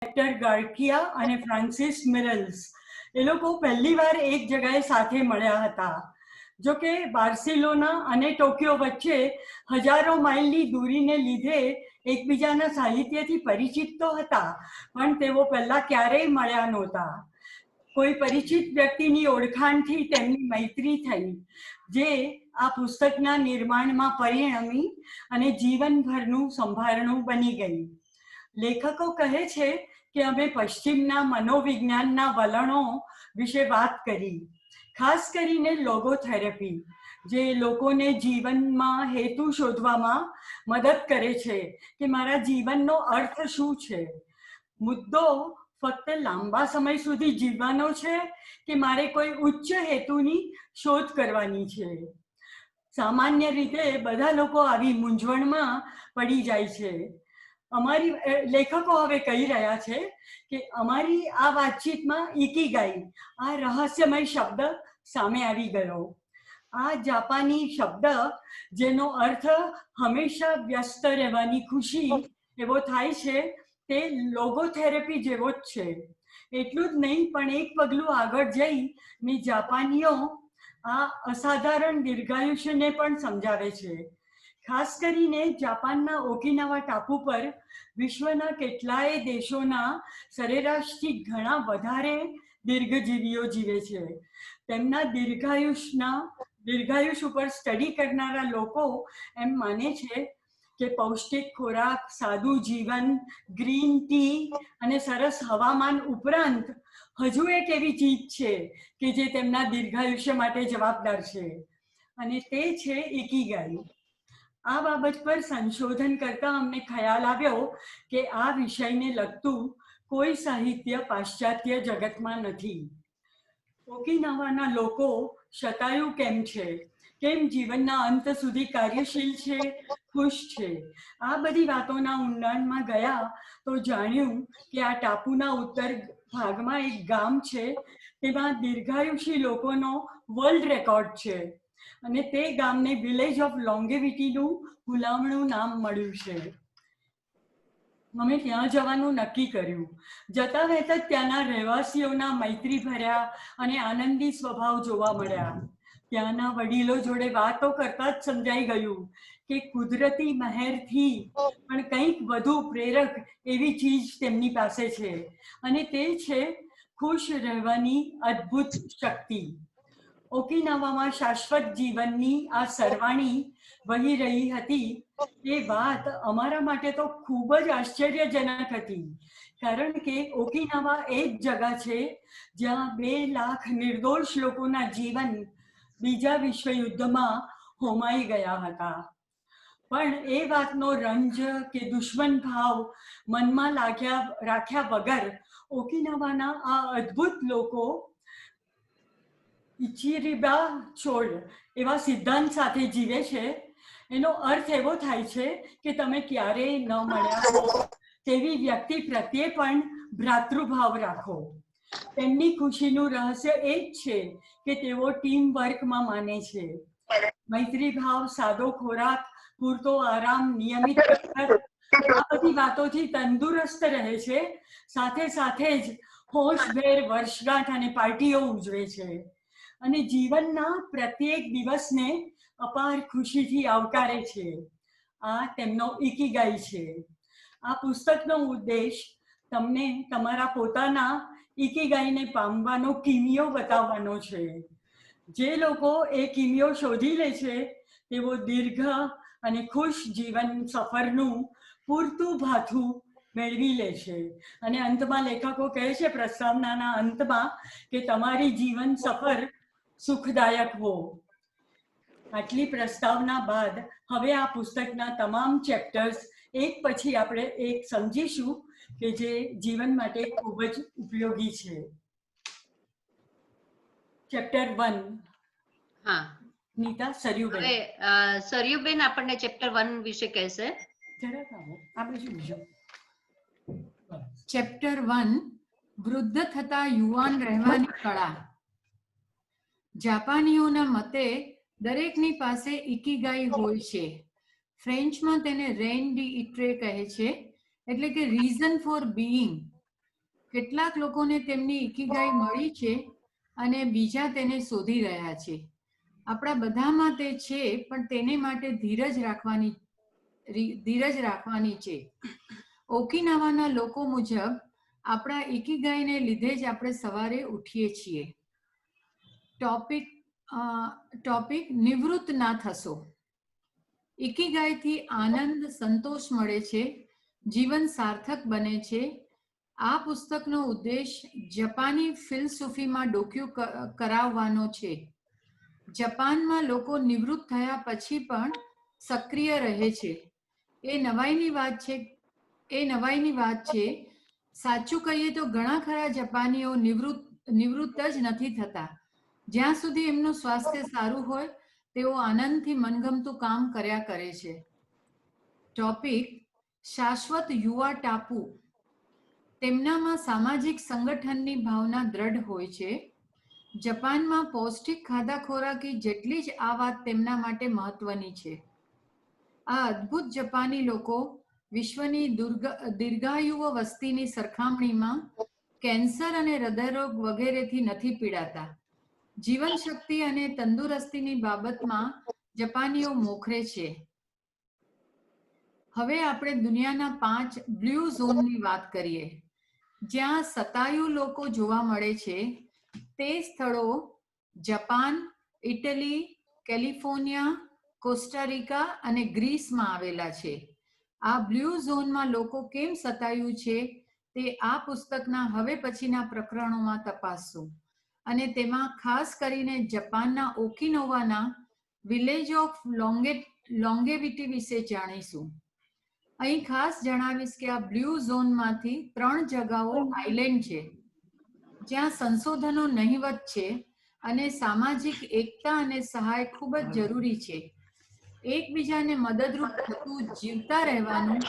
Hectare ગાર્કિયા અને Francis મિરલ્સ એ લોકો પહેલીવાર એક જગ્યાએ સાથે મળ્યા હતા. જો કે બાર્સિલોના અને ટોક્યો વચ્ચે હજારો માઇલની દૂરીને લીધે એકબીજાના સાહિત્યથી પરિચિત તો હતા, પણ તેઓ પહેલા ક્યારેય મળ્યા નહોતા. કોઈ પરિચિત વ્યક્તિની ઓળખાણથી તેમની મૈત્રી થઈ, જે આ પુસ્તકના નિર્માણમાં પરિણમી અને જીવનભરનું સંભારણું બની ગઈ. લેખકો કહે છે કે અમે પશ્ચિમના મનોવિજ્ઞાનના વલણો વિશે વાત કરી, ખાસ કરીને લોગોથેરાપી, જે લોકોને જીવનમાં હેતુ શોધવામાં મદદ કરે છે કે મારા જીવનનો અર્થ શું છે. મુદ્દો ફક્ત લાંબા સમય સુધી જીવવાનો છે કે મારે કોઈ ઉચ્ચ હેતુની શોધ કરવાની છે. સામાન્ય રીતે બધા લોકો આવી મૂંઝવણમાં પડી જાય છે. લેખકો હવે કહી રહ્યા છે કે અમારી આ વાતચીતમાં ઇકીગાઈ, આ રહસ્યમય શબ્દ સામે આવી ગયો. આ જાપાની શબ્દ જેનો અર્થ હંમેશા વ્યસ્ત રહેવાની ખુશી એવો થાય છે, તે લોગોથેરાપી જેવો જ છે. એટલું જ નહીં, પણ એક પગલું આગળ જઈને જાપાનીઓ આ અસાધારણ દીર્ઘાયુષ્યને પણ સમજાવે છે. ખાસ કરીને જાપાનના ઓકિનાવા ટાપુ પર વિશ્વના કેટલાય દેશોના સરેરાશથી ઘણા વધારે દીર્ઘજીવીઓ જીવે છે. તેમના દીર્ઘાયુષ ઉપર સ્ટડી કરનારા લોકો એમ માને છે કે પૌષ્ટિક ખોરાક, સાદું જીવન, ગ્રીન ટી અને સરસ હવામાન ઉપરાંત હજુ એક એવી ચીજ છે કે જે તેમના દીર્ઘાયુષ્ય માટે જવાબદાર છે, અને તે છે ઇકીગાઈ. આ બાબત પર સંશોધન કરતા અમને ખ્યાલ આવ્યો કે આ વિષયને લગતું કોઈ સાહિત્ય પાશ્ચાત્ય જગતમાં નથી. ઓકિનાવાના લોકો શતાયુ કેમ છે, કેમ જીવનના અંત સુધી કાર્યશીલ છે, ખુશ છે, આ બધી વાતોના ઊંડાણમાં ગયા તો જાણ્યું કે આ ટાપુના ઉત્તર ભાગમાં એક ગામ છે, તેમાં દીર્ઘાયુષી લોકોનો વર્લ્ડ રેકોર્ડ છે, અને તે ગામને વિલેજ ઓફ લોંગેવિટીનું ભૂલામણું નામ મળ્યું છે. અમે ત્યાં જવાનું નક્કી કર્યું. જતા વહેતા જ ત્યાંના રહેવાસીઓના મૈત્રી ભર્યા અને આનંદી સ્વભાવ જોવા મળ્યા. ત્યાંના વડીલો જોડે વાતો કરતા જ સમજાઈ ગયું કે કુદરતી મહેરથી પણ કંઈક વધુ પ્રેરક એવી ચીજ તેમની પાસે છે, અને તે છે ખુશ રહેવાની અદ્ભુત શક્તિ. ઓકિનાવામાં શાશ્વત જીવનની આ સરવાણી વહી રહી હતી. એ વાત અમારા માટે તો ખૂબ જ આશ્ચર્યજનક હતી, કારણ કે ઓકિનાવા એ જ જગા છે જ્યાં 2 લાખ નિર્દોષ લોકોના જીવન બીજા વિશ્વયુદ્ધમાં હોમાઈ ગયા હતા. પણ એ વાતનો રંજ કે દુશ્મન ભાવ મનમાં રાખ્યા વગર ઓકિનાવાના આ અદ્ભુત લોકો ઇચિરીબા છોડ એવા સિદ્ધાંત સાથે જીવે છે. એનો અર્થ એવો થાય છે કે તમે ક્યારેય ન મળ્યા હો તેવી વ્યક્તિ પ્રત્યે પણ ભ્રાતૃભાવ રાખો. તેમની ખુશીનું રહસ્ય એ જ છે કે તેઓ ટીમ વર્કમાં માને છે. મૈત્રી ભાવ, સાદો ખોરાક, પૂરતો આરામ, નિયમિત કસરત, આ બધી વાતોથી તંદુરસ્ત રહે છે. સાથે સાથે જ હોશભેર વર્ષગાંઠ અને પાર્ટીઓ ઉજવે છે, અને જીવનના પ્રત્યેક દિવસને અપાર ખુશીથી આવકારે છે. આ તેમનો ઇકીગાઈ છે. આ પુસ્તકનો ઉદ્દેશ તમને તમારા પોતાના ઇકીગાઈને પામવાનો કિમિયો બતાવવાનો છે. જે લોકો એ કિમિયો શોધી લે છે તેઓ દીર્ઘ અને ખુશ જીવન સફરનું પૂરતું ભાથું મેળવી લે છે. અને અંતમાં લેખકો કહે છે, પ્રસ્તાવનાના અંતમાં, કે તમારી જીવન સફર સુખદાયક હો. આટલી પ્રસ્તાવના બાદ હવે આ પુસ્તકના તમામ ચેપ્ટર્સ એક પછી આપણે એક સમજીશું કે જે જીવન માટે ખૂબ જ ઉપયોગી છે. ચેપ્ટર 1. હા નીતા, સરયુબેન. હવે સરયુબેન આપણને ચેપ્ટર 1 વિશે કહેશે. જરાક આવો, આપણે જોઈશું. ચેપ્ટર 1, વૃદ્ધ થતા યુવાન રહેવાની કળા. જાપાનીઓના મતે દરેકની પાસે ઇકીગાઈ હોય છે. ફ્રેન્ચમાં તેને રેન ડી ઇટ્રે કહે છે, એટલે કે રીઝન ફોર બીઈંગ. કેટલાક લોકોને તેમની ઇકીગાઈ મળી છે અને બીજા તેને શોધી રહ્યા છે. આપણા બધામાં તે છે, પણ તેને માટે ધીરજ રાખવાની છે. ઓકિનાવાના લોકો મુજબ આપણા ઇકીગાઈને લીધે જ આપણે સવારે ઉઠીએ છીએ. ટોપિક નિવૃત્ત ના થશો. ઇકીગાઈથી આનંદ, સંતોષ મળે છે, જીવન સાર્થક બને છે. આ પુસ્તકનો ઉદ્દેશ જાપાની ફિલસૂફીમાં ડોક્યું કરાવવાનો છે. જાપાનમાં લોકો નિવૃત્ત થયા પછી પણ સક્રિય રહે છે. એ નવાઈની વાત છે. સાચું કહીએ તો ઘણા ખરા જાપાનીઓ નિવૃત્ત જ નથી થતા. જ્યાં સુધી એમનું સ્વાસ્થ્ય સારું હોય તેઓ આનંદથી મનગમતું કામ કર્યા કરે છે. ટોપિક શાશ્વત યુવા ટાપુ. તેમનામાં સામાજિક સંગઠનની ભાવના દ્રઢ હોય છે. જાપાનમાં પૌષ્ટિક ખાધા ખોરાકી જેટલી જ આ વાત તેમના માટે મહત્વની છે. આ અદ્ભુત જાપાની લોકો વિશ્વની દીર્ઘાયુવ વસ્તીની સરખામણીમાં કેન્સર અને હૃદયરોગ વગેરેથી નથી પીડાતા. જીવન શક્તિ અને તંદુરસ્તીની બાબતમાં જાપાનીઓ મોખરે છે. હવે આપણે દુનિયાના 5 બ્લુ ઝોનની વાત કરીએ. જ્યાં સતાયુ લોકો જોવા મળે છે તે સ્થળો જાપાન, ઇટલી, કેલિફોર્નિયા, કોસ્ટારિકા અને ગ્રીસમાં આવેલા છે. આ બ્લુ ઝોનમાં લોકો કેમ સતાયું છે તે આ પુસ્તકના હવે પછીના પ્રકરણોમાં તપાસશું. અને તેમાં ખાસ કરીને જાપાનના ઓકિનાવાના વિલેજ ઓફ લોંગેવિટી વિશે જાણીશું. અહીં ખાસ જણાવીશ કે આ બ્લુ ઝોનમાંથી 3 જગાઓ આઇલેન્ડ છે જ્યાં સંશોધનો નહિવત છે અને સામાજિક એકતા અને સહાય ખૂબ જ જરૂરી છે. એકબીજાને મદદરૂપ થતું જીવતા રહેવાનું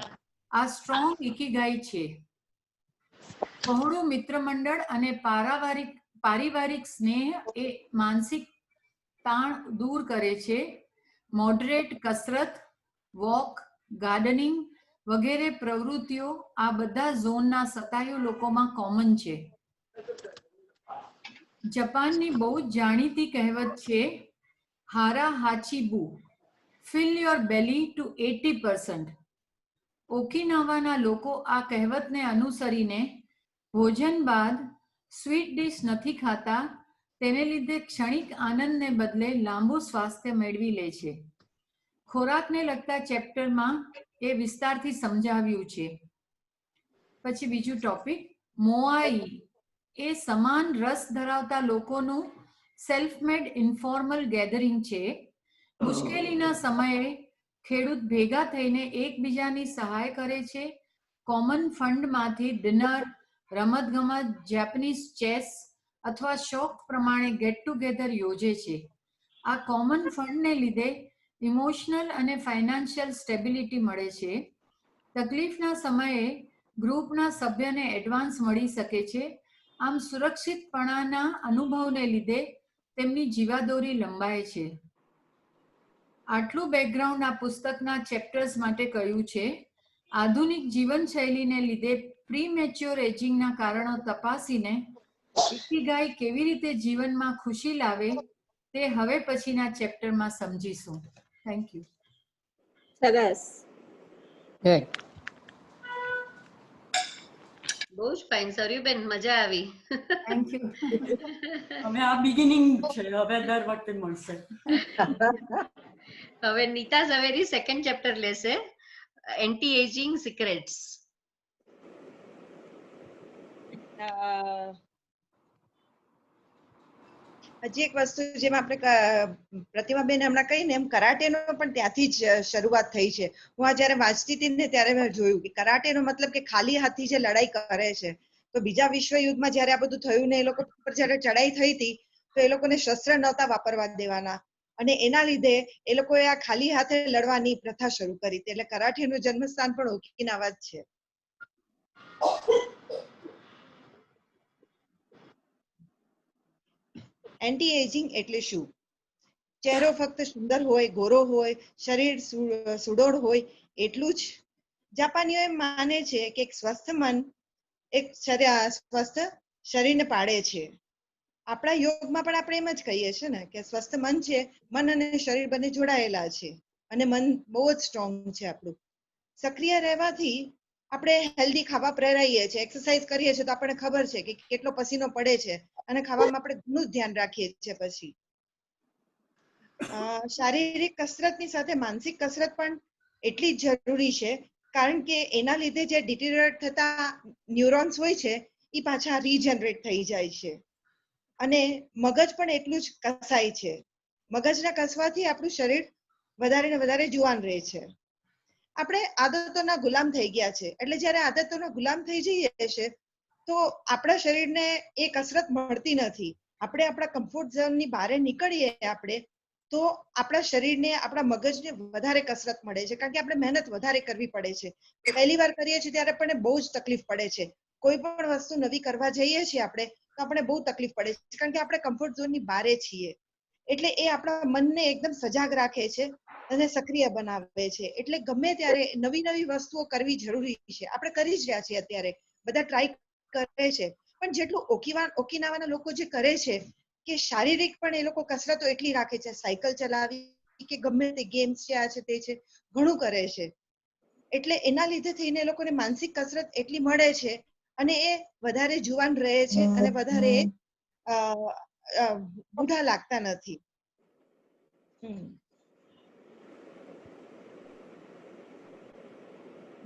આ સ્ટ્રોંગ ઇકીગાઈ છે. પહોળું મિત્રમંડળ અને પારિવારિક સ્નેહ એ માનસિક તાણ દૂર કરે છે. મોડરેટ કસરત, વોક, ગાર્ડનિંગ વગેરે પ્રવૃત્તિઓ આ બધા ઝોનના સતાયુ લોકોમાં કોમન છે. જાપાનની બહુ જ જાણીતી કહેવત છે હારા હાચીબુ, ફિલ યોર બેલી ટુ 80%. ઓકિનાવાના લોકો આ કહેવતને અનુસરીને ભોજન બાદ સ્વીટ ડીશ નથી ખાતા. તેને લીધે ક્ષણિક આનંદને બદલે લાંબુ સ્વાસ્થ્ય મેળવી લે છે. ખોરાકને લગતા ચેપ્ટરમાં એ વિસ્તારથી સમજાવ્યું છે. પછી બીજું ટોપિક મોઆઈ એ સમાન રસ ધરાવતા લોકોનું સેલ્ફ મેડ ઇન્ફોર્મલ ગેધરિંગ છે. મુશ્કેલીના સમયે ખેડૂત ભેગા થઈને એકબીજાની સહાય કરે છે. કોમન ફંડમાંથી ડિનર, રમતગમત, જેપનીઝ ચેસ અથવા શોખ પ્રમાણે ગેટ ટુગેધર યોજે છે. આ કોમન ફંડને લીધે ઇમોશનલ અને ફાઇનાન્શિયલ સ્ટેબિલિટી મળે છે. તકલીફના સમયે ગ્રુપના સભ્યને એડવાન્સ મળી શકે છે. આમ સુરક્ષિતપણાના અનુભવને લીધે તેમની જીવાદોરી લંબાય છે. આટલું બેકગ્રાઉન્ડ આ પુસ્તકના ચેપ્ટર્સ માટે કહ્યું છે. આધુનિક જીવનશૈલીને લીધે પ્રીમેચ્યોર એજિંગના કારણો તપાસીને ઇકીગાઈ કેવી રીતે જીવનમાં ખુશી લાવે તે હવે પછીના ચેપ્ટરમાં સમજીશું. Thank you. સરસ. બહુ જ ફાઇન સરયુબેન, મજા આવી. Thank you. હવે આ બિગિનિંગ છે, હવે દર વખતે મળશે. હવે નીતા ઝવેરી સેકન્ડ ચેપ્ટર લેશે, એન્ટી એજિંગ સિક્રેટ્સ. હજી એક વસ્તુ જેમ આપણે પ્રતિમાબેન હમણાં કહીને એમ કરાટેનો પણ ત્યાંથી જ શરૂઆત થઈ છે. હું આ જયારે વાંચતી હતી ને ત્યારે મેં જોયું કે કરાટેનો મતલબ કે ખાલી હાથથી જે લડાઈ કરે છે. તો બીજા વિશ્વયુદ્ધમાં જયારે આ બધું થયું ને એ લોકો પર જયારે ચડાઈ થઈ હતી તો એ લોકોને શસ્ત્ર નહોતા વાપરવા દેવાના અને એના લીધે એ લોકોએ આ ખાલી હાથે લડવાની પ્રથા શરૂ કરી હતી. એટલે કરાટેનું જન્મસ્થાન પણ ઓકિનાવા જ છે. એન્ટી એજિંગ એટલે શું? ચહેરો ફક્ત સુંદર હોય, ગોરો હોય, શરીર સુડોળ હોય એટલું જ? જાપાનીઓ એમ માને છે કે એક સ્વસ્થ મન એક સ્વસ્થ શરીરને પાડે છે. આપણા યોગમાં પણ આપણે એમ જ કહીએ છીએ ને કે સ્વસ્થ મન છે, મન અને શરીર બંને જોડાયેલા છે અને મન બહુ જ સ્ટ્રોંગ છે આપણું. સક્રિય રહેવાથી આપણે હેલ્ધી ખાવા પ્રેરાઈએ છીએ, એક્સરસાઇઝ કરીએ છીએ તો આપણને ખબર છે કે કેટલો પસીનો પડે છે અને ખાવામાં આપણે ઘણું જ ધ્યાન રાખીએ છીએ. પછી શારીરિક કસરતની સાથે માનસિક કસરત પણ એટલી જ જરૂરી છે, કારણ કે એના લીધે જે ડિટેરિયોરેટ થતા ન્યુરોન્સ હોય છે એ પાછા રીજનરેટ થઈ જાય છે અને મગજ પણ એટલું જ કસાય છે. મગજના કસવાથી આપણું શરીર વધારે ને વધારે જુવાન રહે છે. આપણે આદતોના ગુલામ થઈ ગયા છે, એટલે જ્યારે આદતોના ગુલામ થઈ જઈએ છે તો આપણા શરીરને એ કસરત મળતી નથી. આપણે આપણા કમ્ફર્ટ ઝોનની બહાર નીકળીએ આપણે તો આપણા શરીરને, આપણા મગજને વધારે કસરત મળે છે, કારણ કે આપણે મહેનત વધારે કરવી પડે છે. પહેલી વાર કરીએ છીએ ત્યારે આપણને બહુ જ તકલીફ પડે છે. કોઈ પણ વસ્તુ નવી કરવા જઈએ છીએ આપણે તો આપણને બહુ તકલીફ પડે છે, કારણ કે આપણે કમ્ફર્ટ ઝોનની બહાર છીએ. એટલે એ આપણા મનને એકદમ સજાગ રાખે છે અને સક્રિય બનાવે છે. એટલે ગમે ત્યારે નવી નવી વસ્તુઓ કરવી જરૂરી છે. આપણે કરી જ રહ્યા છીએ, અત્યારે બધા ટ્રાય કરે છે, પણ જેટલું ઓકિનાવાના લોકો જે કરે છે કે શારીરિક પણ એ લોકો કસરતો એટલી રાખે છે, સાયકલ ચલાવી કે ગમે તે ગેમ્સ છે, આ છે તે છે, ઘણું કરે છે. એટલે એના લીધે થઈને એ લોકોને માનસિક કસરત એટલી મળે છે અને એ વધારે જુવાન રહે છે અને વધારે બુઢા લાગતા નથી.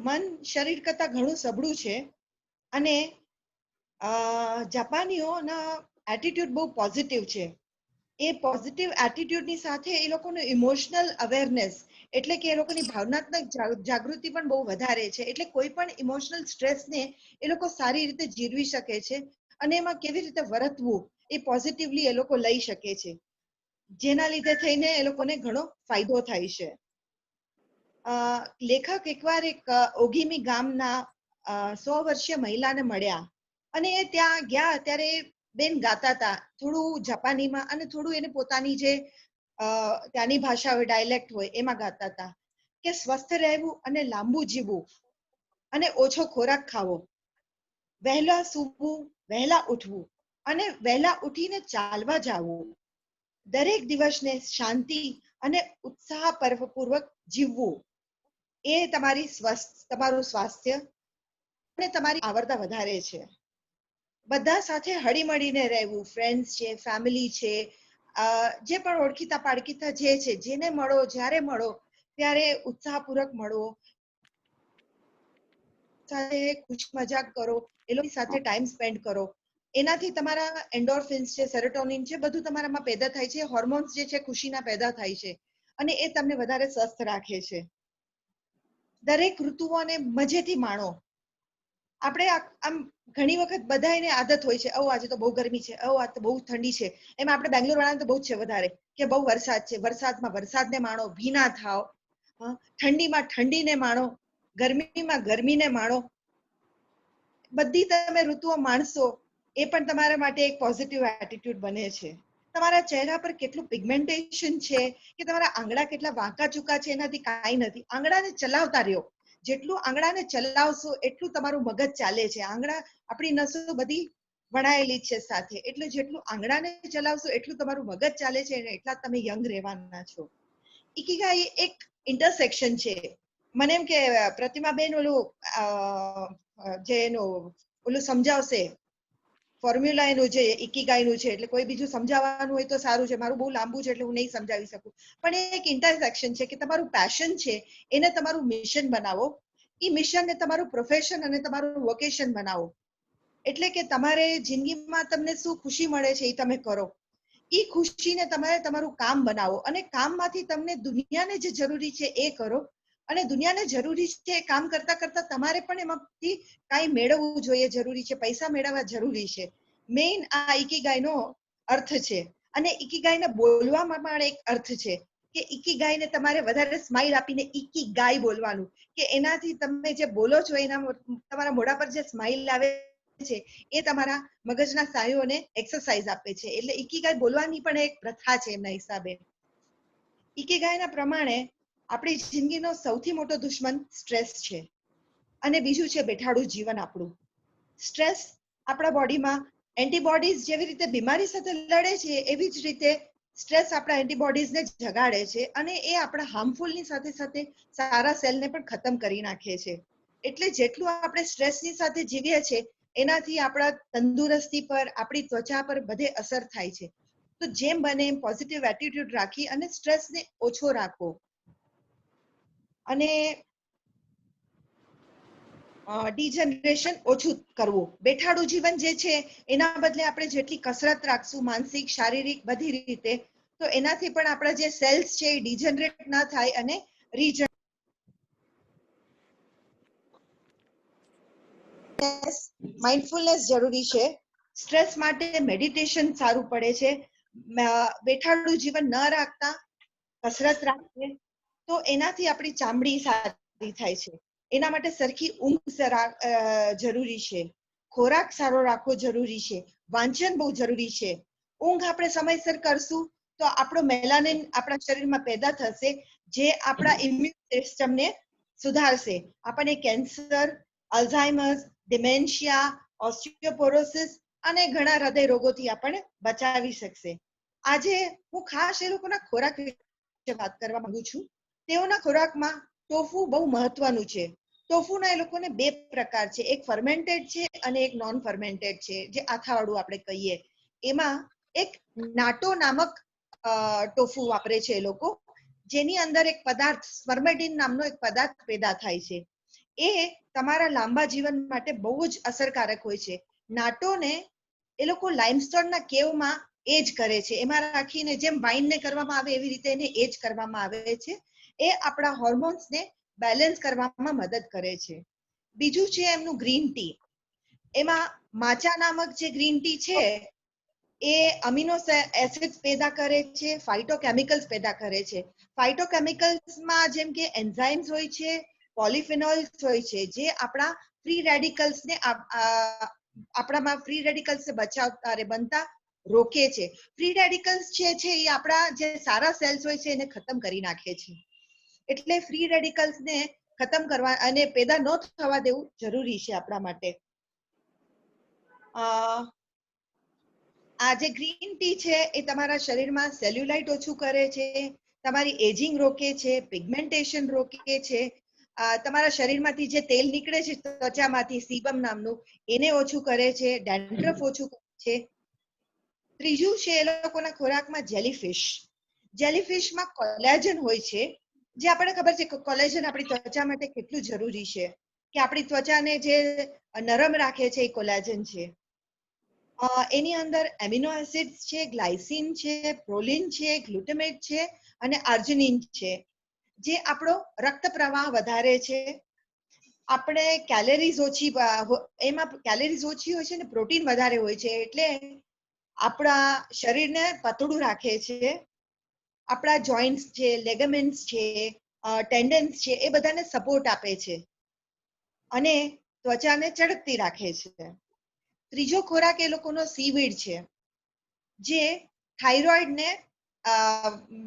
મન શરીર કરતા ઘણું સબળું છે અને જાપાનીઓના એટીટ્યુડ બહુ પોઝિટિવ છે. એ પોઝિટિવ એટીટ્યુડની સાથે એ લોકોનું ઇમોશનલ અવેરનેસ, એટલે કે એ લોકોની ભાવનાત્મક જાગૃતિ પણ બહુ વધારે છે. એટલે કોઈ પણ ઇમોશનલ સ્ટ્રેસને એ લોકો સારી રીતે જીરવી શકે છે અને એમાં કેવી રીતે વર્તવું એ પોઝિટિવલી એ લોકો લઈ શકે છે, જેના લીધે થઈને એ લોકોને ઘણો ફાયદો થાય છે. લેખક એકવાર એક ઓગીમી ગામના 100 વર્ષીય મહિલાને મળ્યા અને એ ત્યાં ગયા ત્યારે બેન ગાતા હતા, થોડું જાપાનીમાં અને થોડું એને પોતાની જે ત્યાંની ભાષા હોય, ડાયલેક્ટ હોય, એમાં ગાતા હતા કે સ્વસ્થ રહેવું અને લાંબુ જીવવું અને ઓછો ખોરાક ખાવો, વહેલા સૂવું, વહેલા ઉઠવું અને વહેલા ઉઠીને ચાલવા જવું, દરેક દિવસને શાંતિ અને ઉત્સાહપૂર્વક જીવવું, એ તમારું સ્વાસ્થ્ય અને તમારી આવરદા વધારે છે. બધા સાથે હળીમળીને રહેવું, ફ્રેન્ડ્સ છે, ફેમિલી છે, જે પણ ઓળખીતા પાળખીતા જે છે, જેને મળો, જ્યારે મળો ત્યારે ઉત્સાહપૂર્વક મળો, સાથે ખુશ મજાક કરો, એ લોકો સાથે ટાઈમ સ્પેન્ડ કરો. એનાથી તમારા એન્ડોર્ફિન્સ છે, સેરોટોનિન છે, બધું તમારામાં પેદા થાય છે. હોર્મોન્સ જે છે ખુશીના પેદા થાય છે અને એ તમને વધારે સ્વસ્થ રાખે છે. દરેક ઋતુઓને મજેથી માણો. આપણે આમ ઘણી વખત બધાને આદત હોય છે, આજે તો બહુ ગરમી છે, આજ તો બહુ ઠંડી છે. એમાં આપણે બેંગ્લોર વાળાને તો બહુ જ છે વધારે કે બહુ વરસાદ છે, વરસાદમાં વરસાદને માણો, ભીના થાવ. ઠંડીમાં ઠંડીને માણો, ગરમીમાં ગરમીને માણો. બધી તમે ઋતુઓ માણશો એ પણ તમારા માટે એક પોઝિટિવ એટીટ્યુડ બને છે. તમારા ચહેરા પર કેટલું પિગમેન્ટેશન છે કે તમારા આંગળા કેટલા વાંકા ચૂકા છે એનાથી કાંઈ નથી. આંગળાને ચલાવતા રહ્યો. જેટલું આંગળાને ચલાવશો એટલું તમારું મગજ ચાલે છે. આંગળા, આપણી નસો બધી વણાયેલી છે સાથે, એટલે જેટલું આંગળાને ચલાવશો એટલું તમારું મગજ ચાલે છે અને એટલા તમે યંગ રહેવાના છો. ઇકિગાઈ એક ઇન્ટરસેક્શન છે. મને એમ કે પ્રતિમાબેન ઓલું સમજાવશે ફોર્મ્યુલા એનું જે ઇકિગાઈનું છે, એટલે કોઈ બીજું સમજાવવાનું હોય તો સારું છે. મારું બહુ લાંબુ છે એટલે હું નહીં સમજાવી શકું, પણ એ એક ઇન્ટરસેક્શન છે કે તમારું પેશન છે એને તમારું મિશન બનાવો, એ મિશનને તમારું પ્રોફેશન અને તમારું વોકેશન બનાવો. એટલે કે તમારે જિંદગીમાં તમને શું ખુશી મળે છે એ તમે કરો. એ ખુશીને તમારે તમારું કામ બનાવો અને કામમાંથી તમને દુનિયાને જે જરૂરી છે એ કરો. અને દુનિયાને જરૂરી છે એ કામ કરતા કરતા તમારે પણ એમાંથી કાંઈ મેળવવું જોઈએ, જરૂરી છે, પૈસા મેળવવા જરૂરી છે. મેઇન આ ઇકિગાઈનો અર્થ છે. અને ઇકિગાઈને બોલવામાં પણ એક અર્થ છે કે ઇકિગાઈને તમારે વધારે સ્માઇલ આપીને ઇકિગાઈ બોલવાનું, કે એનાથી તમે જે બોલો છો એના તમારા મોઢા પર જે સ્માઇલ આવે છે એ તમારા મગજના સ્નાયુઓને એક્સરસાઇઝ આપે છે. એટલે ઇકિગાઈ બોલવાની પણ એક પ્રથા છે એમના હિસાબે. ઇકિગાઈના પ્રમાણે આપણી જિંદગીનો સૌથી મોટો દુશ્મન સ્ટ્રેસ છે અને બીજું છે બેઠાડું જીવન આપણું. સ્ટ્રેસ આપણા બોડીમાં એન્ટીબોડીઝ જેવી રીતે બીમારી સાથે લડે છે એવી જ રીતે સ્ટ્રેસ આપણા એન્ટીબોડીઝને જગાડે છે અને એ આપણા હાર્મફુલની સાથે સાથે સારા સેલને પણ ખતમ કરી નાખે છે. એટલે જેટલું આપણે સ્ટ્રેસની સાથે જીવીએ છીએ એનાથી આપણા તંદુરસ્તી પર, આપણી ત્વચા પર બધે અસર થાય છે. તો જેમ બને એમ પોઝિટિવ એટીટ્યુડ રાખી અને સ્ટ્રેસને ઓછો રાખવો અને ડિજનરેશન ઓછું કરવું. બેઠાડું જીવન જે છે એના બદલે આપણે જેટલી કસરત રાખશું, માનસિક, શારીરિક બધી રીતે, તો એનાથી પણ આપણા જે સેલ્સ છે એ ડિજનરેટ ન થાય અને માઇન્ડફુલનેસ જરૂરી છે. સ્ટ્રેસ માટે મેડિટેશન સારું પડે છે. બેઠાડું જીવન ન રાખતા કસરત રાખીએ તો એનાથી આપણી ચામડી સારી થાય છે. એના માટે સરખી ઊંઘ જરૂરી છે. ખોરાક સારો રાખવો જરૂરી છે. વાંચન બહુ જરૂરી છે. ઊંઘ આપણે સમયસર કરશું તો આપણો મેલાનિન આપણા શરીરમાં પેદા થશે, જે આપણા ઇમ્યુન સિસ્ટમને સુધારશે. આપણને કેન્સર, અલ્ઝાઇમર્સ, ડિમેન્શિયા, ઓસ્ટિયોપોરોસિસ અને ઘણા હૃદય રોગોથી આપણને બચાવી શકશે. આજે હું ખાસ એ લોકોના ખોરાક વિશે વાત કરવા માંગુ છું. તેઓના ખોરાકમાં ટોફુ બહુ મહત્વનું છે. ટોફુના એ લોકોને બે પ્રકાર છે, એક ફર્મેન્ટેડ છે અને એક નોન ફર્મેન્ટેડ છે, જે આથાવાળું આપણે કહીએ. એમાં એક નાટો નામક ટોફુ વાપરે છે એ લોકો, જેની અંદર એક પદાર્થ સ્પર્મેડિન નામનો એક પદાર્થ પેદા થાય છે. એ તમારા લાંબા જીવન માટે બહુ જ અસરકારક હોય છે. નાટોને એ લોકો લાઇમસ્ટોનના કેવમાં એજ કરે છે. એમાં રાખીને જેમ વાઇનને કરવામાં આવે એવી રીતે એને એજ કરવામાં આવે છે. એ આપણા હોર્મોન્સને બેલેન્સ કરવામાં મદદ કરે છે. બીજું છે એમનું ગ્રીન ટી. એમાં માચા નામક જે ગ્રીન ટી છે એ અમીનો એસિડ્સ પેદા કરે છે, ફાઇટોકેમિકલ્સ પેદા કરે છે. ફાઇટોકેમિકલ્સમાં જેમ કે એન્ઝાઇમ્સ હોય છે, પોલિફિનોલ્સ હોય છે, જે આપણા ફ્રી રેડિકલ્સને આપણામાં ફ્રી રેડિકલ્સને બનતા રોકે છે. ફ્રી રેડિકલ્સ છે એ આપણા જે સારા સેલ્સ હોય છે એને ખતમ કરી નાખે છે. એટલે ફ્રી રેડિકલ્સને ખતમ કરવા અને પેદા ન થવા દેવું જરૂરી છે આપણા માટે. આ જે ગ્રીન ટી છે એ તમારા શરીરમાં સેલ્યુલાઇટ ઓછું કરે છે, તમારી એજિંગ રોકે છે, પિગમેન્ટેશન રોકે છે, તમારા શરીરમાંથી જે તેલ નીકળે છે ત્વચામાંથી સીબમ નામનું એને ઓછું કરે છે, ડેન્ડ્રફ ઓછું કરે છે. ત્રીજું છે એ લોકોના ખોરાકમાં જેલીફિશ. જેલીફિશમાં કોલેજન હોય છે, જે આપણને ખબર છે કે કોલેજન આપણી ત્વચા માટે કેટલું જરૂરી છે, કે આપણી ત્વચાને જે નરમ રાખે છે એ કોલેજન છે. એની અંદર એમિનો એસિડ્સ છે, ગ્લાયસિન છે, પ્રોલિન છે, ગ્લુટામેટ છે અને આર્જિનિન છે, જે આપણો રક્ત પ્રવાહ વધારે છે. આપણે કેલેરીઝ ઓછી, એમાં કેલેરીઝ ઓછી હોય છે ને પ્રોટીન વધારે હોય છે, એટલે આપણા શરીરને પતળું રાખે છે. આપણા જોઈન્ટ્સ છે, લેગમેન્ટ્સ છે, ટેન્ડન્સ છે, એ બધાને સપોર્ટ આપે છે અને ત્વચાને ચળકતી રાખે છે. ત્રીજો ખોરાક એ લોકોનો સીવીડ છે, જે થાઇરોઇડને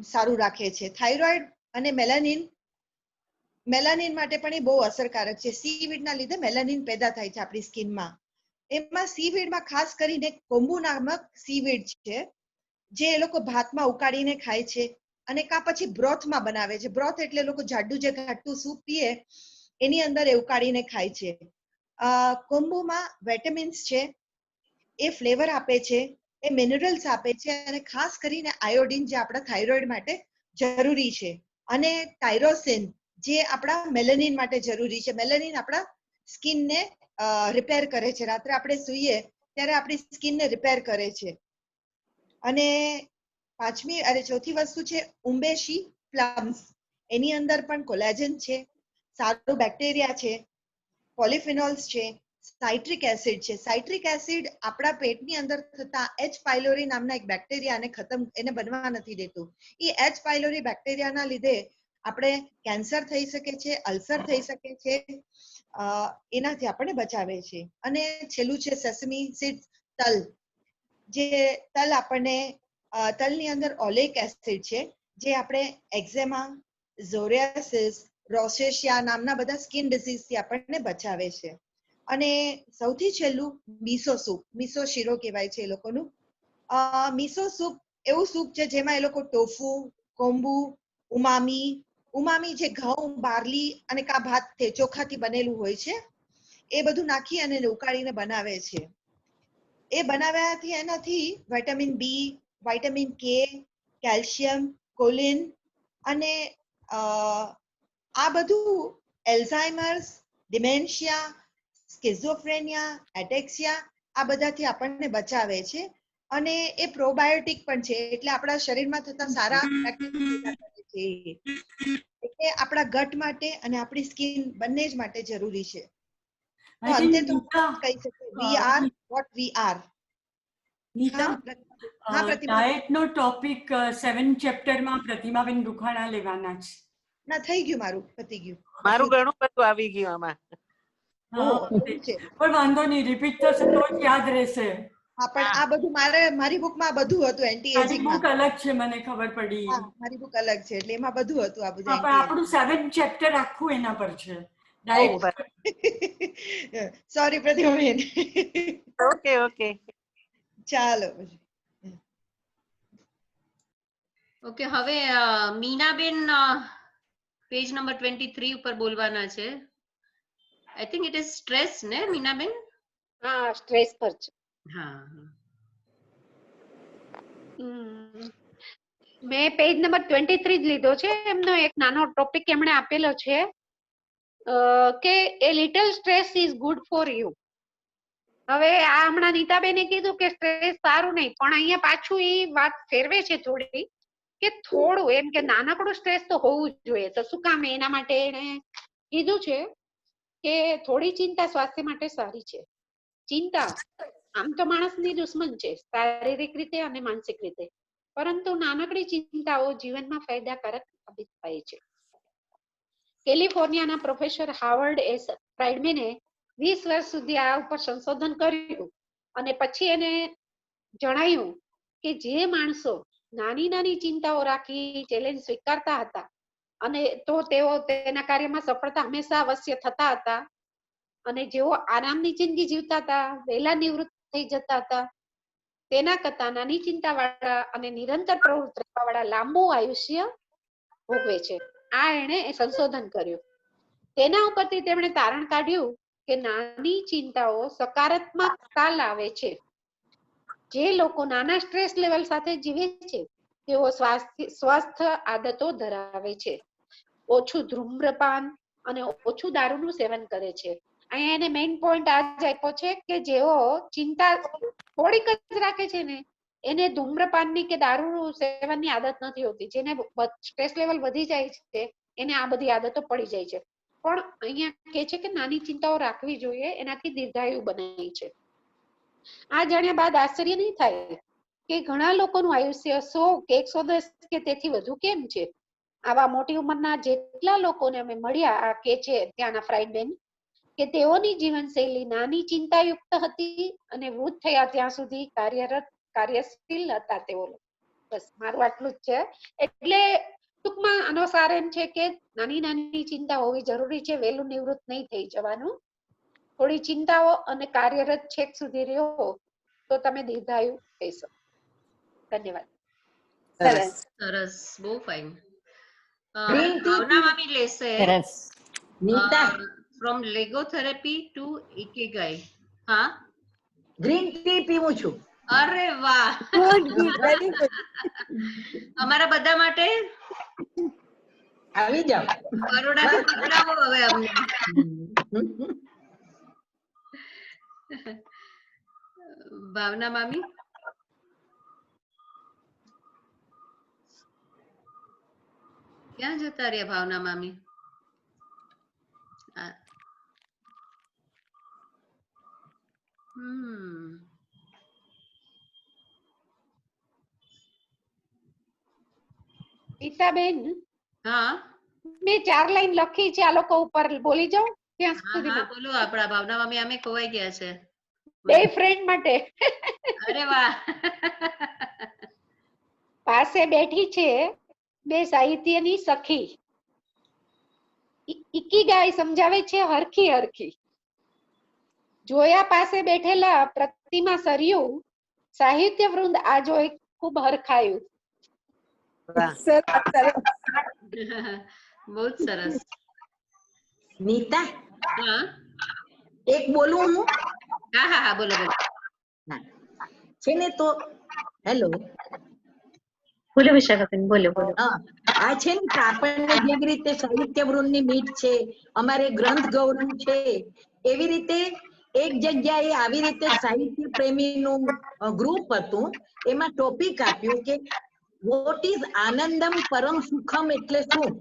સારું રાખે છે. થાઇરોઇડ અને મેલાનિન માટે પણ એ બહુ અસરકારક છે. સીવીડના લીધે મેલાનિન પેદા થાય છે આપણી સ્કિનમાં. એમાં સીવીડમાં ખાસ કરીને કોમ્બુ નામક સીવીડ છે, જે એ લોકો ભાતમાં ઉકાળીને ખાય છે અને કા પછી બ્રોથમાં બનાવે છે. બ્રોથ એટલે લોકો જાડું જે ઘાટું સૂપ પીએ એની અંદર એ ઉકાળીને ખાય છે. કોમ્બુમાં વિટામિન્સ છે, એ ફ્લેવર આપે છે, એ મિનરલ્સ આપે છે અને ખાસ કરીને આયોડિન, જે આપણા થાઇરોઇડ માટે જરૂરી છે, અને ટાયરોસિન, જે આપણા મેલેનિન માટે જરૂરી છે. મેલેનિન આપણા સ્કિનને રિપેર કરે છે. રાત્રે આપણે સૂઈએ ત્યારે આપણી સ્કિનને રિપેર કરે છે. અને ચોથી વસ્તુ છે ઉંબેશી પ્લમ્સ. એની અંદર પણ કોલેજન છે, સારો બેક્ટેરિયા છે, પોલિફિનોલ્સ છે, સાઇટ્રિક એસિડ છે. સાઇટ્રિક એસિડ આપણા પેટની અંદર થતા એચ પાયલોરી નામના એક બેક્ટેરિયાને એને બનવા નથી દેતું. એ એચ પાયલોરી બેક્ટેરિયાના લીધે આપણે કેન્સર થઈ શકે છે, અલ્સર થઈ શકે છે, એનાથી આપણને બચાવે છે. અને છેલ્લું છે સેસમી સીડ્સ, તલ. જે તલ આપણને તલની અંદર ઓલેઇક એસિડ છે, જે આપણે એક્ઝેમા, ઝોરિયાસિસ, રોસેશિયા નામના બધા સ્કિન ડિસીઝથી આપણને બચાવે છે. અને સૌથી છેલ્લું મિસો સૂપ, મિસો શીરો કહેવાય છે એ લોકોનું. મિસો સૂપ એવું સૂપ છે જેમાં એ લોકો ટોફુ, કોમ્બુ, ઉમામી જે ઘઉં, બાર્લી અને કા ભાત ચોખાથી બનેલું હોય છે એ બધું નાખી અને ઉકાળીને બનાવે છે. એ બનાવ્યાથી એનાથી વિટામિન બી, વિટામિન કે, કેલ્શિયમ, કોલિન અને આ બધું એલ્ઝાઇમર્સ, ડિમેન્શિયા, સ્કિઝોફ્રેનિયા, એટેક્સિયા આ બધાથી આપણને બચાવે છે. અને એ પ્રોબાયોટિક પણ છે, એટલે આપણા શરીરમાં થતા સારા બેક્ટેરિયા કરે છે. એટલે આપણા ગટ માટે અને આપણી સ્કિન બંને જ માટે જરૂરી છે. તો I અંતે think તો Neeta, કહી શકીએ we are what we are. Nita, હા પ્રતિમા. ડાયટ નો ટોપિક 7 ચેપ્ટરમાં પ્રતિમાબેન રૂખાણા લેવાના છે. ના થઈ ગયું, મારું પતી ગયું. મારું ઘણું બધું આવી ગયું આમાં. હા, એવું છે. પણ વાંધો નહીં, રિપીટ થશે તો જ યાદ રહેશે. હા પણ આ બધું મારી બુકમાં બધું હતું એન્ટી મારી એજિંગ બુક માં. અલગ છે, મને ખબર પડી. હા મારી બુક અલગ છે એટલે એમાં બધું હતું આ બધું હા, પણ એન્ટી આપણું 7 ચેપ્ટર આખું એના પર છે. Oh, diet. Sorry Pratimaben. Okay okay. ચાલો. ઓકે, હવે મીનાબેન પેજ નંબર 23 ઉપર બોલવાના છે. I think it is stress ને મીનાબેન? હા, સ્ટ્રેસ પર છે. હા. મેં પેજ નંબર 23 જ લીધો છે. એમનો એક નાનો ટોપિક એમણે આપેલો છે કે a little stress is good for you. હવે આ હમણાં નીતાબેને કીધું કે સ્ટ્રેસ સારું નહીં, પણ અહીંયા પાછું એ વાત ફેરવે છે થોડી કે થોડું એમ કે નાનકડું સ્ટ્રેસ તો હોવું જ જોઈએ. તો શું કામ એના માટે એને કીધું છે કે થોડી ચિંતા સ્વાસ્થ્ય માટે સારી છે. ચિંતા આમ તો માણસની દુશ્મન છે, શારીરિક રીતે અને માનસિક રીતે, પરંતુ નાનકડી ચિંતાઓ જીવનમાં ફાયદાકારક સાબિત થાય છે. કેલિફોર્નિયાના પ્રોફેસર હાર્વર્ડ એસ ફ્રાઇડમેને 20 વર્ષ સુધી આ ઉપર સંશોધન કર્યું અને પછી એને જણાયું કે જે માણસો નાની નાની ચિંતાઓ રાખી ચેલેન્જ સ્વીકારતા હતા અને તો તેઓ તેના કાર્યમાં સફળતા હંમેશા અવશ્ય થતા હતા. અને જેઓ આરામની જિંદગી જીવતા હતા, વહેલા નિવૃત્ત થઈ જતા હતા, તેના કરતા નાની ચિંતા વાળા અને નિરંતર પ્રવૃત્ત રહેવા વાળા લાંબુ આયુષ્ય ભોગવે છે. આ એણે સંશોધન કર્યું. તેના ઉપરથી તેમણે તારણ કાઢ્યું કે નાની ચિંતાઓ સકારાત્મકતા લાવે છે. જે લોકો નાના સ્ટ્રેસ લેવલ સાથે જીવે છે તેઓ સ્વસ્થ આદતો ધરાવે છે, ઓછું ધૂમ્રપાન અને ઓછું દારૂનું સેવન કરે છે. અહીંયા એને મેઇન પોઈન્ટ આ જ આપ્યો છે કે જેઓ ચિંતા થોડીક જ રાખે છે ને એને ધૂમ્રપાનની કે દારૂ સેવનની આદત નથી હોતી. જેને સ્ટ્રેસ લેવલ વધી જાય છે એને આ બધી આદતો પડી જાય છે. પણ અહીંયા કહે છે કે નાની ચિંતાઓ રાખવી જોઈએ, એનાથી દીર્ઘાયુ બનાવે છે. આ જાણ્યા બાદ આશ્ચર્ય નહીં થાય કે ઘણા લોકોનું આયુષ્ય 100 કે 110 કે તેથી વધુ કેમ છે. આવા મોટી ઉંમરના જેટલા લોકોને અમે મળ્યા કે છે ત્યાંના ફ્રાઇડમેન કે તેઓની જીવનશૈલી નાની ચિંતાયુક્ત હતી અને વૃદ્ધ થયા ત્યાં સુધી કાર્યશીલ હતા તેઓ. બસ મારું આટલું જ છે. એટલે ટૂંકમાં આનો સાર એમ છે કે નાની નાની ચિંતા હોવી જરૂરી છે, વહેલું નિવૃત્ત નહીં થઈ જવાનું. થોડી ચિંતાઓ અને કાર્યરત છેક સુધી રહ્યો તો તમે દીર્ઘાયુ થઈ શકો. ધન્યવાદ. સરસ. સરસ, બહુ ફાઇન. Green tea ભાવના મામી લેશે સરસ. Neeta, from Lego therapy to ikigai. હા, ગ્રીન ટી પીવું છું. અરે વાહ, ગુડ ગુડ વેરી ગુડ. અમારા બધા માટે આવી જાઓ. બરોડાથી પકડાવો હવે અમને. ભાવના મામી. ક્યાં જતા રહ્યા ભાવના મામી? નીતાબેન, હા મેં 4 લાઈન લખી છે, આ લોકો ઉપર બોલી જાઉં ત્યાં હા સુધીમાં. બોલો. આપણા ભાવના મામી અમે ખોવાઈ ગયા છે. બે ફ્રેન્ડ માટે. અરે વાહ. પાસે બેઠી છે બે સાહિત્યની સખી. ઇકીગાઈ સમજાવે છે હરખી હરખી. જોયા પાસે બેઠેલા પ્રતિમા સરયું સાહિત્ય વૃંદ આ જોઈ ખૂબ હરખાયું. વાહ. સરસ સરસ. બહુ જ સરસ. નીતા હા એક બોલું હું? હા હા હા બોલો બોલો. હા. છે ને તો હેલો. બોલો વિશાખાબેન, બોલો બોલો. હા, આ છે ને તો આપણને જેવી રીતે સાહિત્ય વૃંદની મીટ છે, અમારે ગ્રંથ ગૌરવ છે, એવી રીતે એક જગ્યાએ આવી રીતે સાહિત્ય પ્રેમીનું ગ્રુપ હતું. એમાં ટોપિક આપ્યું કે વોટ ઇઝ આનંદમ પરમ સુખમ એટલે શું?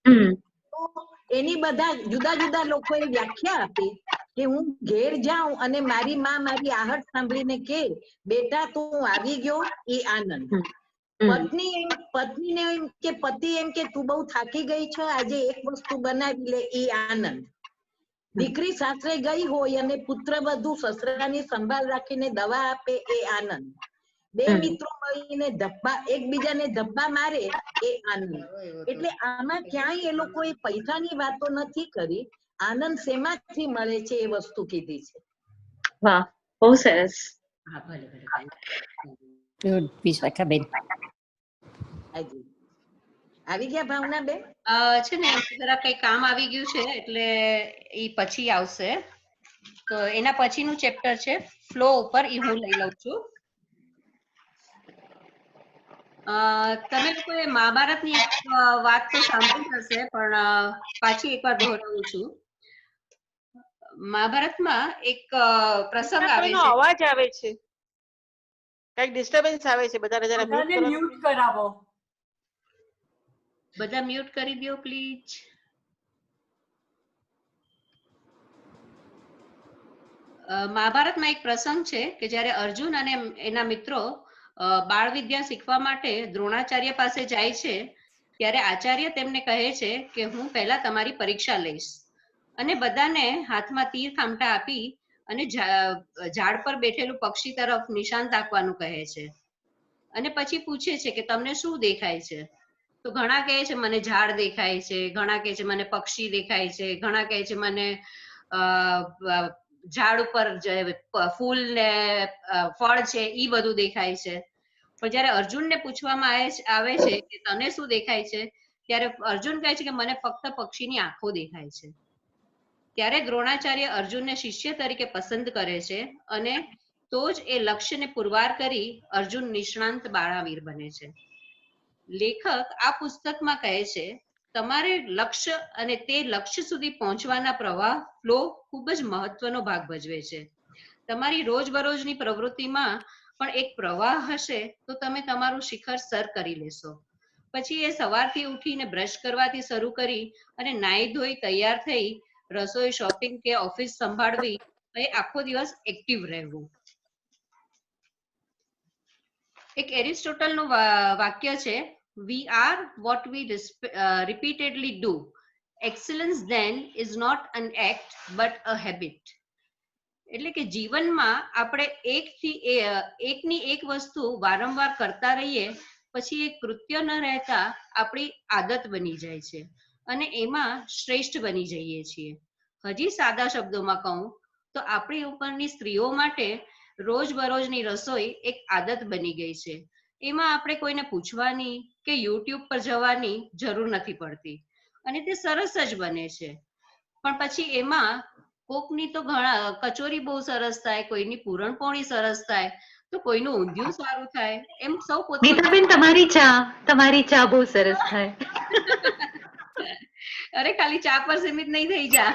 હમ તો એની બધા જુદા જુદા લોકોએ વ્યાખ્યા આપી કે હું ઘેર જાઉં અને મારી માં મારી આહટ સાંભળીને કે બેટા તું આવી ગયો એ આનંદ. પત્નીને એમ કે પતિ એમ કે તું બહુ થાકી ગઈ છે, આજે એક વસ્તુ બનાવી લે એ આનંદ. દીકરી સાસરે ગઈ હોય અને પુત્ર વધુ સસરાની સંભાળ રાખીને દવા આપે એ આનંદ. બે મિત્રો મળીને ધબ્બા એકબીજાને ધબ્બા મારે એ આનંદ. એટલે આમાં ક્યાંય એ લોકોએ પૈસાની વાતો નથી કરી, આનંદ શેમાંથી મળે છે એ વસ્તુ કીધી છે. વાહ, બહુ સરસ. હા ભલે ભલે. વિશાખાબેન, હાજી. આવી ગયા ભાવનાબેન? છે ને જરા કઈ કામ આવી ગયું છે એટલે ઈ પછી આવશે. તો એના પછીનું ચેપ્ટર છે ફ્લો ઉપર, ઈ હું લઈ લઉં છું. તમે લોકોએ મહાભારતની એક વાત તો સાંભળી હશે, પણ પાછી એકવાર દોહરાવું છું. મહાભારતમાં એક પ્રસંગ આવે કોઈનો છે. અવાજ આવે છે, કઈક ડિસ્ટર્બન્સ આવે છે. બધાને જરા મ્યુટ બધાને કરો. મ્યુટ કરાવો. બધા મ્યુટ કરી દો પ્લીઝ. મહાભારતમાં એક પ્રસંગ છે કે જ્યારે અર્જુન અને એના મિત્રો બાળ વિદ્યા શીખવા માટે દ્રોણાચાર્ય પાસે જાય છે, ત્યારે આચાર્ય તેમને કહે છે કે હું પહેલા તમારી પરીક્ષા લઈશ, અને બધાને હાથમાં તીર ખામટા આપી અને ઝાડ પર બેઠેલું પક્ષી તરફ નિશાન તાકવાનું કહે છે. અને પછી પૂછે છે કે તમને શું દેખાય છે? તો ઘણા કહે છે મને ઝાડ દેખાય છે, ઘણા કહે છે મને પક્ષી દેખાય છે, ઘણા કહે છે મને ઝાડ ઉપર જે ફૂલ ને ફળ છે ઈ બધું દેખાય છે. પણ જ્યારે અર્જુનને પૂછવામાં આવે છે કે તને શું દેખાય છે, ત્યારે અર્જુન કહે છે કે મને ફક્ત પક્ષીની આંખો દેખાય છે. ત્યારે દ્રોણાચાર્ય અર્જુનને શિષ્ય તરીકે પસંદ કરે છે, અને તો જ એ લક્ષ્યને પુરવાર કરી અર્જુન નિષ્ણાંત બાળાવીર બને છે. લેખક આ પુસ્તકમાં કહે છે તમારે લક્ષ્ય અને તે લક્ષ્ય સુધી પહોંચવાના પ્રવાહ ફ્લો ખૂબ જ મહત્વનો ભાગ ભજવે છે. તમારી રોજબરોજની પ્રવૃત્તિમાં પણ એક પ્રવાહ હશે તો તમે તમારું શિખર સર કરી લેશો. પછી એ સવારથી ઉઠીને બ્રશ કરવાથી શરૂ કરી અને નાહી ધોઈ તૈયાર થઈ રસોઈ, શોપિંગ કે ઓફિસ સંભાળવી, એ આખો દિવસ એક્ટિવ રહેવું. એક એરિસ્ટોટલનું વાક્ય છે, we are what we repeatedly do. Excellence then is not an act but a habit. એટલે કે જીવનમાં આપણે એકની એક વસ્તુ વારંવાર કરતા રહીએ પછી એ કૃત્ય ન રહેતા આપણી આદત બની જાય છે અને એમાં શ્રેષ્ઠ બની જઈએ છીએ. હજી સાદા શબ્દોમાં કહું તો આપણી ઉપરની સ્ત્રીઓ માટે રોજબરોજની રસોઈ એક આદત બની ગઈ છે. એમાં આપણે કોઈને પૂછવાની કે યુટ્યુબ પર જવાની જરૂર નથી પડતી અને તે સરસ જ બને છે. પણ પછી એમાં કોકની તો કચોરી બહુ સરસ થાય, કોઈની પૂરણપોળી સરસ થાય, તો કોઈનું ઊંધિયું સારું થાય, એમ સૌ નીતાબેન, તમારી ચા બહુ સરસ થાય. અરે ખાલી ચા પર સીમિત નહીં થઈ જા.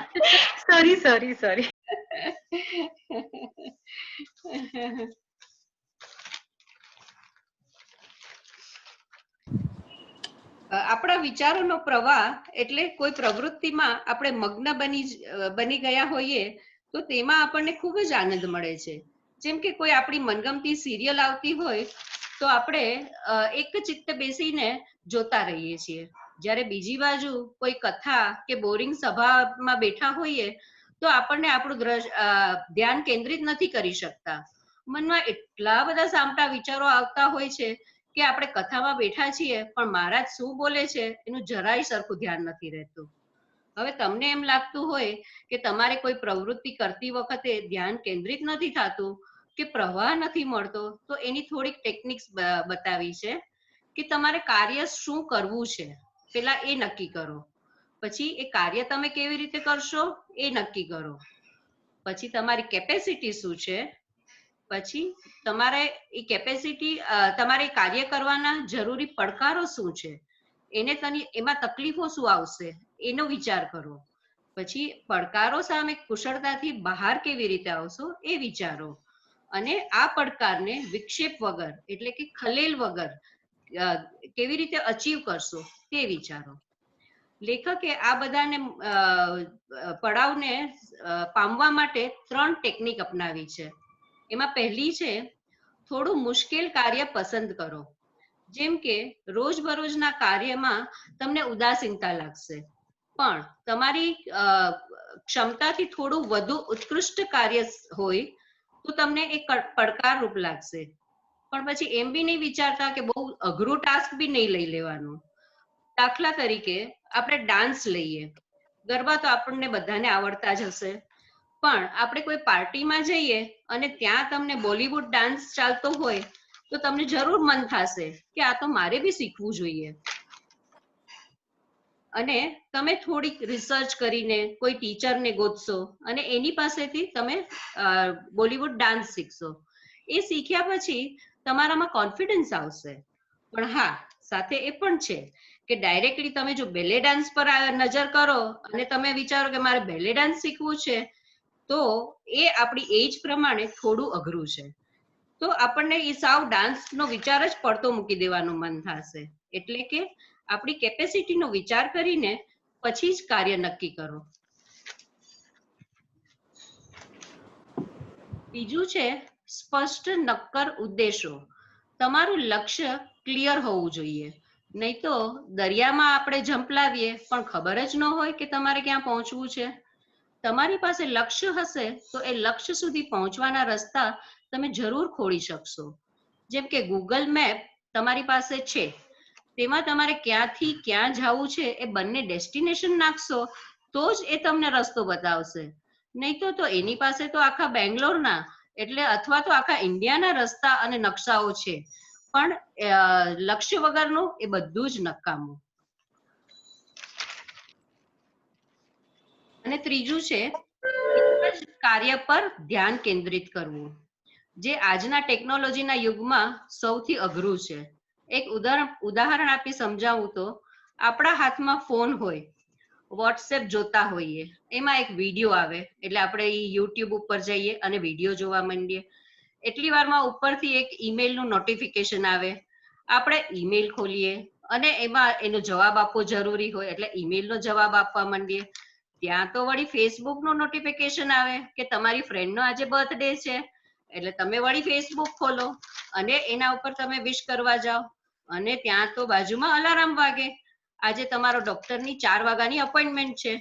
સોરી. આપણા વિચારોનો પ્રવાહ એટલે કોઈ પ્રવૃત્તિમાં આપણે મગ્ન બની ગયા હોઈએ તો તેમાં આપણને ખૂબ જ આનંદ મળે છે. જેમ કે કોઈ આપણી મનગમતી સિરિયલ આવતી હોય તો આપણે એક ચિત્ત બેસીને જોતા રહીએ છીએ. જ્યારે બીજી બાજુ કોઈ કથા કે બોરિંગ સભામાં બેઠા હોઈએ તો આપણને આપણું ધ્યાન કેન્દ્રિત નથી કરી શકતા. મનમાં એટલા બધા સામટા વિચારો આવતા હોય છે કે આપણે કથામાં બેઠા છીએ પણ મહારાજ શું બોલે છે એનું જરાય સરખું ધ્યાન નથી રહેતું. હવે તમને એમ લાગતું હોય કે તમારે કોઈ પ્રવૃત્તિ કરતી વખતે ધ્યાન કેન્દ્રિત નથી થતું કે પ્રવાહ નથી મળતો, તો એની થોડીક ટેકનિક્સ બતાવી છે કે તમારે કાર્ય શું કરવું છે પેલા એ નક્કી કરો, પછી એ કાર્ય તમે કેવી રીતે કરશો એ નક્કી કરો, પછી તમારી કેપેસિટી શું છે, પછી તમારે એ કેપેસિટી તમારે કાર્ય કરવાના જરૂરી પડકારો શું છે, એમાં તકલીફો શું આવશે એનો વિચાર કરો, પછી પડકારો સામે કુશળતાથી બહાર કેવી રીતે આવશો એ વિચારો, અને આ પડકારને વિક્ષેપ વગર એટલે કે ખલેલ વગર કેવી રીતે અચીવ કરશો તે વિચારો. લેખકે આ બધાને પડાવને પામવા માટે 3 ટેકનિક અપનાવી છે. એમાં પહેલી છે થોડું મુશ્કેલ કાર્ય પસંદ કરો. જેમ કે રોજબરોજના કાર્યમાં તમને ઉદાસીનતા લાગશે, પણ તમારી ક્ષમતાથી થોડું વધુ ઉત્કૃષ્ટ કાર્ય હોય તો તમને એ પડકારરૂપ લાગશે, પણ પછી એમ બી નહીં વિચારતા કે બહુ અઘરું ટાસ્ક બી નહીં લઈ લેવાનું. દાખલા તરીકે આપણે ડાન્સ લઈએ, ગરબા તો આપણને બધાને આવડતા જ હશે, પણ આપણે કોઈ પાર્ટીમાં જઈએ અને ત્યાં તમને બોલિવૂડ ડાન્સ ચાલતો હોય તો તમને જરૂર મન થશે કે આ તો મારે બી શીખવું જોઈએ, અને તમે થોડીક રિસર્ચ કરીને કોઈ ટીચરને ગોતશો અને એની પાસેથી તમે બોલિવૂડ ડાન્સ શીખશો. એ શીખ્યા પછી તમારામાં કોન્ફિડન્સ આવશે. પણ હા, સાથે એ પણ છે કે ડાયરેક્ટલી તમે જો બેલે ડાન્સ પર નજર કરો અને તમે વિચારો કે મારે બેલે ડાન્સ શીખવું છે, તો એ આપણી એજ પ્રમાણે થોડું અઘરું છે. તો આપણને એ સાવ ડાન્સનો વિચાર જ પડતો મૂકી દેવાનું મન થશે. એટલે કે આપણી કેપેસિટીનો વિચાર કરીને પછી જ કાર્ય નક્કી કરો. બીજું છે સ્પષ્ટ નક્કર ઉદ્દેશો. તમારું લક્ષ્ય ક્લિયર હોવું જોઈએ, નહીં તો દરિયામાં આપણે ઝંપલાવીએ પણ ખબર જ ન હોય કે તમારે ક્યાં પહોંચવું છે. તમારી પાસે લક્ષ્ય હશે તો એ લક્ષ્ય સુધી પહોંચવાના રસ્તા તમે જરૂર ખોળી શકશો. જેમ કે ગૂગલ મેપ તમારી પાસે છે, તેમાં તમારે ક્યાંથી ક્યાં જવું છે એ બંને ડેસ્ટિનેશન નાખશો તો જ એ તમને રસ્તો બતાવશે, નહીં તો એની પાસે તો આખા બેંગ્લોરના એટલે અથવા તો આખા ઇન્ડિયાના રસ્તા અને નકશાઓ છે, પણ લક્ષ્ય વગરનું એ બધું જ નકામું. અને ત્રીજું છે એક જ કાર્ય પર ધ્યાન કેન્દ્રિત કરવું, જે આજના ટેકનોલોજીના યુગમાં સૌથી અઘરું છે. એક ઉદાહરણ આપી સમજાવું તો આપણા હાથમાં ફોન હોય, વોટ્સએપ જોતા હોઈએ, એમાં એક વિડીયો આવે એટલે આપણે યુટ્યુબ ઉપર જઈએ અને વિડીયો જોવા માંડીએ. એટલી વારમાં ઉપરથી એક ઈમેલનું નોટિફિકેશન આવે, આપણે ઈમેલ ખોલીએ અને એમાં એનો જવાબ આપવો જરૂરી હોય એટલે ઈમેલનો જવાબ આપવા માંડીએ. ત્યાં તો વળી ફેસબુકનું નોટિફિકેશન આવે કે તમારી ફ્રેન્ડનો આજે બર્થડે છે, એટલે તમે વળી ફેસબુક ખોલો અને એના ઉપર તમે વિશ કરવા જાઓ, અને ત્યાં તો બાજુમાં અલાર્મ વાગે, આજે તમારો ડોક્ટરની 4 વાગ્યાની અપોઇન્ટમેન્ટ છે,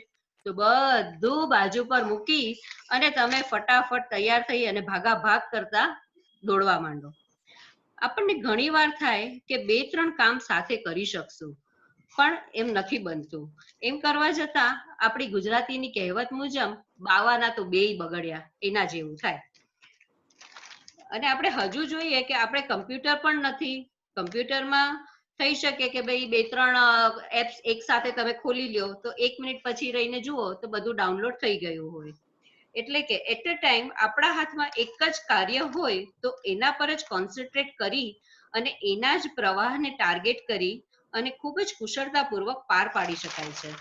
તો બધું બાજુ પર મૂકી અને તમે ફટાફટ તૈયાર થઈ અને ભાગાભાગ કરતા દોડવા માંડો. આપણને ઘણી વાર થાય કે 2-3 કામ સાથે કરી શકશું, પણ એમ નથી બનતું. એમ કરવા જતા આપણી ગુજરાતીની કહેવત મુજબ બાવાના તો બેય બગડ્યા એના જેવું થાય. અને આપણે હજુ જોઈએ કે આપણે કમ્પ્યુટર પણ નથી, કમ્પ્યુટરમાં થઈ શકે કે ભાઈ 2-3 એપ્સ એક સાથે તમે ખોલી લ્યો તો 1 મિનિટ પછી રહીને જુઓ તો બધું ડાઉનલોડ થઈ ગયું હોય. એટલે કે એટ અ ટાઈમ આપણા હાથમાં એક જ કાર્ય હોય તો એના પર જ કોન્સન્ટ્રેટ કરી અને એના જ પ્રવાહને ટાર્ગેટ કરી અને ખૂબ જ કુશળતાપૂર્વક પાર પાડી શકાય છે.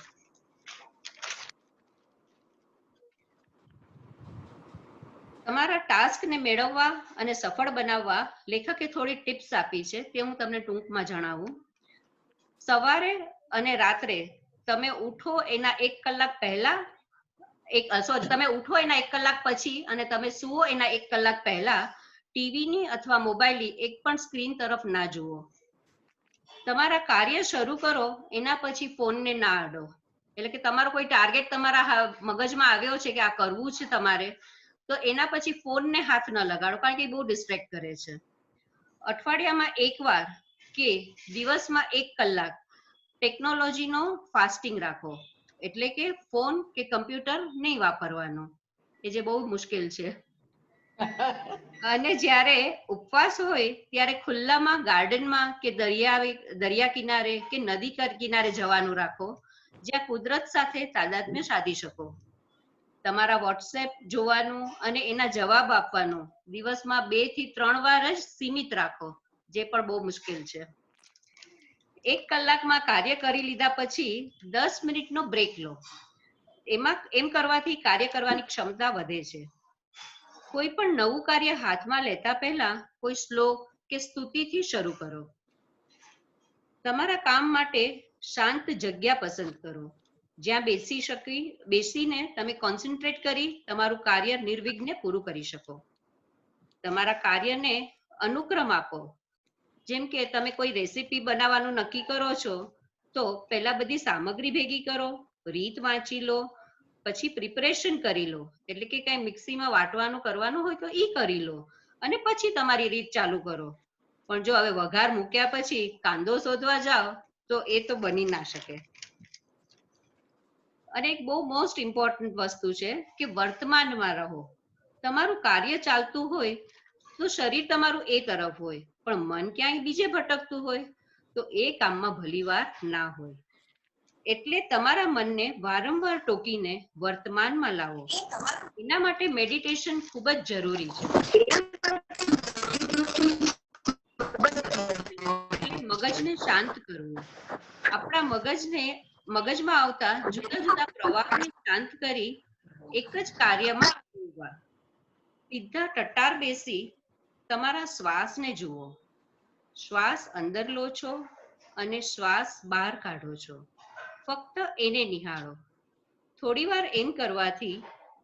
તમારા ટાસ્કને મેળવવા અને સફળ બનાવવા લેખકે થોડી ટિપ્સ આપી છે, તે હું તમને ટૂંકમાં જણાવું. સવારે અને રાત્રે તમે ઉઠો એના 1 કલાક પહેલા તમે ઉઠો એના 1 કલાક પછી અને તમે સૂવો એના 1 કલાક પહેલા ટીવીની અથવા મોબાઈલની એક પણ સ્ક્રીન તરફ ના જુઓ. તમારા કાર્ય શરૂ કરો એના પછી ફોનને ના અડો. એટલે કે તમારો કોઈ ટાર્ગેટ તમારા મગજમાં આવ્યો છે કે આ કરવું છે તમારે, તો એના પછી ફોનને હાથ ન લગાડો, કારણ કે એ બહુ ડિસ્ટ્રેક્ટ કરે છે. અઠવાડિયામાં 1 વાર કે દિવસમાં 1 કલાક ટેકનોલોજીનો ફાસ્ટિંગ રાખો. એટલે કે ફોન કે કમ્પ્યુટર નહીં વાપરવાનું, એ જે બહુ મુશ્કેલ છે. અને જ્યારે ઉપવાસ હોય ત્યારે ખુલ્લામાં ગાર્ડનમાં કે દરિયા કિનારે કે નદી કિનારે જવાનું રાખો, જ્યાં કુદરત સાથે તાદાત્મ્ય સાધી શકો. તમારા વોટ્સએપ જોવાનું અને એના જવાબ આપવાનું દિવસમાં 2 થી 3 વાર જ સીમિત રાખો, જે પણ બહુ મુશ્કેલ છે. 1 કલાકમાં કાર્ય કરી લીધા પછી 10 મિનિટનો બ્રેક લો. એમ કરવાથી કાર્ય કરવાની ક્ષમતા વધે છે. કોઈ પણ નવું કાર્ય હાથમાં લેતા પહેલા કોઈ શ્લોક કે સ્તુતિથી શરૂ કરો. તમારા કામ માટે શાંત જગ્યા પસંદ કરો, જ્યાં બેસીને તમે કોન્સન્ટ્રેટ કરી તમારું કાર્ય નિર્વિઘ્ને પૂરું કરી શકો. તમારા કાર્યને અનુક્રમ આપો. જેમ કે તમે કોઈ રેસીપી બનાવવાનું નક્કી કરો છો, તો પહેલા બધી સામગ્રી ભેગી કરો, રીત વાંચી લો, પછી પ્રિપરેશન કરી લો, એટલે કે કઈ મિક્સીમાં વાટવાનું કરવાનું હોય તો ઈ કરી લો, અને પછી તમારી રીત ચાલુ કરો. પણ જો હવે વઘાર મૂક્યા પછી કાંદો શોધવા જાઓ તો એ તો બની ના શકે. અને એક બહુ મોસ્ટ ઇમ્પોર્ટન્ટ વસ્તુ છે કે વર્તમાનમાં રહો. તમારું કાર્ય ચાલતું હોય તો શરીર તમારું એ તરફ હોય, પણ મન ક્યાંય બીજે ભટકતું હોય તો એ કામમાં ભલીવાર ના હોય. એટલે તમારા મનને વારંવાર ટોકીને વર્તમાનમાં લાવો. એના માટે મેડિટેશન ખૂબ જ જરૂરી છે. મગજને શાંત કરવું. આપણા મગજમાં આવતા જુદા જુદા પ્રવાહને શાંત કરી એક જ કાર્યમાં જોડવા. સીધા ટટ્ટાર બેસી તમારા શ્વાસને જુઓ. શ્વાસ અંદર લો છો અને શ્વાસ બહાર કાઢો છો. ફક્ત એને નિહાળો. થોડીવાર એમ કરવાથી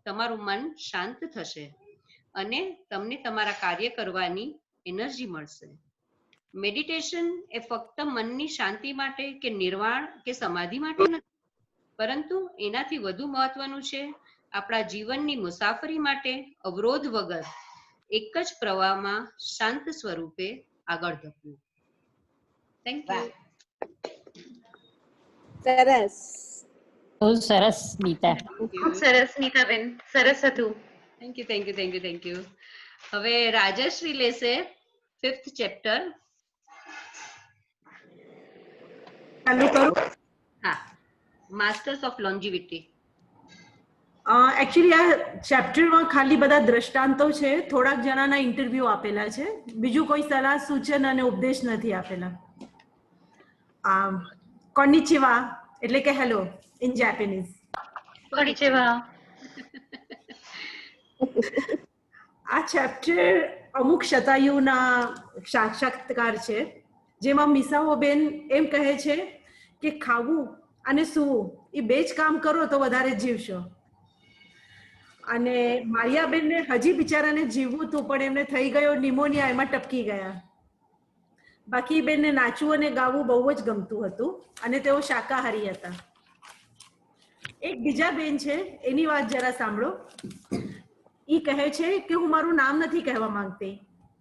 તમારું મન શાંત થશે અને તમને તમારા કાર્ય કરવાની એનર્જી મળશે. મેડિટેશન એ ફક્ત મનની શાંતિ માટે કે નિર્વાણ કે સમાધિ માટે નથી, પરંતુ એનાથી વધુ મહત્વનું છે આપણા જીવનની મુસાફરી માટે અવરોધ વગર એક જ પ્રવાહમાં શાંત સ્વરૂપે આગળ ધપવું. Thank you. સરસ. બહુ સરસ નીતા. ખૂબ સરસ નીતાબેન, સરસ હતું. Thank you. હવે રાજશ્રી લેશે 5th ચેપ્ટર. ચાલુ કરું. હા, માસ્ટર્સ ઓફ લોન્જિવિટી. એકચ્યુઅલી આ ચેપ્ટરમાં ખાલી બધા દ્રષ્ટાંતો છે, થોડાક જણાના ઇન્ટરવ્યુ આપેલા છે, બીજું કોઈ સલાહ સૂચન અને ઉપદેશ નથી આપેલા. કોન્નિચિવા એટલે કે હેલો ઇન જાપાનીઝ. કોન્નિચિવા. આ ચેપ્ટર અમુક શતાયુના સાક્ષાત્કાર છે, જેમાં મિસાઓબેન એમ કહે છે કે ખાવું અને સૂવું એ 2 જ કામ કરો તો વધારે જીવશો. અને મારિયાબેનને હજી બિચારાને જીવવું હતું, પણ એમને થઈ ગયો નિમોનિયા, એમાં ટપકી ગયા. બાકી બેનને નાચવું અને ગાવું બહુ જ ગમતું હતું અને તેઓ શાકાહારી હતા. એક બીજા બેન છે, એની વાત જરા સાંભળો. ઈ કહે છે કે હું મારું નામ નથી કહેવા માંગતી,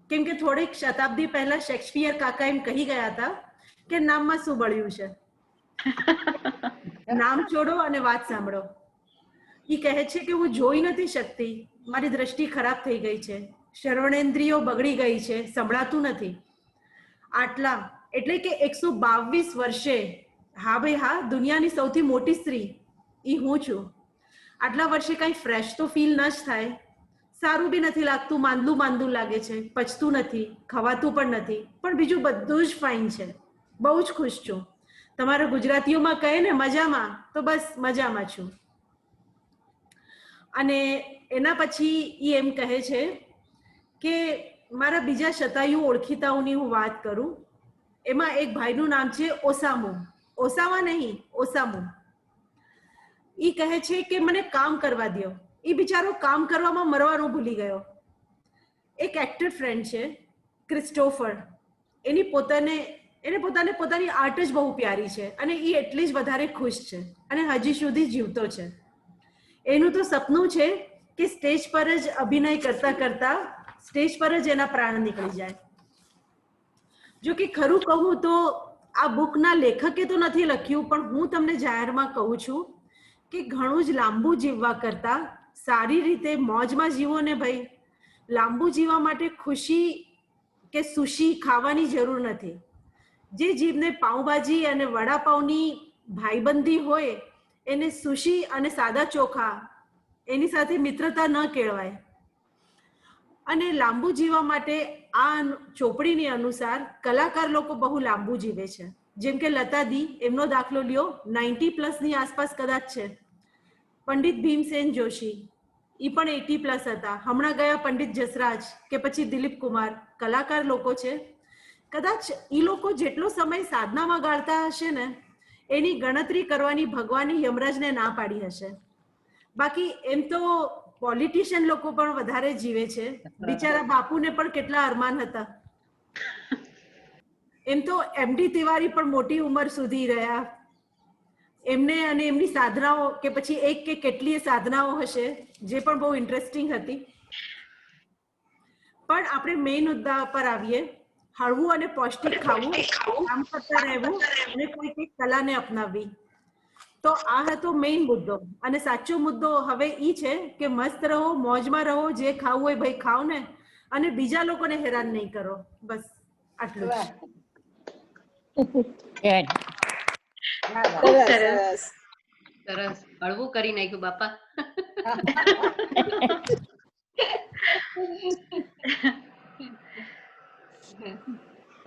કેમ કે થોડીક શતાબ્દી પહેલા શેક્સપિયર કાકા એમ કહી ગયા હતા કે નામમાં શું બળ્યું છે. નામ છોડો અને વાત સાંભળો. ઈ કહે છે કે હું જોઈ નથી શકતી, મારી દ્રષ્ટિ ખરાબ થઈ ગઈ છે, શ્રવણેન્દ્રિયો બગડી ગઈ છે, સંભળાતું નથી. આટલા એટલે કે 122 વર્ષે, હા ભાઈ હા, દુનિયાની સૌથી મોટી સ્ત્રી ઈ હું છું. આટલા વર્ષે કઈ ફ્રેશ તો ફીલ ન જ થાય. સારું બી નથી લાગતું, માંદલું લાગે છે, પચતું નથી, ખવાતું પણ નથી, પણ બીજું બધું જ ફાઇન છે. બહુ જ ખુશ છું. તમારા ગુજરાતીઓમાં કહે ને મજામાં, તો બસ મજામાં છું. અને એના પછી ઈ એમ કહે છે કે મારા બીજા શતાયુ ઓળખીતાઓની હું વાત કરું. એમાં એક ભાઈનું નામ છે ઓસામુ. ઓસામા નહીં, ઓસામુ. ઈ કહે છે કે મને કામ કરવા દો. ઈ બિચારો કામ કરવામાં મરવાનું ભૂલી ગયો. એક એક્ટર ફ્રેન્ડ છે ક્રિસ્ટોફર, એને પોતાની આર્ટ જ બહુ પ્યારી છે અને એ એટલી જ વધારે ખુશ છે અને હજી સુધી જીવતો છે. એનું તો સપનું છે કે સ્ટેજ પર જ અભિનય કરતા કરતા સ્ટેજ પર જ એના પ્રાણ નીકળી જાય. જો કે ખરું કહું તો આ બુકના લેખકે તો નથી લખ્યું, પણ હું તમને જાહેરમાં કહું છું કે ઘણું જ લાંબુ જીવવા કરતા સારી રીતે મોજમાં જીવો ને ભાઈ. લાંબુ જીવવા માટે ખુશી કે સુશી ખાવાની જરૂર નથી. જે જીવને પાઉંભાજી અને વડાપાઉંની ભાઈબંધી હોય એને સુશી અને સાદા ચોખા એની સાથે મિત્રતા ન કેળવાય. અને લાંબુ જીવવા માટે આ ચોપડીની અનુસાર કલાકાર લોકો બહુ લાંબુ જીવે છે. જેમ કે લતાદી, એમનો દાખલો લ્યો, 90+ આસપાસ કદાચ છે. પંડિત ભીમસેન જોશી, એ પણ 80+ હતા. હમણાં ગયા પંડિત જસરાજ કે પછી દિલીપ કુમાર, કલાકાર લોકો છે. કદાચ એ લોકો જેટલો સમય સાધનામાં ગાળતા હશે ને એની ગણતરી કરવાની ભગવાને યમરાજને ના પાડી હશે. બાકી એમ તો પોલિટિશિયન લોકો પણ વધારે જીવે છે. બિચારા બાપુને પણ કેટલા અરમાન હતા. એમ તો MD તિવારી પણ મોટી ઉંમર સુધી રહ્યા. એમને અને એમની સાધનાઓ કે પછી એક કે કેટલીય સાધનાઓ હશે જે પણ બહુ ઇન્ટરેસ્ટિંગ હતી. પણ આપણે મેઇન મુદ્દા પર આવીએ. હળવું અને પૌષ્ટિક ખાવું, કામ કરતા રહેવું અને કોઈ કલાને અપનાવવી. તો આ હતો મેઇન મુદ્દો. અને સાચો મુદ્દો હવે ઈ છે કે મસ્ત રહો, મોજમાં રહો, જે ખાવું હોય ભાઈ ખાઓ ને, અને બીજા લોકોને હેરાન નહીં કરો. બસ આટલું જ. Good. ખૂબ સરસ સરસ. સરસ. સરસ, હળવું કરી નાખ્યું બાપા.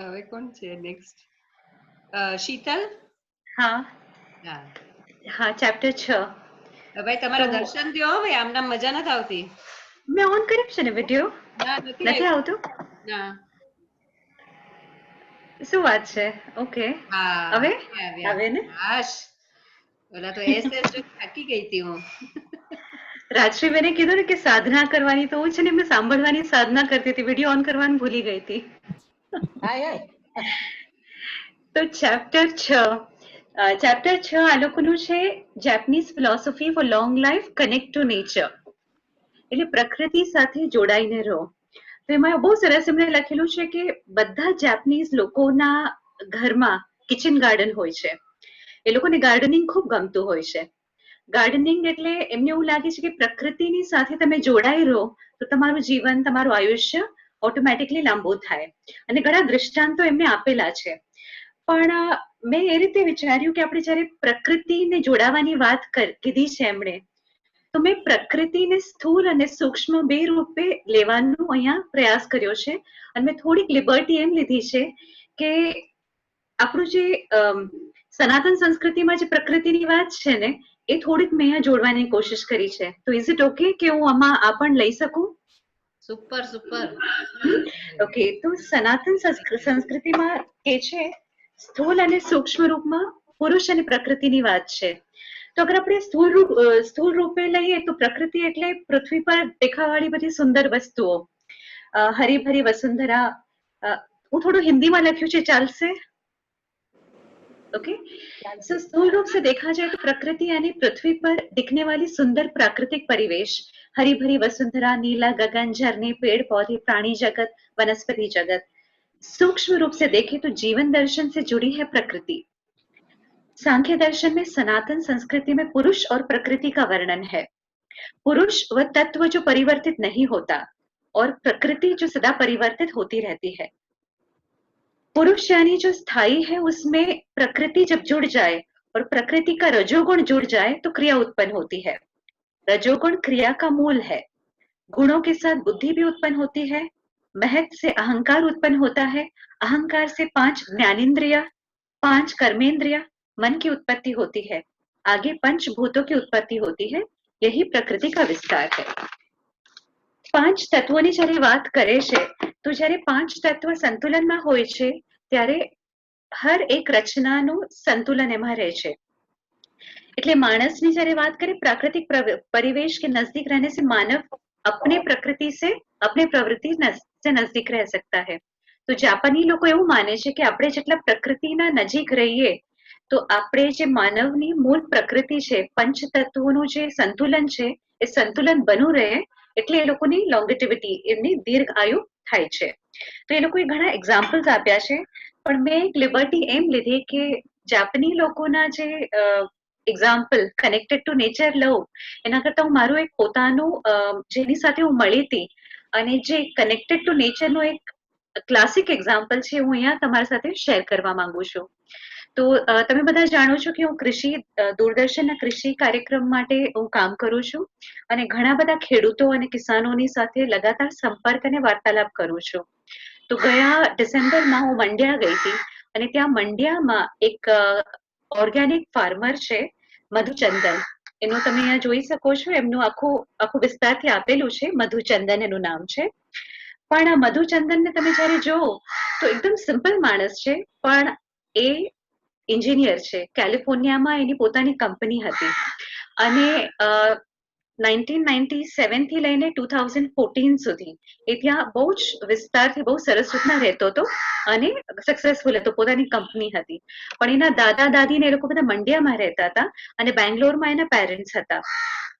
હવે કોણ છે નેક્સ્ટ? શીતલ. હા હા હા, ચેપ્ટર 6. ભાઈ તમારા તો- દર્શન દ્યો હો ભાઈ, આમ નામ મજા નથી આવતી. મેં ઓન કર્યું છે ને વિડીયો? ના નથી નથી આવતું. આવતું? ના. શું વાત છે? ઓકે, હા હવે આવ્યા. આવે ને? હાશ, ઓલા તો એસ જો થાકી ગઈ હતી હું. રાજશ્રીબેને કીધું ને કે સાધના કરવાની, તો હું છે ને એમને સાંભળવાની સાધના કરતી હતી, વિડીયો ઓન કરવાનું ભૂલી ગઈ હતી. તો ચેપ્ટર 6 આ લોકોનું છે, Japanese philosophy four long life connect two nature, એટલે પ્રકૃતિ સાથે જોડાઈને રહો. તો એમાં બહુ સરસ એમણે લખેલું છે કે બધા જેપનીઝ લોકોના ઘરમાં કિચન ગાર્ડન હોય છે. એ લોકોને ગાર્ડનિંગ ખૂબ ગમતું હોય છે. ગાર્ડનિંગ એટલે એમને એવું લાગે છે કે પ્રકૃતિની સાથે તમે જોડાઈ રહો તો તમારું જીવન, તમારું આયુષ્ય ઓટોમેટિકલી લાંબુ થાય. અને ઘણા દૃષ્ટાંતો એમને આપેલા છે. પણ મેં એ રીતે વિચાર્યું કે આપણે જ્યારે પ્રકૃતિને જોડાવાની વાત કીધી છે એમણે, તો મેં પ્રકૃતિને સ્થૂળ અને સૂક્ષ્મ બે રૂપે લેવાનો અહીંયા પ્રયાસ કર્યો છે. અને મેં થોડીક લિબર્ટી એમ લીધી છે કે આપણું જે સનાતન સંસ્કૃતિમાં જે પ્રકૃતિની વાત છે ને, એ થોડીક મેં અહીંયા જોડવાની કોશિશ કરી છે. તો ઇઝ ઇટ ઓકે કે હું આમાં આ પણ લઈ શકું? Super super. ઓકે, તો સનાતન સંસ્કૃતિમાં કે છે સ્થૂળ અને સૂક્ષ્મ રૂપમાં પુરુષ અને પ્રકૃતિની વાત છે. તો અગર આપણે સ્થૂળ રૂપે લઈએ તો પ્રકૃતિ એટલે પૃથ્વી પર દેખાવાળી બધી સુંદર વસ્તુઓ, હરીભરી વસુંધરા. હું થોડું હિન્દીમાં લખ્યું છે, ચાલશે? ओके, सो स्थूल रूप से देखा जाए तो प्रकृति यानी पृथ्वी पर दिखने वाली सुंदर प्राकृतिक परिवेश, हरी भरी वसुंधरा, नीला गगन, झरने, पेड़ पौधे, प्राणी जगत, वनस्पति जगत. सूक्ष्म रूप से देखें तो जीवन दर्शन से जुड़ी है प्रकृति. सांख्य दर्शन में सनातन संस्कृति में पुरुष और प्रकृति का वर्णन है. पुरुष वह तत्व जो परिवर्तित नहीं होता और प्रकृति जो सदा परिवर्तित होती रहती है. पुरुष यानी जो स्थायी है, उसमें प्रकृति जब जुड़ जाए और प्रकृति का रजोगुण जुड़ जाए तो क्रिया उत्पन्न होती है. रजोगुण क्रिया का मूल है. गुणों के साथ बुद्धि भी उत्पन्न होती है. महत से अहंकार उत्पन्न होता है. अहंकार से 5 ज्ञानेंद्रिय, 5 कर्मेंद्रिय, मन की उत्पत्ति होती है. आगे पंचभूतों की उत्पत्ति होती है. यही प्रकृति का विस्तार है. 5 તત્વોની જ્યારે વાત કરે છે તો જ્યારે 5 તત્વ સંતુલનમાં હોય છે ત્યારે હર એક રચનાનું સંતુલન એમાં રહે છે. એટલે માણસની જ્યારે વાત કરીએ प्राकृतिक परिवेश के नजदीक रहने से मानव अपने प्रकृति से, अपने प्रवृत्ति से नजदीक रह सकता है. તો જાપાની લોકો એવું માને છે કે આપણે જેટલા પ્રકૃતિના નજીક રહીએ તો આપણે જે માનવની મૂળ પ્રકૃતિ છે, પંચતત્વોનું જે સંતુલન છે એ સંતુલન બનું રહે, એટલે એ લોકોની લોંગેટિવિટી, એમની દીર્ઘ આયુ થાય છે. તો એ લોકોએ ઘણા એક્ઝામ્પલ્સ આપ્યા છે, પણ મેં એક લિબર્ટી એમ લીધી કે જાપાની લોકોના જે એક્ઝામ્પલ કનેક્ટેડ ટુ નેચર લઉં એના કરતા હું મારું એક પોતાનું જેની સાથે હું મળી હતી અને જે કનેક્ટેડ ટુ નેચરનું એક ક્લાસિક એક્ઝામ્પલ છે હું અહીંયા તમારા સાથે શેર કરવા માંગુ છું. તો તમે બધા જાણો છો કે હું કૃષિ દૂરદર્શનના કૃષિ કાર્યક્રમ માટે હું કામ કરું છું અને ઘણા બધા ખેડૂતો અને કિસાનોની સાથે લગાતાર સંપર્ક અને વાર્તાલાપ કરું છું. તો ગયા ડિસેમ્બરમાં હું મંડ્યા ગઈ હતી અને ત્યાં મંડ્યામાં એક ઓર્ગેનિક ફાર્મર છે મધુચંદન, એનું તમે અહીંયા જોઈ શકો છો, એમનું આખું વિસ્તારથી આપેલું છે, મધુચંદન એનું નામ છે. પણ આ મધુચંદનને તમે જ્યારે જોવો તો એકદમ સિમ્પલ માણસ છે, પણ એ એન્જિનિયર છે. કેલિફોર્નિયામાં એની પોતાની કંપની હતી અને 1997 થી લઈને 2014 સુધી એ ત્યાં બહુ જ વિસ્તારથી બહુ સરસ રીતના રહેતો હતો અને સક્સેસફુલ હતો, પોતાની કંપની હતી. પણ એના દાદા દાદી ને એ લોકો બધા મંડ્યામાં રહેતા હતા અને બેંગ્લોરમાં એના પેરેન્ટ્સ હતા.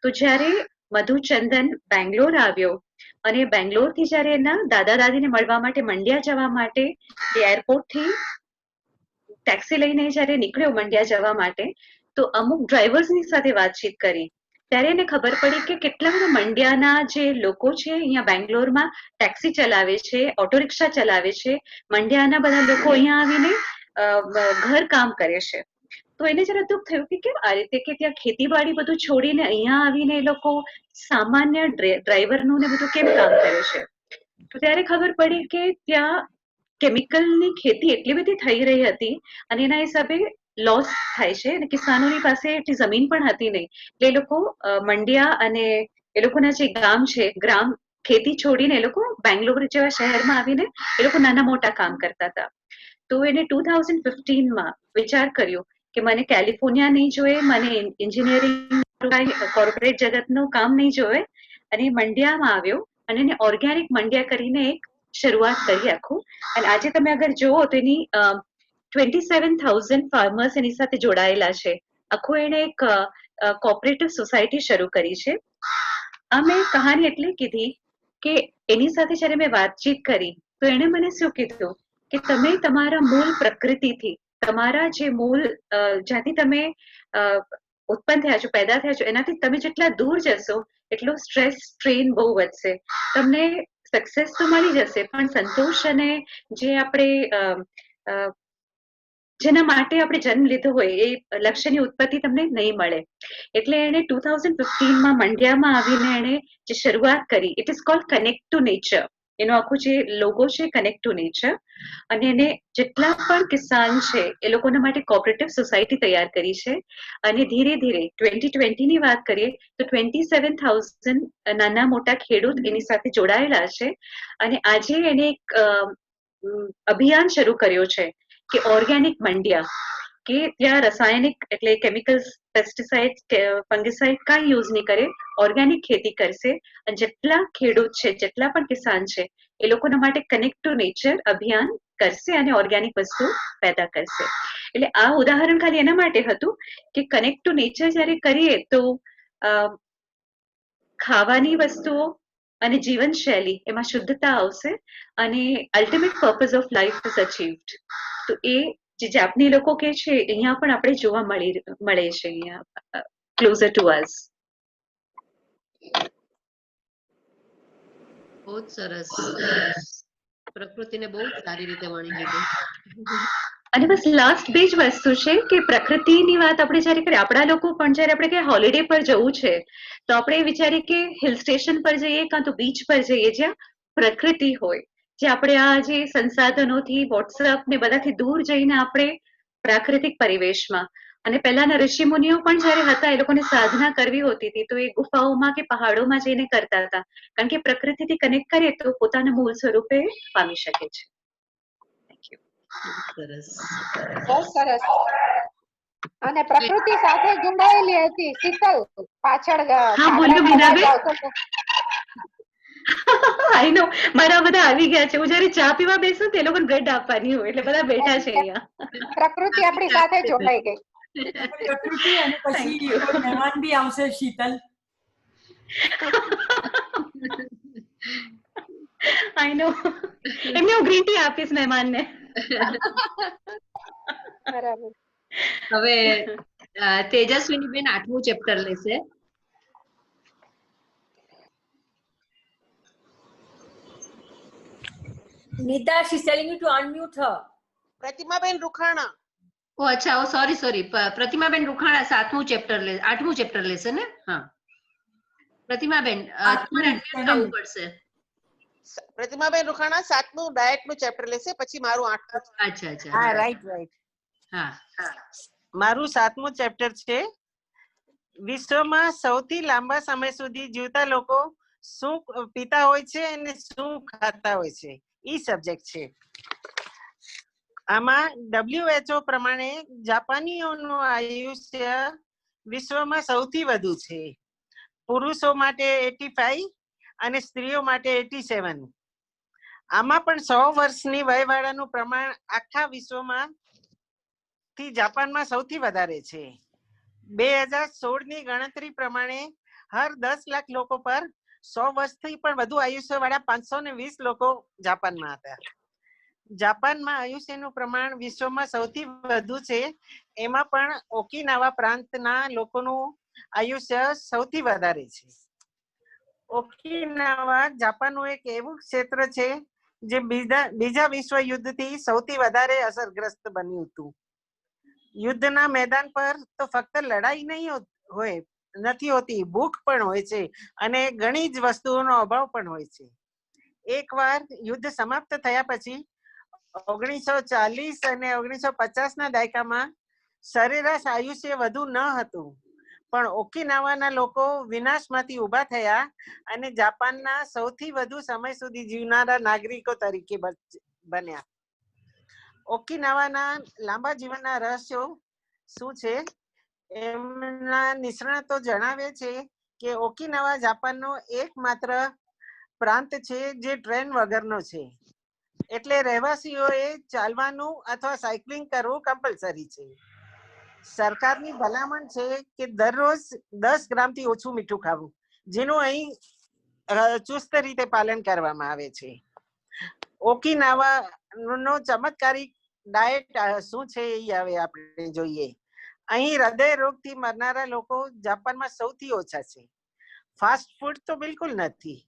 તો જ્યારે મધુચંદન બેંગ્લોર આવ્યો અને બેંગ્લોરથી જ્યારે એના દાદા દાદીને મળવા માટે મંડ્યા જવા માટે એરપોર્ટથી ટેક્સી લઈને જ્યારે નીકળ્યો મંડ્યા જવા માટે, તો અમુક ડ્રાઈવર્સની સાથે વાતચીત કરી ત્યારે એને ખબર પડી કે કેટલા બધા મંડ્યાના જે લોકો છે અહીંયા બેંગ્લોરમાં ટેક્સી ચલાવે છે, ઓટો રિક્ષા ચલાવે છે, મંડ્યાના બધા લોકો અહીંયા આવીને ઘર કામ કરે છે. તો એને જરા દુઃખ થયું કે કેમ આ રીતે કે ત્યાં ખેતીવાડી બધું છોડીને અહીંયા આવીને એ લોકો સામાન્ય ડ્રાઈવરનું ને બધું કેમ કામ કરે છે. તો ત્યારે ખબર પડી કે ત્યાં કેમિકલની ખેતી એટલી બધી થઈ રહી હતી અને એના હિસાબે લોસ થાય છે અને કિસાનોની પાસે એટલી જમીન પણ હતી નહીં, એટલે એ લોકો મંડ્યા અને એ લોકોના જે ગામ છે ગ્રામ ખેતી છોડીને એ લોકો બેંગ્લોર જેવા શહેરમાં આવીને એ લોકો નાના મોટા કામ કરતા હતા. તો એને 2015માં વિચાર કર્યો કે મને કેલિફોર્નિયા નહીં જોઈએ, મને એન્જિનિયરિંગ કોર્પોરેટ જગતનું કામ નહીં જોવે, અને મંડ્યામાં આવ્યો અને એને ઓર્ગેનિક મંડ્યા કરીને એક શરૂઆત કરી આખું. અને આજે તમે અગર જુઓ તો એની 27,000 ફાર્મર્સ એની સાથે જોડાયેલા છે. આખું એને એક કોઓપરેટિવ સોસાયટી શરૂ કરી છે. આ મેં કહાની એટલે કીધી કે એની સાથે જ્યારે મેં વાતચીત કરી તો એણે મને શું કીધું કે તમે તમારા મૂળ પ્રકૃતિથી, તમારા જે મૂળ જ્યાંથી તમે ઉત્પન્ન થયા છો, પેદા થયા છો, એનાથી તમે જેટલા દૂર જશો એટલો સ્ટ્રેસ સ્ટ્રેન બહુ વધશે. તમને સક્સેસ તો મળી જશે પણ સંતોષ અને જે આપણે જેના માટે આપણે જન્મ લીધો હોય એ લક્ષ્યની ઉત્પત્તિ તમને નહીં મળે. એટલે એને 2015માં મંડ્યામાં આવીને એને જે શરૂઆત કરી, it is called connect two nature. એનો આખું જે લોગો છે કનેક્ટ ટુ નેચર, અને એને જેટલા પણ કિસાન છે એ લોકોના માટે કોઓપરેટિવ સોસાયટી તૈયાર કરી છે. અને ધીરે ધીરે 2020ની વાત કરીએ તો 27,000 નાના મોટા ખેડૂત એની સાથે જોડાયેલા છે. અને આજે એને એક અભિયાન શરૂ કર્યો છે કે ઓર્ગેનિક મંડ્યા, કે ત્યાં રાસાયણિક એટલે કેમિકલ્સ, પેસ્ટિસાઇડ, ફંગીસાઇડ કાંઈ યુઝ નહીં કરે, ઓર્ગેનિક ખેતી કરશે. અને જેટલા ખેડૂત છે, જેટલા પણ કિસાન છે એ લોકોના માટે કનેક્ટ ટુ નેચર અભિયાન કરશે અને ઓર્ગેનિક વસ્તુ પેદા કરશે. એટલે આ ઉદાહરણ ખાલી એના માટે હતું કે કનેક્ટ ટુ નેચર જ્યારે કરીએ તો ખાવાની વસ્તુઓ અને જીવનશૈલી એમાં શુદ્ધતા આવશે અને ultimate purpose of life is achieved. તો એ જે જાપની લોકો કે છે અહીંયા પણ આપણે જોવા મળે છે અહીંયા ક્લોઝર ટુ અસ. બહુ જ સરસ. પ્રકૃતિને બહુ જ સારી રીતે વણી લીધું. અને બસ લાસ્ટ બે જ વસ્તુ છે કે પ્રકૃતિની વાત આપણે જયારે કરીએ, આપણા લોકો પણ જયારે આપણે કે હોલિડે પર જવું છે તો આપણે વિચારીએ કે હિલ સ્ટેશન પર જઈએ કાં તો બીચ પર જઈએ જ્યાં પ્રકૃતિ હોય, જે આપણે આ જે સંસાધનોથી વોટ્સઅપ ને બધાથી દૂર જઈને આપણે પ્રાકૃતિક પરિવેશમાં. અને પહેલાના ઋષિ મુનિઓ પણ જયારે હતા એ લોકોને સાધના કરવી હોતી હતી તો એ ગુફાઓમાં કે પહાડોમાં જઈને કરતા હતા, કારણ કે પ્રકૃતિથી કનેક્ટ કરીએ તો પોતાના મૂળ સ્વરૂપે પામી શકે છે. સરસ. બહુ સરસ. અને પ્રકૃતિ સાથે જોડાયેલી હતી શીતલ પાછળ હા બોલો મીનાબેન. આઈ નો મારા બધા આવી ગયા છે. હું જયારે ચા પીવા બેસું તે લોકોને બ્રેડ આપવાની હોય એટલે બધા બેઠા છે અહીંયા. પ્રકૃતિ આપણી સાથે જોડાઈ ગઈ. પ્રકૃતિ અને પછી કોઈ મહેમાન બી આવશે શીતલ. આઈ નો. એમને હું ગ્રીન ટી આપીશ મહેમાનને. બરાબર. હવે તેજસ્વીની બેન 8મું ચેપ્ટર લેશે. Nita, she's telling you to unmute her. પ્રતિમાબેન રૂખાણા. ઓ અચ્છા, ઓ સોરી. પ્રતિમાબેન રૂખાણા 8મું ચેપ્ટર લેશે ને? હા. પ્રતિમાબેન તમારે unmute થવું પડશે. પ્રતિમાબેન રૂખાણા 7મું ડાયટનું ચેપ્ટર લેશે, પછી મારું 8મું. અચ્છા. હા, રાઈટ. હા. મારું 7મું ચેપ્ટર છે, વિશ્વમાં સૌથી લાંબા સમય સુધી જીવતા લોકો શું પીતા હોય છે અને શું ખાતા હોય છે, ઈ સબ્જેક્ટ છે. આમાં WHO પ્રમાણે જાપાનીઓનું આયુષ્ય વિશ્વમાં સૌથી વધુ છે. પુરુષો માટે 85 અને સ્ત્રીઓ માટે 87. આમાં પણ 100 વર્ષની વયવાળાનું પ્રમાણ આખા વિશ્વમાં થી જાપાનમાં સૌથી વધારે છે. 2016ની ગણતરી પ્રમાણે હર 10 લાખ લોકો પર 100 વર્ષથી પણ વધુ આયુષ્ય વાળા 520 લોકો જાપાનમાં હતા. જાપાનમાં આયુષ્યનું પ્રમાણ વિશ્વમાં સૌથી વધુ છે. એમાં પણ ઓકિનાવા પ્રાંતના લોકોનું આયુષ્ય સૌથી વધારે છે. ઓકિનાવા જાપાનનું એક એવું ક્ષેત્ર છે જે બીજા વિશ્વ યુદ્ધથી સૌથી વધારે અસરગ્રસ્ત બન્યું હતું. યુદ્ધના મેદાન પર તો ફક્ત લડાઈ નથી હોતી, ભૂખ પણ હોય છે અને ઘણી જ વસ્તુઓનો અભાવ પણ હોય છે. એકવાર યુદ્ધ સમાપ્ત થયા પછી 1940 અને 1950ના દાયકામાં સરેરાશ આયુષ્ય વધુ ન હતું, પણ ઓકિનાવાના લોકો વિનાશમાંથી ઊભા થયા અને જાપાનના સૌથી વધુ સમય સુધી જીવનારા નાગરિકો તરીકે બન્યા. ઓકિનાવાના લાંબા જીવનના રહસ્યો શું છે? એમના નિષ્ણાતો જણાવે છે કે ઓકિનાવા જાપાનનો એકમાત્ર પ્રાંત છે જે ટ્રેન વગરનો છે. એટલે રહેવાસીઓએ ચાલવાનું અથવા સાયકલિંગ કરવું કમ્પલસરી છે. સરકારની ભલામણ છે કે દરરોજ 10 ગ્રામથી ઓછું મીઠું ખાવું, જેનું અહીં ચુસ્ત રીતે પાલન કરવામાં આવે છે. ઓકિનાવાનો ચમત્કારિક ડાયટ શું છે એ હવે આપણે જોઈએ. અહીં હૃદય રોગથી મરનારા લોકો જાપાનમાં સૌથી ઓછા છે. ફાસ્ટ ફૂડ તો બિલકુલ નથી.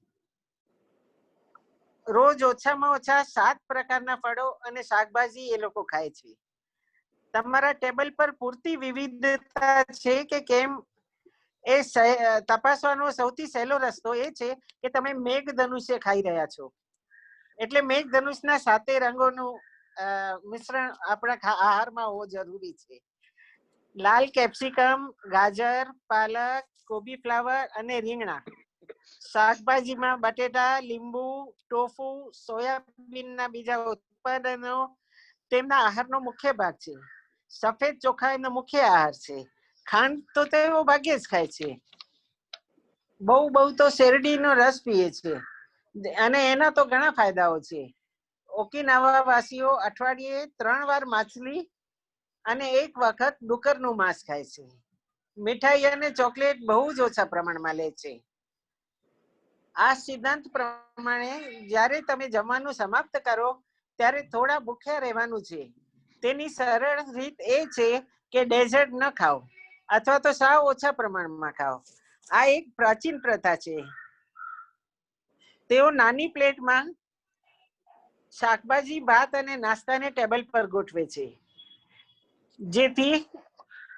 રોજ ઓછામાં ઓછા 7 પ્રકારના ફળો અને શાકભાજી એ લોકો ખાય છે. તમારા ટેબલ પર પૂરતી વિવિધતા છે કે કેમ એ તપાસવાનો સૌથી સહેલો રસ્તો એ છે કે તમે મેઘધનુષ્ય ખાઈ રહ્યા છો. એટલે મેઘધનુષના 7 રંગોનું મિશ્રણ આપણા આહારમાં હોવું જરૂરી છે. લાલ કેપ્સિકમ, ગાજર, પાલક, કોબી ફ્લાવર અને રીંગણા. શાકભાજીમાં બટેટા, લીંબુ, ટોફુ, સોયાબીનના બીજા ઉત્પાદનો તેમના આહારનો મુખ્ય ભાગ છે. સફેદ ચોખા એનો મુખ્ય આહાર છે. ખાંડ તો તેઓ ભાગ્યે જ ખાય છે. બહુ તો શેરડીનો રસ પીએ છે અને એના તો ઘણા ફાયદાઓ છે. ઓકિનાવા વાસીઓ અઠવાડિયે 3 વાર માછલી અને 1 વખત ડુક્કરનું માંસ ખાય છે. મીઠાઈ અને ચોકલેટ બહુ જ ઓછા પ્રમાણમાં લે છે. આ સિદ્ધાંત પ્રમાણે જ્યારે તમે જમવાનું સમાપ્ત કરો ત્યારે થોડા ભૂખ્યા રહેવાનું છે. તેની સરળ રીત એ છે કે ડેઝર્ટ ન ખાઓ અથવા તો સાવ ઓછા પ્રમાણમાં ખાઓ. આ એક પ્રાચીન પ્રથા છે. તેઓ નાની પ્લેટમાં શાકભાજી, ભાત અને નાસ્તાને ટેબલ પર ગોઠવે છે, જેથી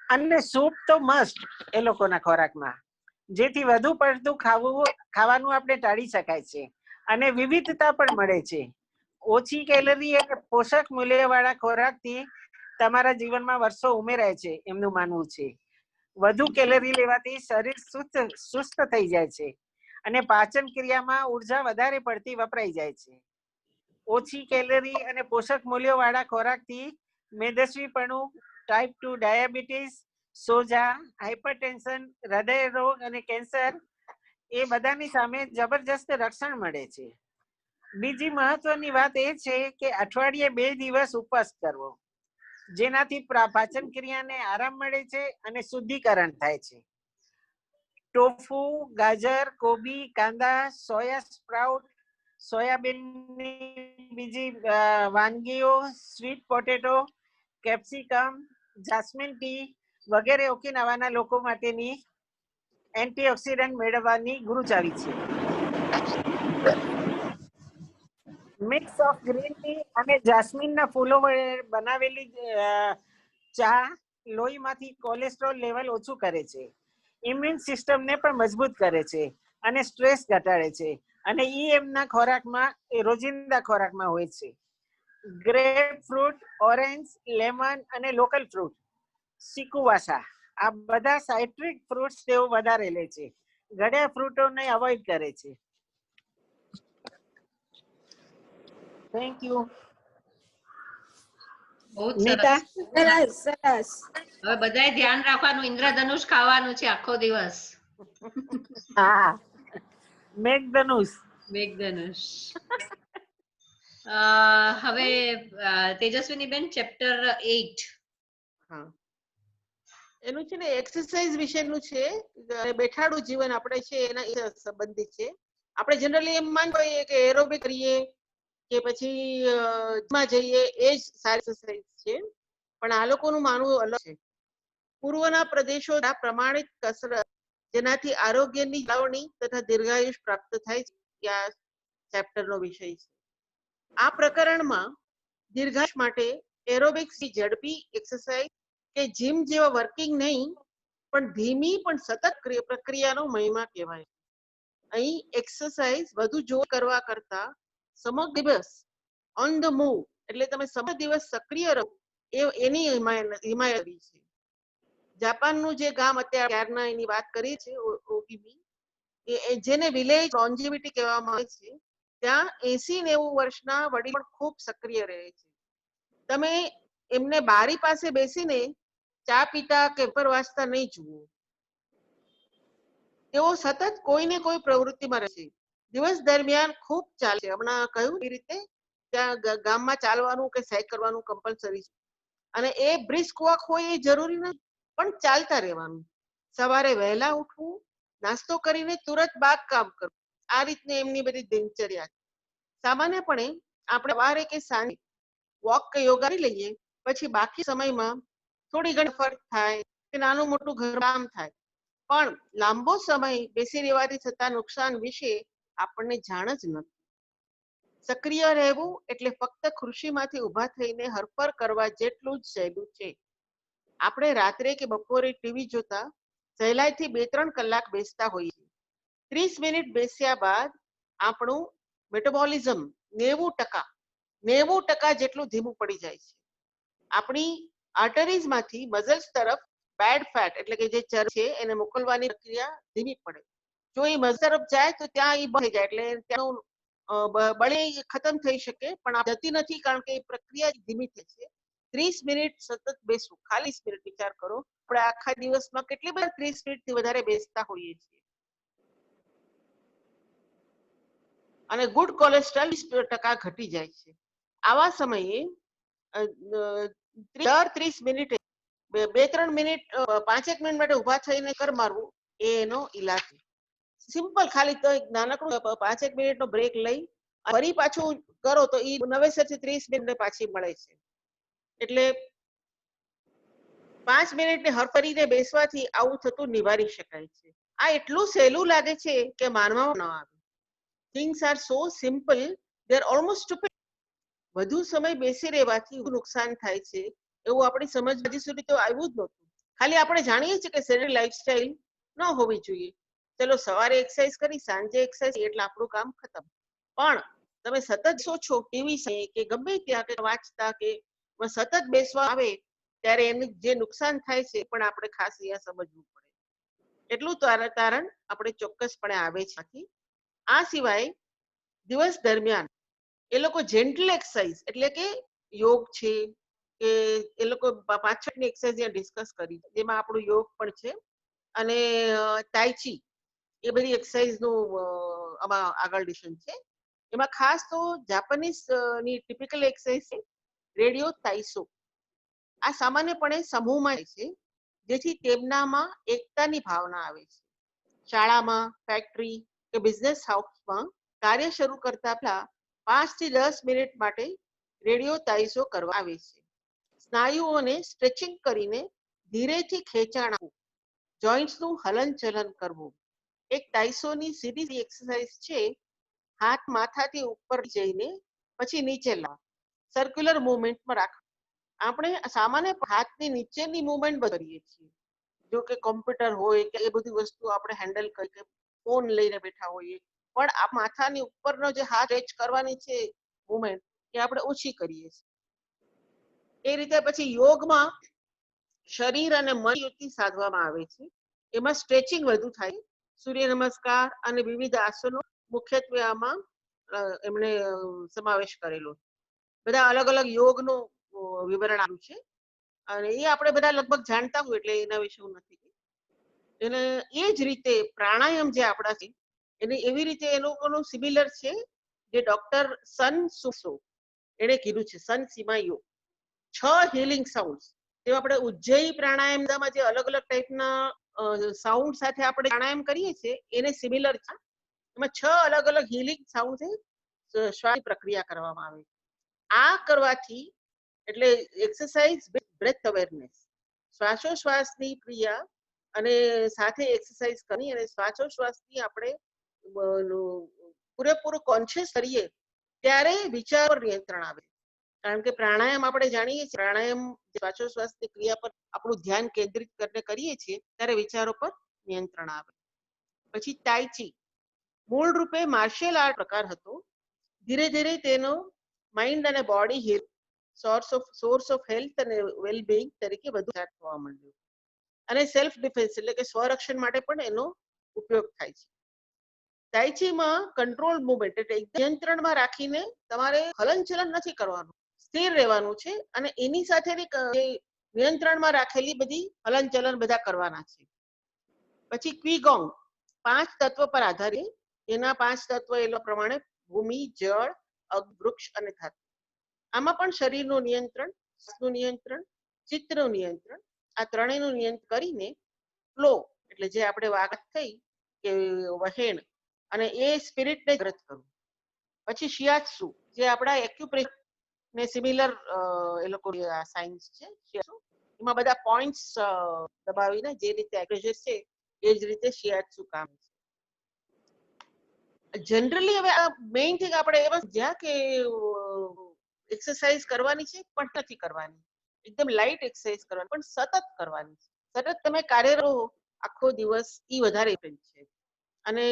અને સૂપ તો મસ્ટ એ લોકોના ખોરાકમાં, જેથી વધુ પડતું ખાવાનું આપણે ટાળી શકાય છે અને વિવિધતા પણ મળે છે. ઓછી કેલરી અને પોષક મૂલ્યવાળા ખોરાકથી તમારા જીવનમાં વર્ષો ઉમેરાય છે એમનું માનવું છે. વધુ કેલરી લેવાથી શરીર સુસ્ત થઈ જાય છે અને પાચન ક્રિયામાં ઉર્જા વધારે પડતી વપરાઈ જાય છે. ઓછી કેલરી અને પોષક મૂલ્યોવાળા ખોરાકથી મેદસ્વીપણું, ટાઈપ 2 ડાયાબિટીસ, સોજા, હાઇપરટેન્શન, હૃદય રોગ અને કેન્સર એ બધાની સામે જબરજસ્ત રક્ષણ મળે છે. બીજી મહત્વની વાત એ છે કે અઠવાડિયે 2 દિવસ ઉપવાસ કરવો, જેનાથી પાચન ક્રિયાને આરામ મળે છે અને શુદ્ધિકરણ થાય છે. ટોફુ, ગાજર, કોબી, કાંદા, સોયા સ્પ્રાઉટ, સોયાબીનની બીજી વાનગીઓ, sweet potato, capsicum, jasmine T, વગેરે ઓકિનાવાના લોકો માટેની એન્ટીઓક્સિડન્ટ મેળવવાની ગુરુચાવી છે. મિક્સ ઓફ ગ્રીન ટી અને જાસ્મિનના ફૂલો વડે બનાવેલી ચા લોહીમાંથી કોલેસ્ટ્રોલ લેવલ ઓછું કરે છે, ઇમ્યુન સિસ્ટમને પણ મજબૂત કરે છે અને સ્ટ્રેસ ઘટાડે છે. અને એમના ખોરાકમાં રોજિંદા ખોરાકમાં હોય છે. ગ્રેપ ફ્રૂટ, ઓરેન્જ, લેમન અને લોકલ ફ્રૂટ સિકુવાસા આ બધા સાઇટ્રિક ફ્રૂટ્સ તેઓ વધારે લે છે. ગળ્યા ફ્રૂટોને અવોઇડ કરે છે. Thank you. બહુ જ નીતા? સરસ. હવે બધાએ ધ્યાન રાખવાનું, ઇન્દ્રધનુષ ખાવાનું છે આખો દિવસ. હા, મેઘધનુષ. મેઘધનુષ. હવે તેજસ્વીની બેન ચેપ્ટર 8. હા, એનું છે ને એક્સરસાઇઝ વિશેનું છે. બેઠાડું જીવન આપણે છે એના સંબંધિત છે. આપણે જનરલી એમ માનતા હોઈએ કે એરોબિક કરીએ કે પછી જીમમાં જઈએ એ જ સારી એક્સરસાઇઝ છે, પણ આ લોકોનું માનવું અલગ છે. પૂર્વના પ્રદેશો પ્રમાણિત કસરત જેનાથી આરોગ્યની જાળવણી તથા દીર્ઘાયુષ પ્રાપ્ત થાય છે આ ચેપ્ટરનો વિષય છે. આ પ્રકરણમાં દીર્ઘાયુષ માટે એરોબિક્સ ની ઝડપી એક્સરસાઇઝ કે જીમ જેવા વર્કિંગ નહીં, પણ ધીમી પણ સતત પ્રક્રિયાનો મહિમા કહેવાય. અહીં એક્સરસાઇઝ વધુ જોર કરવા કરતા સમગ્ર દિવસ ઓન ધ મૂવ એટલે તમે સમગ્ર દિવસ સક્રિય રહો એની હિમાયત છે. જાપાનનું જે ગામ અત્યારના એની વાત કરી છે ઓગીબી, જેને વિલેજ લોન્જિવિટી કહેવામાં આવે છે, ત્યાં 80-90 વર્ષના વડીલ પણ ખૂબ સક્રિય રહે છે. તમે એમને બારી પાસે બેસીને ચા પીતા કે પેપર વાંચતા નહીં જુઓ. તેઓ સતત કોઈ ને કોઈ પ્રવૃત્તિમાં રહે છે. દિવસ દરમિયાન ખૂબ ચાલે છે. હમણાં કહ્યું એ રીતે ત્યાં ગામમાં ચાલવાનું કે સાયકલ કરવાનું કમ્પલસરી છે. અને એ બ્રિસ્ક વોક હોય એ જરૂરી નથી, પણ ચાલતા રહેવાનું. સવારે વહેલા ઉઠવું, નાસ્તો કરીને તુરંત બાગકામ કરવું, આ રીતની એમની બધી દિનચર્યા છે. સામાન્યપણે આપણે સવારે કે સાંજે વોક કે યોગા કરી લઈએ, પછી બાકી સમયમાં થોડી ઘણી ફરક થાય કે નાનું મોટું ઘરકામ થાય, પણ લાંબો સમય બેસી રહેવાથી થતા નુકસાન વિશે આપણને જાણ જ નથી. સક્રિય રહેવું એટલે ફક્ત ખુરશીમાંથી ઊભા થઈને હરફર કરવા જેટલું જ સહેલું છે. આપણે રાત્રે કે બપોરે ટીવી જોતા સહેલાઈથી 2-3 કલાક બેસતા હોઈએ. 30 મિનિટ બેસ્યા બાદ આપણું મેટાબોલિઝમ 90% જેટલું ધીમું પડી જાય છે. આપણી આર્ટરીઝમાંથી મસલ્સ તરફ બેડ ફેટ એટલે કે જે ચરબી છે એને મોકલવાની પ્રક્રિયા ધીમી પડે. જો એ મસલ તરફ જાય તો ત્યાં એ બંધ થઈ જાય, એટલે ત્યાંનું બળે ખતમ થઈ શકે, પણ આ જતી નથી કારણ કે એ પ્રક્રિયા ધીમી થઈ છે. 30 મિનિટ સતત બેસવું, ખાલી 30 મિનિટ વિચાર કરો, આપણે આખા દિવસમાં કેટલી વાર 30 મિનિટથી વધારે બેસતા હોઈએ છીએ. અને ગુડ કોલેસ્ટ્રોલ 20% ઘટી જાય છે. આવા સમયે દર 30 મિનિટે 2-3 મિનિટ 5-1 મિનિટ માટે ઊભા થઈને કર મારવું એ એનો ઈલાજ છે. સિમ્પલ, ખાલી તો એક નાનકડું 5-1 મિનિટનો બ્રેક લઈ ફરી પાછું કરો તો એ નવેસરથી 30 મિનિટ પાછી મળે છે. એટલે 5 મિનિટને હરફરીને બેસવાથી આવું થતું નિવારી શકાય છે. આ એટલું સહેલું લાગે છે કે માનવામાં ન આવે. Things are so simple, they are almost stupid. વધુ સમય બેસી રહેવાથી નુકસાન થાય છે એવું આપણી સમજ હજી સુધી તો આવ્યું જ નહોતું. ખાલી આપણે જાણીએ છીએ કે શરીર લાઈફસ્ટાઈલ ન હોવી જોઈએ. ચલો સવારે એક્સરસાઇઝ કરી, સાંજે એક્સરસાઇઝ એટલે આપણું કામ ખતમ. પણ તમે સતત સોચો ટીવી કે ગમે ત્યાં કે વાંચતા કે સતત બેસવા આવે ત્યારે એનું જે નુકસાન થાય છે પણ આપણે ખાસ અહીંયા સમજવું પડે. એટલું તારણ આપણે ચોક્કસપણે આવે છે. આ સિવાય દિવસ દરમિયાન એ લોકો જેન્ટલ એક્સરસાઇઝ એટલે કે યોગ છે કે એ લોકો 5-6 ની એક્સરસાઇઝ ડિસ્કસ કરી, જેમાં આપણું યોગ પણ છે અને તાઈચી એ બધી એક્સરસાઇઝનું આમાં આગળ ડિશન છે. એમાં ખાસ તો જાપાનીઝ ની ટિપિકલ એક્સરસાઇઝ છે રેડિયો તાઈસો. આ સામાન્યપણે સમૂહમાં છે, જેથી તેમનામાં એકતાની ભાવના આવે છે. શાળામાં, ફેક્ટરી કે બિઝનેસ હાઉસમાં કાર્ય શરૂ કરતા પહેલા 5 થી 10 મિનિટ માટે રેડિયો તાઈસો કરવા આવે છે. સ્નાયુઓને સ્ટ્રેચિંગ કરીને ધીરેથી ખેંચાણ આપવું, જોઈન્ટ્સનું હલનચલન કરવું. એક ટાઇસોની સીધી એક્સરસાઇઝ છે, હાથ માથાથી ઉપર જઈને પછી નીચે લાવવા, સર્ક્યુલર મુવમેન્ટમાં રાખવા. આપણે સામાન્ય હાથની નીચેની મુવમેન્ટ કરીએ છીએ, જો કે કોમ્પ્યુટર હોય કે એ બધી વસ્તુ આપણે હેન્ડલ કરી કે ફોન લઈને બેઠા હોઈએ, પણ આ માથાની ઉપરનો જે હાથ સ્ટ્રેચ કરવાની છે મુવમેન્ટ, એ આપણે ઓછી કરીએ છીએ. એ રીતે પછી યોગમાં શરીર અને મન યુતિ સાધવામાં આવે છે. એમાં સ્ટ્રેચિંગ વધુ થાય. સૂર્ય નમસ્કાર અને વિવિધ આસનો મુખ્યત્વે આમાં એમણે સમાવેશ કરેલો. બધા અલગ અલગ યોગનું વિવરણ આપ્યું છે અને એ આપણે બધા લગભગ જાણતા હોય એટલે એના વિશે હું નથી કહી. એને એ જ રીતે પ્રાણાયામ જે આપણા છે એને એવી રીતે એ લોકોનું સિમિલર છે જે ડોક્ટર સન સુસો એને કીધું છે, સન સીમા યોગ. 6 હીલિંગ સાઉન્ડ્સ, જેમ આપણે ઉજ્જૈન પ્રાણાયામમાં જે અલગ અલગ ટાઈપના સાઉન્ડ સાથે આપણે પ્રાણાયામ કરીએ છીએ એને સિમિલર છે. એમાં 6 અલગ અલગ હીલિંગ સાઉન્ડ શ્વાસ પ્રક્રિયા કરવામાં આવે. આ કરવાથી એટલે એક્સરસાઇઝ વિથ બ્રેથ અવેરનેસ, શ્વાસોશ્વાસની ક્રિયા અને સાથે એક્સરસાઇઝ કરી અને શ્વાસોશ્વાસથી આપણે પૂરેપૂરું કોન્શિયસ કરીએ ત્યારે વિચાર પર નિયંત્રણ આવે. કારણ કે પ્રાણાયામ આપણે જાણીએ છીએ, પ્રાણાયામ શ્વાસોશ્વાસની ક્રિયા પર આપણું ધ્યાન કેન્દ્રિત કરીને કરીએ છીએ ત્યારે વિચારો પર નિયંત્રણ આવે. પછી તાઇચી મૂળ રૂપે માર્શિયલ આર્ટ પ્રકાર હતો. ધીરે ધીરે તેનો માઇન્ડ અને body heal source of health અને વેલબિંગ તરીકે વધુ થવા માંડ્યો અને સેલ્ફ ડિફેન્સ એટલે કે સ્વરક્ષણ માટે પણ એનો ઉપયોગ થાય છે. તાઇચીમાં કંટ્રોલ મુવમેન્ટ એટલે નિયંત્રણમાં રાખીને તમારે હલનચલન નથી કરવાનું, સ્થિર રહેવાનું છે અને એની સાથેની નિયંત્રણમાં રાખેલી બધી હલનચલન બધા કરવાના છે. પછી ક્વિગોંગ 5 તત્વ પર આધારિત. એના 5 તત્વ એ પ્રમાણે ભૂમિ, જળ, અગ્નિ, વૃક્ષ અને ધાતુ. આમાં પણ શરીરનું નિયંત્રણ, શ્વાસનું નિયંત્રણ, ચિત્તનું નિયંત્રણ, આ ત્રણેયનું નિયંત્રણ કરીને ફ્લો એટલે જે આપણે વાત થઈ કે વહેણ અને એ સ્પિરિટને જાગૃત કરવું. પછી શિયાત્સુ જે આપણા એક્યુપ્રેશર ને સિમિલર એ લોકો સાયન્સ છે. એમાં બધા પોઈન્ટ્સ દબાવીને જે રીતે એક્યુપ્રેશર છે એ જ રીતે શિયાત્સુ કામ છે. જનરલી હવે આ મેઇન થિંગ આપણે એ સમજ્યા કે એક્સરસાઇઝ કરવાની છે પણ નથી કરવાની, એકદમ લાઇટ એક્સરસાઇઝ કરવાની પણ સતત કરવાની છે. સતત તમે કાર્યરત રહો આખો દિવસ ઈ વધારે છે. અને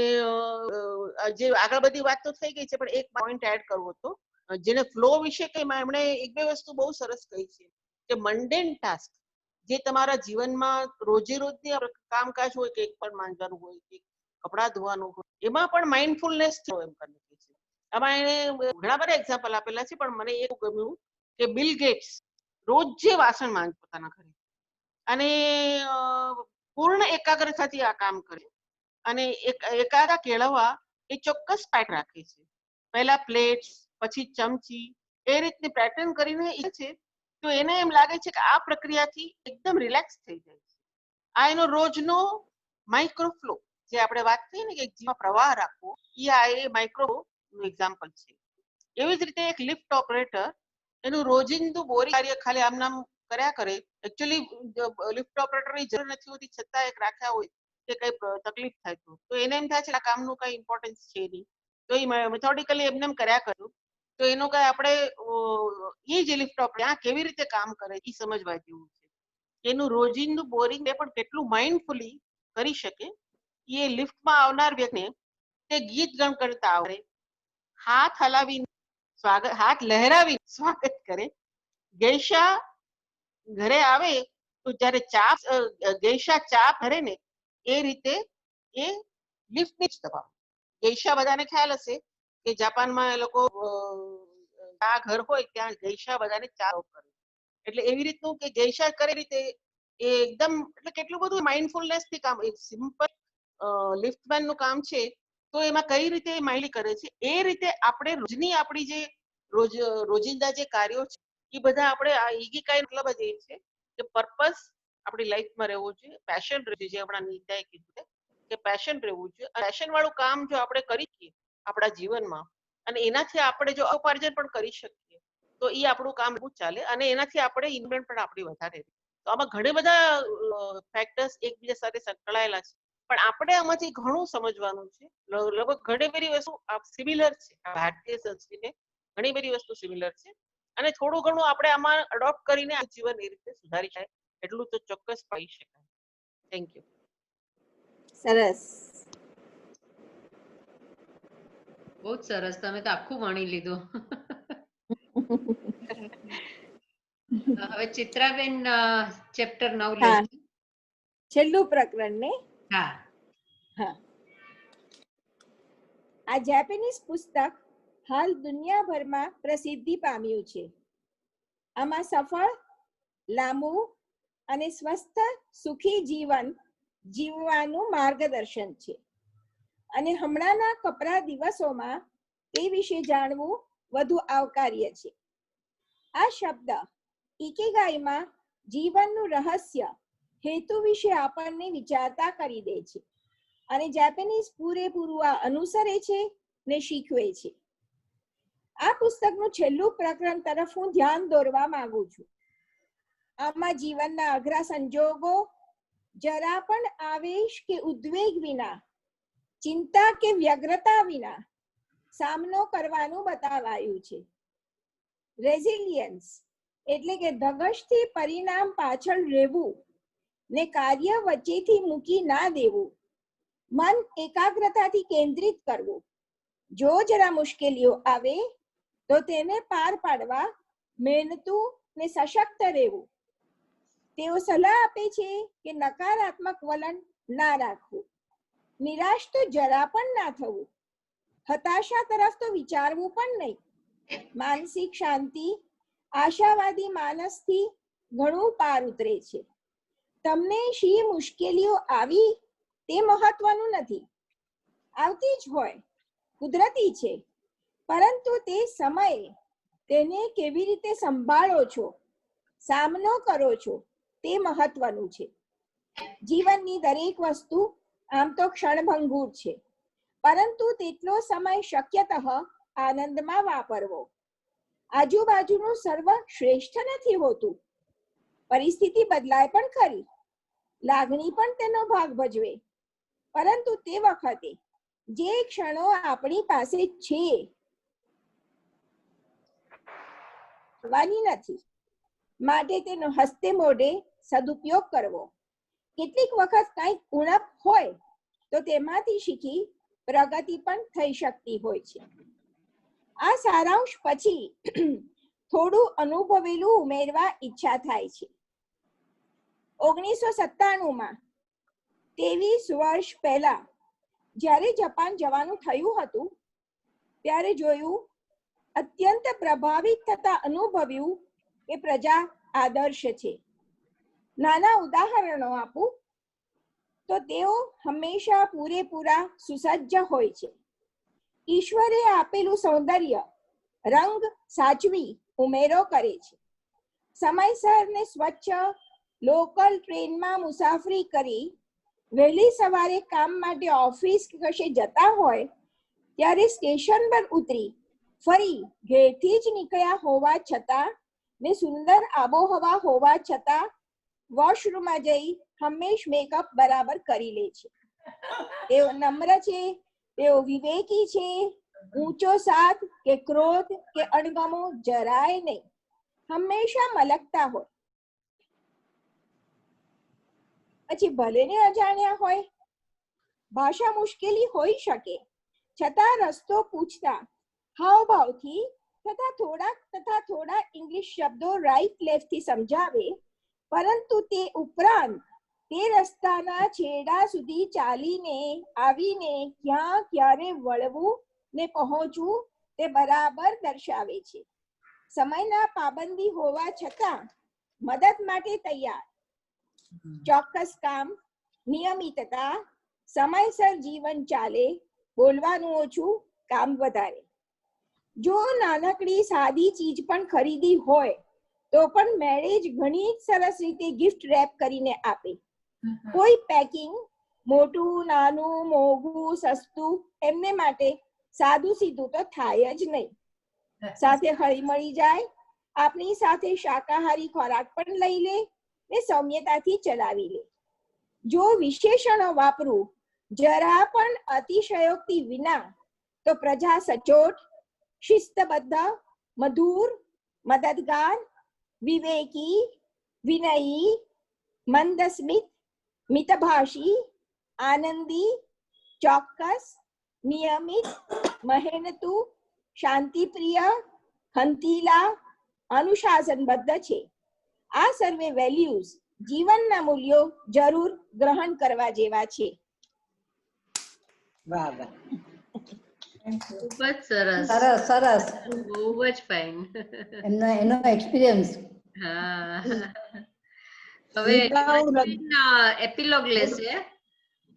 જે આગળ બધી વાત તો થઈ ગઈ છે પણ એક પોઈન્ટ એડ કરવો હતો જેને ફ્લો વિશે કઈ એમણે એક બે વસ્તુ બહુ સરસ કહી છે કે મંડેન ટાસ્ક જે તમારા જીવનમાં રોજે રોજની કામકાજ હોય કે એક પણ માંગવાનું હોય કે કપડાં ધોવાનું હોય એમાં પણ માઇન્ડફુલનેસ થયો એમ કરીને છે. આમાં એને ઘણા બધા એક્ઝામ્પલ આપેલા છે પણ મને એવું ગમ્યું કે બિલ ગેટ્સ રોજ વાસણ માંગે પોતાના ઘરે અને પૂર્ણ એકાગ્રતાથી આ કામ કરે અને એકાદા કેળવવા એ ચોક્કસ પેટર્ન રાખે છે. પહેલા પ્લેટ્સ, પછી ચમચી, એ રીતની પેટર્ન કરીને છે તો એને એમ લાગે છે કે આ પ્રક્રિયાથી એકદમ રિલેક્સ થઈ જાય છે. આ એનો રોજનો માઇક્રો ફ્લો જે આપણે વાત કરીએ ને કે જીવનમાં પ્રવાહ રાખવો, એ માઇક્રો નું એક્ઝામ્પલ છે. એવી જ રીતે એક લિફ્ટ ઓપરેટર એનું રોજિંદુ બોરિંગ કાર્ય ખાલી આમ નામ કર્યા કરે. એકચ્યુઅલી લિફ્ટ ઓપરેટરની જરૂર નથી હોતી છતાં એક રાખ્યા હોય કે કઈ તકલીફ થાય તો એને એમ થાય છે આ કામનું કઈ ઇમ્પોર્ટન્સ છે નહીં તો એ મેથોડિકલી એમને કર્યા કર્યું તો એનો કઈ આપણે એ જે લિફ્ટ ઓપરેટર આ કેવી રીતે કામ કરે એ સમજવા જેવું છે. એનું રોજિંદુ બોરિંગ એ પણ કેટલું માઇન્ડફુલી કરી શકે. એ લિફ્ટમાં આવનાર વ્યક્તિને તે ગીત ગણ કરતા આવડે, હાથ હલાવી સ્વાગત, હાથ લહેરાવી સ્વાગત કરે. ગેશા ઘરે આવે તો જ્યારે ચા ગેશા ચા ભરે ને એ રીતે એ લિફ્ટની જ દબાવે. ગેશા બધાને ખ્યાલ હશે કે જાપાનમાં એ લોકો ચા ઘર હોય ત્યાં ગેશા બધાને ચા કરે એટલે એવી રીતનું કે ગેશા કરે રીતે એ એકદમ એટલે કેટલું બધું માઇન્ડફુલનેસ થી કામ. એક સિમ્પલ લિફ્ટમેન નું કામ છે તો એમાં કઈ રીતે માઇન્ડલી કરે છે એ રીતે આપણે રોજની આપણી જે રોજિંદા જે કાર્યો છે એ બધા આપણે આ ઈગીકાઈ મતલબ જ એ છે કે પર્પસ આપણી લાઈફમાં રહેવું જોઈએ, પેશન રહેવું જોઈએ. જે હમણાં નીતાએ કીધું કે પેશન રહેવું જોઈએ. પેશન વાળું કામ જો આપણે કરીએ આપણા જીવનમાં અને એનાથી આપણે જો ઉપાર્જન પણ કરી શકીએ તો એ આપણું કામ એવું ચાલે અને એનાથી આપણે ઇન્વેસ્ટમેન્ટ પણ આપણી વધારે. તો તો આમાં ઘણા બધા ફેક્ટર્સ એકબીજા સાથે સંકળાયેલા છે, પણ આપણે આમાંથી ઘણું સમજવાનું છે. લગભગ ઘણી બધી વસ્તુ સિમિલર છે. ભારતીય સંસ્કૃતિને ઘણી બધી વસ્તુ સિમિલર છે, અને થોડું ઘણું આપણે આમાં અડોપ્ટ કરીને આ જીવન એ રીતે સુધારી શકાય, એટલું તો ચોક્કસ પાઈ શકાય. Thank you. સરસ. બહુ જ સરસ, તમે તો આખું ભણી લીધું. હવે ચિત્રાબેન ચેપ્ટર 9 હા, લેશે. છેલ્લું પ્રકરણ ને? હા. હા. આ જાપાનીઝ પુસ્તક હાલ દુનિયાભરમાં પ્રસિદ્ધિ પામ્યું છે. આમાં સફળ, લાંબુ અને સ્વસ્થ સુખી જીવન જીવવાનું માર્ગદર્શન છે, અને હમણાંના કપરા દિવસોમાં તે વિશે જાણવું વધુ આવકાર્ય છે. આ શબ્દ ઇકેગાઈમાં જીવનનું રહસ્ય, હેતુ વિશે આપણને વિચારતા કરી દે છે, અને જાપાનીઝ પૂરેપૂરું આ અનુસરે છે ને શીખવે છે. આ પુસ્તકનું છેલ્લું પ્રકરણ તરફ હું ધ્યાન દોરવા માંગુ છું. આમાં જીવનના અઘરા સંજોગો જરા પણ આવેશ કે ઉદ્વેગ વિના, ચિંતા કે વ્યગ્રતા વિના સામનો કરવાનું બતાવાયું છે. રેઝિલિયન્સ એટલે કે ધગશથી પરિણામ પાછળ રહેવું ને કાર્ય વચ્ચેથી મૂકી ના દેવું, મન એકાગ્રતાથી કેન્દ્રિત કરવું, જો જરા મુશ્કેલીઓ આવે તો તેને પાર પાડવા મહેનતું ને સશક્ત રહેવું. તેઓ સલાહ આપે છે કે નકારાત્મક વલણ ના રાખવું, નિરાશ તો જરા પણ ના થવું, હતાશા તરફ તો વિચારવું પણ નહીં. માનસિક શાંતિ આશાવાદી માનસથી ઘણું પાર ઉતરે છે. તમને શી મુશ્કેલીઓ આવી તે મહત્વનું નથી, આવતી જ હોય, કુદરતી છે, પરંતુ તે સમયે તેને કેવી રીતે સંભાળો છો, સામનો કરો છો, તે મહત્વનું છે. જીવનની દરેક વસ્તુ આમ તો ક્ષણભંગુર છે, પરંતુ તેટલો સમય શક્યતઃ આનંદમાં વાપરવો. આજુબાજુનું સર્વ શ્રેષ્ઠ નથી હોતું, પરિસ્થિતિ બદલાય પણ ખરી, લાગણી પણ તેનો ભાગ ભજવે, પરંતુ તે વખતે જે ક્ષણો આપણી પાસે છે નથી, માટે તેનો હસ્તે મોઢે સદુપયોગ કરવો. કેટલીક વખત કંઈક ઉણપ હોય તો તેમાંથી શીખી પ્રગતિ પણ થઈ શકતી હોય છે. આ સારાંશ પછી થોડું અનુભવેલું ઉમેરવા ઈચ્છા થાય છે. 1997માં 23 વર્ષ પહેલા જ્યારે જાપાન જવાનું થયું હતું, ત્યારે જોયું, અત્યંત પ્રભાવિત થતા અનુભવ્યું કે પ્રજા આદર્શ છે. નાના ઉદાહરણો આપું તો તેઓ હંમેશા પૂરેપૂરા સુસજ્જ હોય છે. ઈશ્વરે આપેલું સૌંદર્ય રંગ સાચવી ઉમેરો કરે છે. સમયસર ને સ્વચ્છ લોકલ ટ્રેનમાં મુસાફરી કરી વહેલી સવારે કામ માટે ઓફિસ કે કશે જતા હોય ત્યારે સ્ટેશન પર ઉતરી ફરી ઘેરથી જ નીકળ્યા હોવા છતાં ને સુંદર આબોહવા હોવા છતાં વોશરૂમમાં જઈ હંમેશ મેકઅપ બરાબર કરી લે છે. તેઓ નમ્ર છે, તેઓ વિવેકી છે, ઊંચો સાથ કે ક્રોધ કે અણગમો જરાય નહીં, હંમેશા મલકતા હોય. પછી ભલે ને અજાણ્યા હોય, ભાષા મુશ્કેલી હોઈ શકે, છતાં રસ્તો પૂછતા હાવભાવથી તથા થોડા ઇંગ્લિશ શબ્દો રાઈટ લેફ્ટ થી સમજાવે, પરંતુ તે ઉપરાંત તે રસ્તાના છેડા સુધી ચાલીને આવીને ક્યાં ક્યારે વળવું ને પહોંચવું તે બરાબર દર્શાવે છે. સમયના પાબંદી હોવા છતાં મદદ માટે તૈયાર, ચોક્કસ કામ, નિયમિતતા, સમયસર જીવન ચાલે, બોલવાનું ઓછું, કામ વધારે. જો નાનકડી સાદી ચીજ પણ ખરીદી હોય તો પણ મેરેજ ઘણી સરસ રીતે ગિફ્ટ રેપ કરીને આપે. કોઈ પેકિંગ મોટું નાનું મોંઘું સસ્તું એમને માટે સાદું સીધું તો થાય જ નહીં. સાથે હળી મળી જાય, આપણી સાથે શાકાહારી ખોરાક પણ લઈ લે, ને સૌમ્યતાથી ચલાવી લે. જો વિશેષણો વાપરું જરા પણ અતિશયોક્તિ વિના તો પ્રજા સચોટ, શિસ્તબદ્ધ, મધુર, મદદગાર, વિવેકી, વિનયી, મંદસ્મિત, મિતભાષી, આનંદી, ચોક્કસ, નિયમિત, મહેનતુ, શાંતિપ્રિય, ખંતીલા, અનુશાસનબદ્ધ છે. આ સર્વે વેલ્યુઝ જીવનના મૂલ્યો જરૂર ગ્રહણ કરવા જેવા છે. વાહ વાહ, ખૂબ જ સરસ, સરસ સરસ. બહુ જ ફાઇન. એનો એક્સપિરિયન્સ. હા, હવે એપિલોગ લેશે.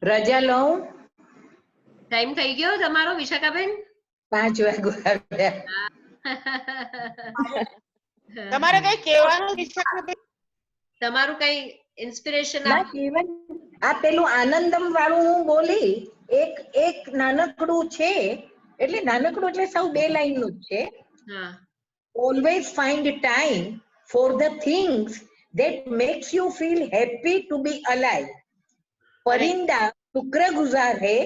રજા લઉં. ટાઈમ થઈ ગયો તમારો વિશાખાબેન? 5 વાગ્યા. તમારે કઈ કહેવાનું વિશાખાબેન? તમારું કઈ ઇન્સ્પિરેશન ના જીવન આ પેલું આનંદમ વાળું હું બોલી, એક નાનકડું છે, એટલે નાનકડું એટલે સૌ 2 લાઈનનું જ છે. હા. Always find time for the things that makes you feel happy to be alive. परिंदा शुक्रगुजार है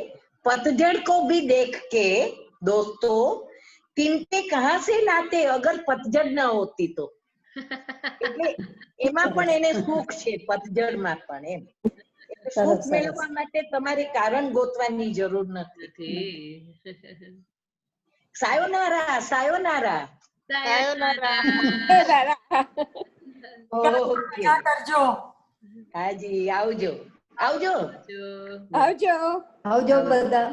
पतझड़ को भी देख के दोस्तों, तिनके कहाँ से लाते अगर पतझड़ न होती तो. એટલે એમાં પણ એને સુખ છે પતઝડમાં પણ. એમ સુખ મેળવવા માટે તમારે કારણ ગોતવાની જરૂર નથી. સાયોનારા સાયોનારા. કરજો. હાજી, આવજો આવજો આવજો આવજો બધા.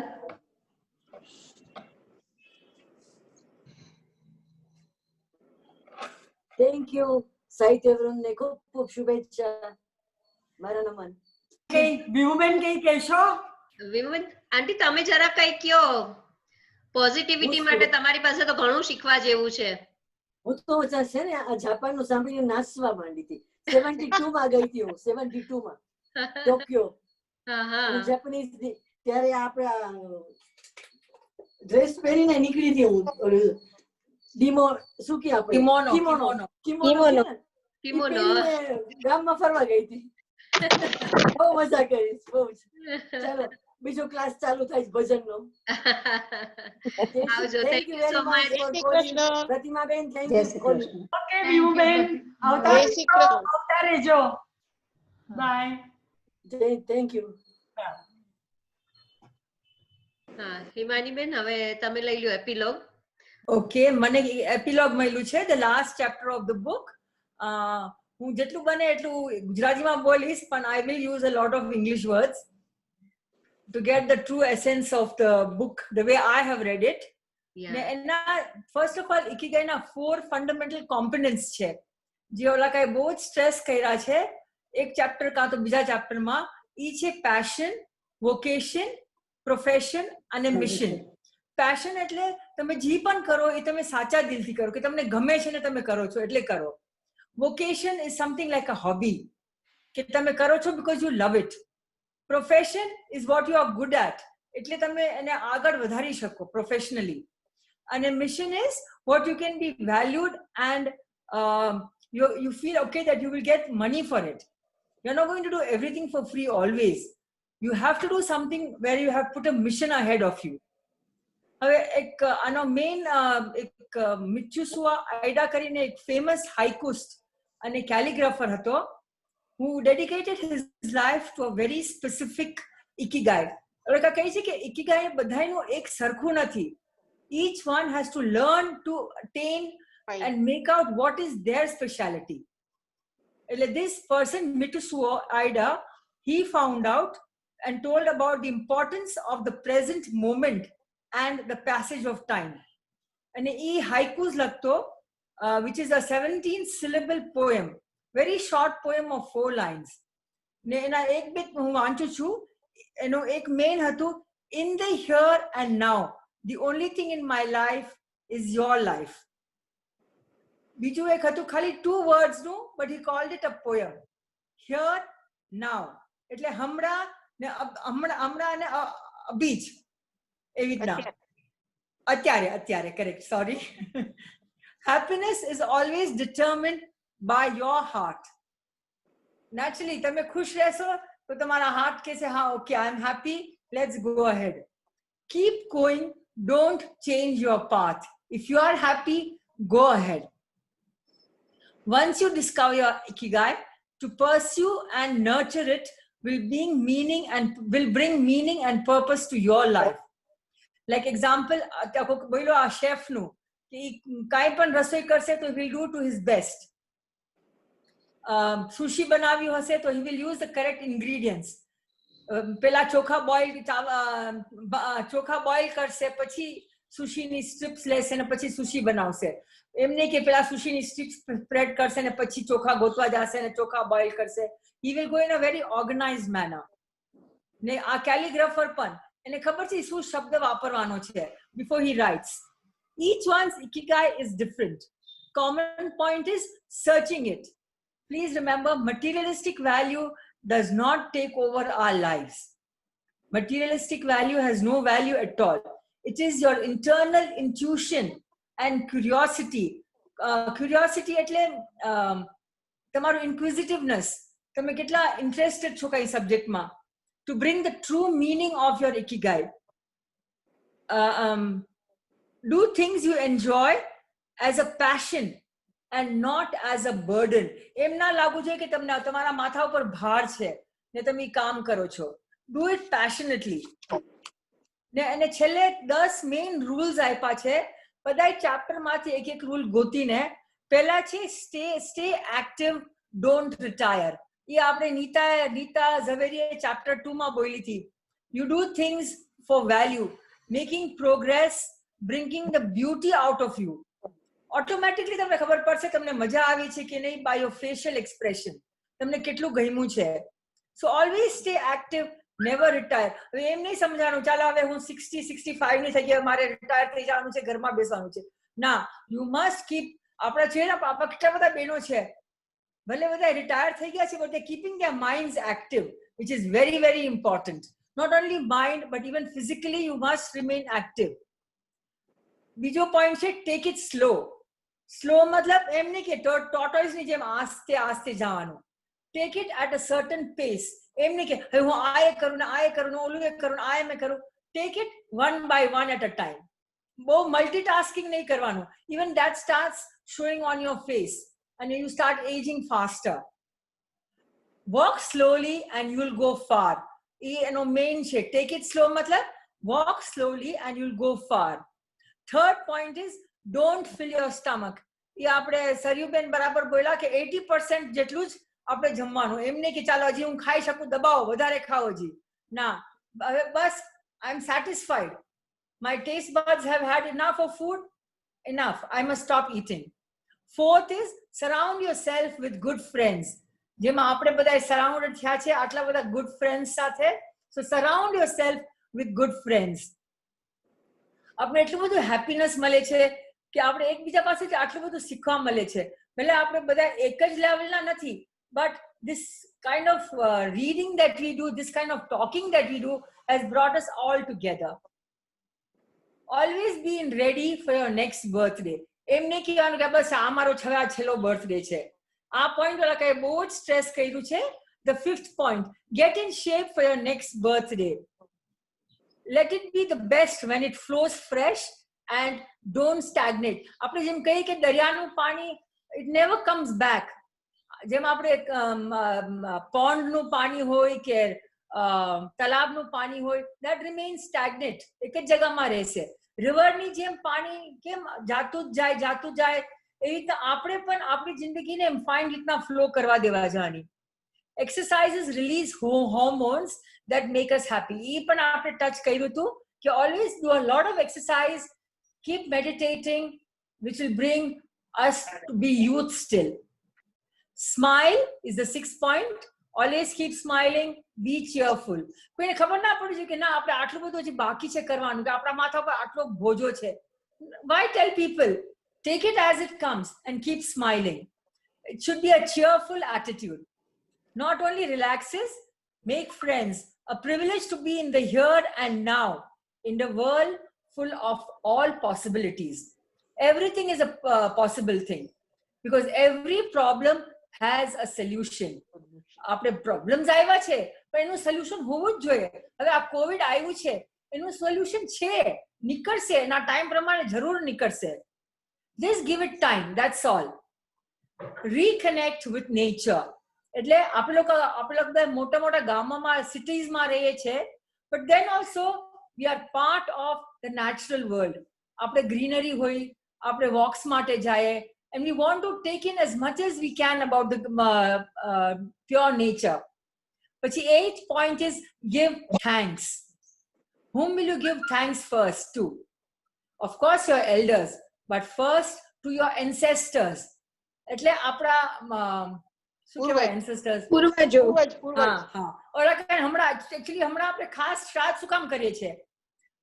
Thank you. સાહિત્યવૃંદને ખૂબ ખૂબ શુભેચ્છા. મારા નમન. વિવુબેન કઈ કહેશો? વિવુબેન આંટી તમે જરા કઈ કયો. પોઝિટિવિટી માટે તમારી પાસે તો ઘણું શીખવા જેવું છે. હું તો છે ને આ જાપાનનું સાંભળીને નાચવા માંડી હતી. 72 માં ગઈ હતી હું. 72 માં ટોક્યો. હું જાપાનીઝ ત્યારે આપણે ડ્રેસ પહેરીને નીકળી હતી હું. ડીમો શું કે આપણે કિમોનો ગામમાં ફરવા ગઈ હતી. બહુ મજા કરી, બહુ. ચાલો બીજો ક્લાસ ચાલુ થાય ભજનનો. આવજો. Thank you very much for calling. Pratimaben thank you. Okay Vivuben, આવતા રહેજો. બાય. Thank you. હા, હિમાનીબેન હવે તમે લઈ લો એપિલોગ. ઓકે, મને એપિલોગ મળ્યું છે, the last chapter of the book. હું જેટલું બને એટલું ગુજરાતીમાં બોલીશ, પણ I will use a lot of English words to get the true essence of the book the way I have read it. First of all, Ikigai na 4 fundamental components છે જે ઓલા કઈ બહુ જ સ્ટ્રેસ કર્યા છે એક ચેપ્ટર કાં તો બીજા ચેપ્ટરમાં. ઈ છે પેશન, વોકેશન, પ્રોફેશન અને મિશન. પેશન એટલે તમે જે પણ કરો એ તમે સાચા દિલથી કરો, કે તમને ગમે છે ને તમે કરો છો એટલે કરો. Vocation is something like a hobby, કે તમે કરો છો because you love it. Profession is what you are good at, એટલે તમે એને આગળ વધારી શકો પ્રોફેશનલી. અને mission is what you can be valued and you feel okay that you will get money for it. You're not going to do everything for free always. You have to do something where you have put a mission ahead of you. હવે એક આનો main એક મિત્સુઓ આઈડા કરીને એક famous હાઇકુસ્ટ અને કેલિગ્રાફર હતો, who dedicated his life to a very specific ikigai. હવે કહે છે કે ikigai બધાયનું એક સરખું નથી. Each one has to learn to attain and make out what is their speciality. This person, Mitsuo Aida, he found out and told about the importance of the present moment and the passage of time. And he haikus lagto, which is a 17-syllable poem, very short poem of 4 lines. Ne ena ek bit હું વાંચું છું. એનો એક main હતું, in the here and now, the only thing in my life is your life. બીજું એક હતું ખાલી 2 words નું, but he called it a poem. Here, now. એટલે હમણાં ને હમણાં અને અભી જ એવી રીતના. અત્યારે correct, sorry. Happiness is always determined by your heart. naturally તમે ખુશ રહેશો તો તમારા હાર્ટ કહેશે હા okay I am happy, let's go ahead. Keep going, don't change your path. If you are happy, go ahead. Once you discover your ikigai, to pursue and nurture it will bring meaning and purpose to your life. Like example, બોલો આ chef નું કે કાઈ પણ રસોઈ કરશે તો he will do to his best. Sushi બનાવ્યું હશે તો he will use the correct ingredients. પેલા ચોખા બોઇલ કરશે પછી સુશીની સ્ટ્રીપ્સ લેશે ને પછી સુશી બનાવશે. એમ નહીં કે પેલા સુશીની સ્ટ્રીપ્સ સ્પ્રેડ કરશે ને પછી ચોખા ગોતવા જશે ને ચોખા બોઇલ કરશે. He will go in a very organized manner. ને આ કેલિગ્રાફર પણ એને ખબર છે શું શબ્દ વાપરવાનો છે before he writes. Each one's ikigai is different. Common point is searching it. Please remember, materialistic value does not take over our lives. Materialistic value has no value at all. It is your internal intuition and curiosity. Curiosity એટલે તમારું inquisitiveness. તમે કેટલા interested છો કઈ સબ્જેક્ટમાં. To bring the true meaning of your ikigai. Do things you enjoy as a passion and not as a burden. એમ ના લાગવું જોઈએ કે તમને તમારા માથા ઉપર ભાર છે ને તમે કામ કરો છો. Do it passionately. અને છેલ્લે 10 મેઇન રૂલ્સ આપ્યા છે. બધાય ચેપ્ટર માંથી એક રૂલ ગોતીને પહેલા છે stay active, don't retire. ये आपने नीता ઝવેરીએ chapter 2 માં બોલી હતી. You do things for value, making progress, bringing the beauty out of you. Automatically તમને ખબર પડશે તમને મજા આવી છે કે નહીં by your facial expression. તમને કેટલું ગમ્યું છે. So always stay active, never retire. હવે એમ નહીં સમજાનું ચાલો હવે હું 60-65 ની થઈ ગઈ મારે રિટાયર થઈ જવાનું છે ઘરમાં બેસવાનું છે. ના, you must keep. આપણા છે ને પાપા કેટલા બધા બહેનો છે ભલે બધા રિટાયર થઈ ગયા છે but they keeping their minds active, which is very very important. Not only mind but even physically you must remain active. બીજો point છે take it slow. Slow मतलब એમ નહીં કે tortoise ની જેમ આસ્તે આસ્તે જવાનું. Take it at a certain pace. એમ નહીં કે હવે હું આ એક કરું ને ઓલું એક કરું ને આ એમ કરું. Take it one by one at a time. બહુ multitasking નહીં કરવાનું. Even that starts showing on your face. And you start aging faster. Walk slowly and you'll go far. Main છે take it slow matlab walk slowly and you'll go far. Third point is don't fill your stomach. એ આપણે સરયુબેન બરાબર બોલ્યા કે 80% જેટલું જ આપણે જમવાનું. એમ નહીં કે ચાલો હજી હું ખાઈ શકું દબાવો વધારે ખાઓ હજી. ના, હવે બસ I am satisfied. My taste buds have had enough of food. Enough. I must stop eating. Fourth is surround yourself with good friends. જેમાં આપણે બધા સરાઉન્ડેડ થયા છે આટલા બધા good friends સાથે. So surround yourself with good friends. આપણે એટલું બધું હેપીનેસ મળે છે કે આપણે એકબીજા પાસેથી આટલું બધું શીખવા મળે છે. ભલે આપણે બધા એક જ લેવલના નથી but this kind of reading that we do, this kind of talking that we do has brought us all together. Always be ready for your next birthday. એમ નહીં કહેવાનું કે બસ આ મારો છેલ્લો બર્થડે છે. આ પોઈન્ટ વાળા કઈ બહુ જ સ્ટ્રેસ કર્યું છે. The fifth point, get in shape for your next birthday. Let it be the best when it flows fresh and don't stagnate. આપણે જેમ કહીએ કે દરિયાનું પાણી it never comes back. જેમ આપણે પોન્ડનું પાણી હોય કે તલાબનું પાણી હોય that remains stagnant. એક જ જગ્યામાં રહેશે. રિવરની જેમ પાણી કેમ જાતું જ જાય એવી રીતના આપણે પણ આપણી જિંદગીને ફાઇન રીતના ફ્લો કરવા દેવા જવાની. Exercises release hormones that make us happy. એ પણ આપણે ટચ કર્યું હતું કે always do a lot of exercise, keep meditating, which will bring us to be youth still. Smile is the sixth point. Always keep smiling, be cheerful. કોઈને ખબર ના પડી છે કે ના આપણે આટલું બધું હજી બાકી છે કરવાનું કે આપણા માથા પર આટલો બોજો છે. Why tell people? Take it as it comes and keep smiling. It should be a cheerful attitude. Not only relaxes, make friends. A privilege to be in the here and now, in the world full of all possibilities. Everything is a possible thing because every problem has a solution. આપણે problems આવ્યા છે પણ એનું solution હોવું જ જોઈએ. હવે આ કોવિડ આવ્યું છે એનું સોલ્યુશન છે, નીકળશે, એના ટાઈમ પ્રમાણે જરૂર નીકળશે. Just give it time, that's all. Reconnect with nature. એટલે આપણે લોકો મોટા મોટા ગામોમાં સિટીઝમાં રહીએ છીએ, but then also we are part of the natural world. આપણે ગ્રીનરી હોય, આપણે વોક્સ માટે જાય, and we want to take in as much as we can about the pure nature. પછી 8th point is give thanks. Whom will you give thanks first to? Of course your elders, but first to your ancestors. એટલે આપણા શું કહેવાય ancestors? પૂર્વજો. હા. ઓલા કાંઈ હમણાં actually હમણાં આપણે ખાસ શ્રાદ્ધ શું કામ કરીએ છીએ?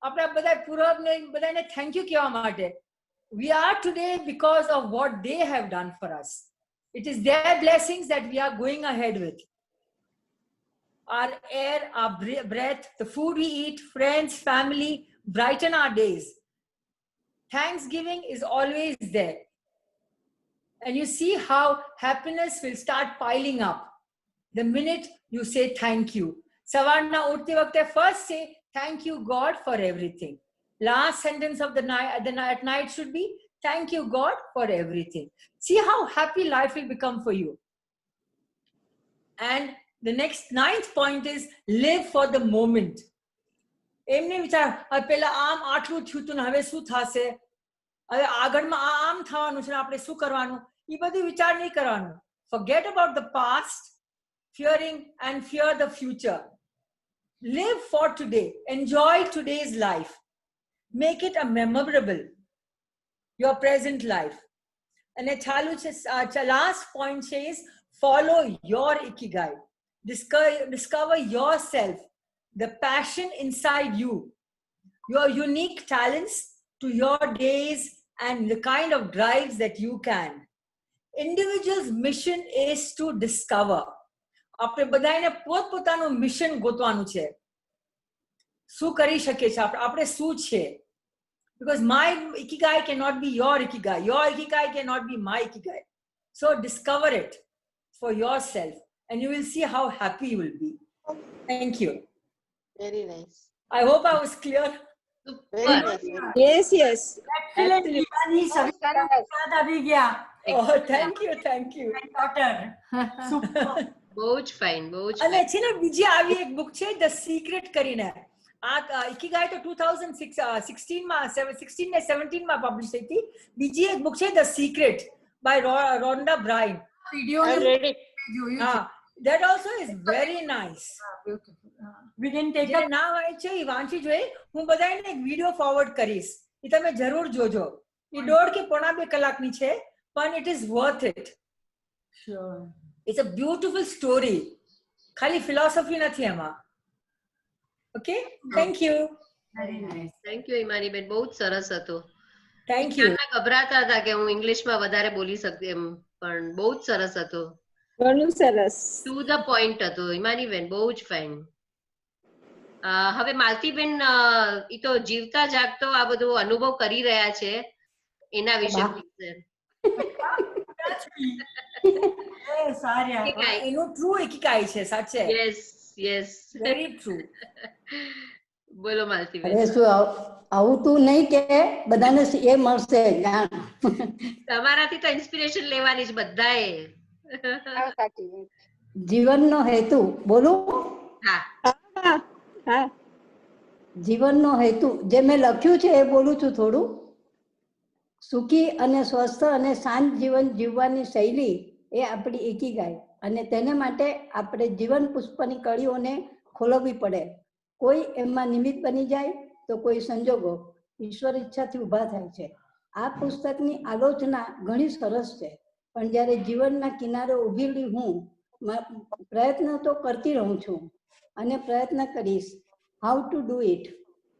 આપણે બધા પૂર્વજને બધાને થેન્ક યુ કહેવા માટે. We are today because of what they have done for us. It is their blessings that we are going ahead with. Our air, our breath, the food we eat, friends, family, brighten our days. Thanksgiving is always there. And you see how happiness will start piling up the minute you say thank you. Savarna uthte vakte first say thank you God for everything. Last sentence of the night at night should be thank you God for everything. See how happy life will become for you. And the next 9th point is live for the moment. એમને વિચાર પેલા આમ આટલું થયું હતું ને હવે શું થશે, હવે આગળમાં આમ થવાનું છે, આપણે શું કરવાનું, એ બધું વિચાર નહીં કરવાનું. Forget about the past, fear the future. Live for today. Enjoy today's life. Make it a memorable, your present life. And the last point says follow your ikigai. Discover yourself, the passion inside you, your unique talents to your days and the kind of drives that you can. Individual's mission is to discover. આપણે બધાને પોતપોતાનું mission ગોતવાનું છે. શું કરી શકે છે આપણે શું છે? Because my ikigai cannot be your ikigai. Your ikigai cannot be my ikigai. So discover it for yourself and you will see how happy you will be. Thank you. Very nice. I hope I was clear. Very nice. Yes, yes. Excellent. Divani, sabhi abhi gaya. Oh, thank you. Daughter. Super. બહુ જ fine, બહુ જ અને છે ને બીજી આવી એક બુક છે ધ સિક્રેટ કરીને. આ ઇકિગાઈ તો 2016 માં 16 ને 17 માં પબ્લિશ થઈ હતી. બીજી એક બુક છે the secret by Rhonda Brian. Video જોયું છે. That also is very nice. We can take જે ના હોય છે એ વાંચી જોઈએ. હું બધાને એક વિડિયો ફોરવર્ડ કરીશ, એ તમે જરૂર જોજો. એ 1.5 કે 1.5 કલાકની છે પણ it is worth it. Sure. It's a beautiful story. ખાલી philosophy નથી એમાં. Okay? Thank you. Very nice. Thank you Himaniben, બહુ જ સરસ હતું. Thank you. ગભરાતા હતા કે હું ઇંગ્લિશમાં વધારે બોલી શકતી એમ, પણ બહુ જ સરસ હતું. ઘણું સરસ. ટુ ધ પોઈન્ટ હતું હિમાનીબેન, બહુ જ ફાઇન. હવે માલતીબેન ઈ તો જીવતા જાગતો આ બધું અનુભવ કરી રહ્યા છે, એના વિશે એનું ટ્રુ ઇકિગાઈ છે, સાચે. Yes yes, very true. બોલો માલતીબેન. અરે શું આવું તું નહીં કે બધાને એ મળશે જ્ઞાન. તમારાથી તો ઇન્સ્પિરેશન લેવાની જ બધાએ. જીવનનો હેતુ બોલું? હા. જીવનનો હેતુ જે મેં લખ્યું છે એ બોલું છું થોડું. સુખી અને સ્વસ્થ અને શાંત જીવન જીવવાની શૈલી એ આપણી ઇકિગાઈ, અને તેને માટે આપણે જીવન પુષ્પની કળીઓને ખોલવવી પડે. કોઈ એમાં નિમિત્ત બની જાય તો કોઈ સંજોગો ઈશ્વર ઈચ્છાથી ઊભા થાય છે. આ પુસ્તકની આલોચના ઘણી સરસ છે, પણ જ્યારે જીવનના કિનારે ઊભી હું પ્રયત્ન તો કરતી રહું છું અને પ્રયત્ન કરીશ. How to do it.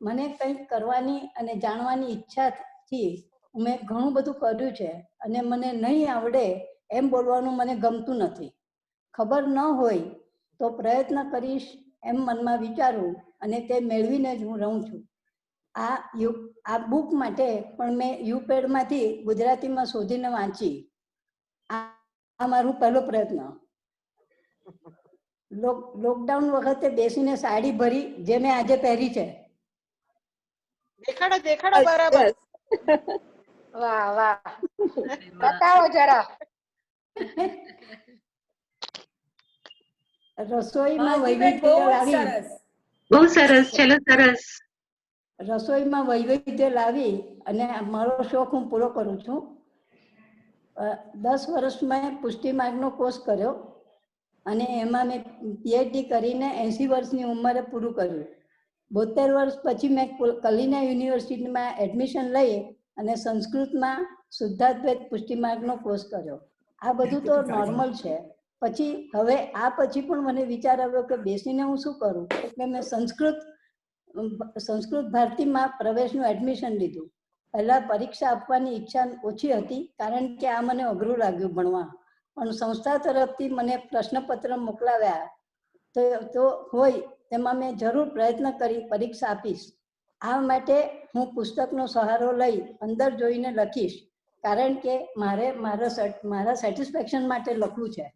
મને કંઈક કરવાની અને જાણવાની ઈચ્છાથી મેં ઘણું બધું કર્યું છે અને મને નહીં આવડે એમ બોલવાનું મને ગમતું નથી. ખબર ન હોય તો પ્રયત્ન કરીશ એમ મનમાં વિચારું અને તે મેળવીને જ હું રહું છું. આ બુક માટે પણ મેં યુપેડમાંથી ગુજરાતીમાં શોધીને વાંચી. આ મારું પહેલો પ્રયત્ન. લોકડાઉન વખતે બેસીને સાડી ભરી જે મેં આજે પહેરી છે. દેખાડો દેખાડો બરાબર. વાહ વાહ, બતાવો જરા. રસોઈમાં માલતીબેન, વૈવિધ્ય બહુ જ લાવી, સરસ. બહુ સરસ, ચલો સરસ. રસોઈમાં વૈવિધ્ય લાવી અને મારો શોખ હું પૂરો કરું છું. 10 વર્ષ મેં પુષ્ટિ માર્ગનો કોર્સ કર્યો અને એમાં મેં પીએચડી કરીને 80 વર્ષની ઉંમરે પૂરું કર્યું. 72 વર્ષ પછી મેં કલિના યુનિવર્સિટીમાં એડમિશન લઈ અને સંસ્કૃતમાં શુદ્ધાદ્વૈત પુષ્ટિ માર્ગનો કોર્સ કર્યો. આ બધું તો નોર્મલ છે. પછી હવે આ પછી પણ મને વિચાર આવ્યો કે બેસીને હું શું કરું, એટલે મેં સંસ્કૃત ભારતીમાં પ્રવેશનું એડમિશન લીધું. પહેલા પરીક્ષા આપવાની ઈચ્છા ઓછી હતી કારણ કે આ મને અઘરું લાગ્યું ભણવા, પણ સંસ્થા તરફથી મને પ્રશ્નપત્ર મોકલાવ્યા તો હોય તેમાં મેં જરૂર પ્રયત્ન કરી પરીક્ષા આપીશ. આ માટે હું પુસ્તકનો સહારો લઈ અંદર જોઈને લખીશ, કારણ કે મારે મારા સેટિસ્ફેક્શન માટે લખવું છે.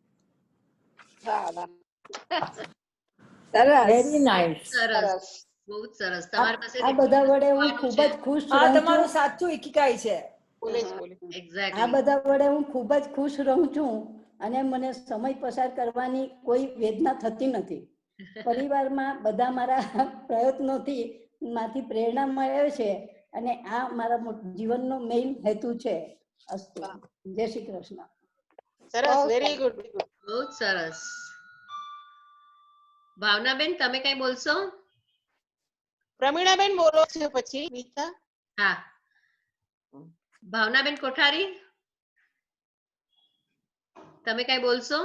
Very nice. સરસ, બહુ જ સરસ. તમારી પાસે આ બધા વડે હું ખૂબ જ ખુશ આ રહું તમારું છું. સાચું ઇકીગાઈ છે. આ બધા વડે હું ખૂબ જ ખુશ રહું છું અને મને સમય પસાર કરવાની કોઈ વેદના થતી નથી. પરિવારમાં બધા મારા પ્રયત્નોથી માંથી પ્રેરણા મળે છે અને આ મારા જીવનનો મેઇન હેતુ છે. અસ્તુ. જય શ્રી કૃષ્ણ. સરસ, વેરી ગુડ. બહુ જ સરસ. ભાવનાબેન, તમે કઈ બોલશો? પ્રમીણાબેન બોલો છો પછી નીતા. હા, ભાવનાબેન કોઠારી, તમે કઈ બોલશો?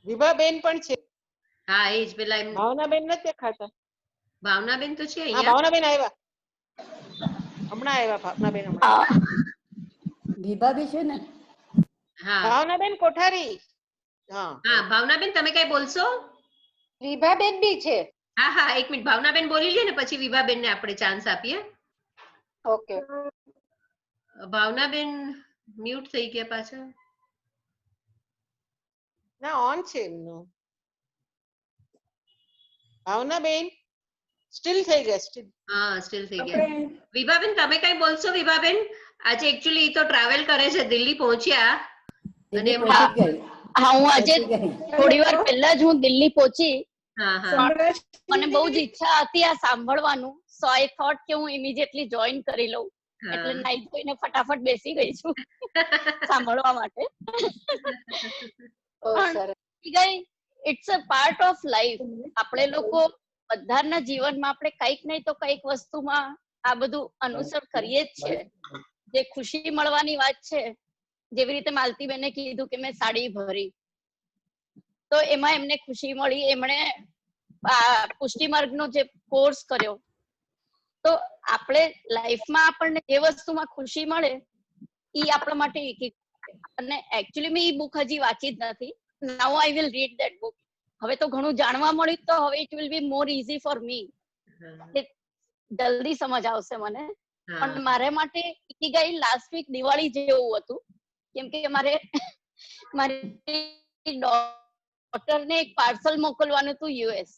વિભાબેન પણ છે. હા, એ જ પેલા એમ. ભાવનાબેન નથી દેખાતા. ભાવનાબેન તો છે હા, અહીંયા. ભાવનાબેન આવ્યા, હમણાં આવ્યા ભાવનાબેન. હમણાં વિભાબી છે ને? હા, ભાવનાબેન કોઠારી. હા હા, ભાવનાબેન તમે કઈ બોલશો? વિભાબેન બી છે. હા હા, એક મિનિટ, ભાવનાબેન બોલી લે ને પછી વિભાબેનને આપણે ચાન્સ આપીએ. ઓકે. ભાવનાબેન મ્યુટ થઈ ગયા પાછા. ના, ઓન છે એમનું. ભાવનાબેન સ્ટીલ થઈ ગયા, સ્ટીલ. હા, સ્ટીલ થઈ ગયા. વિભાબેન તમે કઈ બોલશો? વિભાબેન આજે એકચ્યુઅલી તો ટ્રાવેલ કરે છે, દિલ્હી પહોંચ્યા અને પહોંચી ગઈ. હા, હું આજે થોડી વાર પહેલા જ હું દિલ્હી પહોંચી. હા હા, મને બહુ જ ઈચ્છા હતી આ સાંભળવાનું, સો આઈ થોટ કે હું ઇમિડિયેટલી જોઈન કરી લઉં. એટલે નાઈ ધોઈને ફટાફટ બેસી ગઈ છું સાંભળવા માટે. It's a part of life. આપણે લોકો બધાના જીવનમાં આપણે કઈક નહીં તો કઈક વસ્તુમાં આ બધું અનુસર કરીએ જ છે. જે ખુશી મળવાની વાત છે, જેવી રીતે માલતીબેને કીધું કે મેં સાડી ભરી, તો એમાં એમને ખુશી મળી. એમણે પુષ્ટિ માર્ગનો જે કોર્સ કર્યો. તો આપણે લાઈફમાં આપણને જે વસ્તુમાં ખુશી મળે એ આપણા માટે અને એકચ્યુઅલી મેં એ બુક હજી વાંચી જ નથી. Now I will read that book. હવે તો ઘણું જાણવા મળ્યું, તો હવે it will be more easy for me. જલ્દી સમજ આવશે મને. પણ મારે માટે ઇકીગાઈ લાસ્ટ વીક દિવાળી જેવું હતું, કેમ કે મારી ડોટરને એક પાર્સલ મોકલવાનું હતું યુએસ.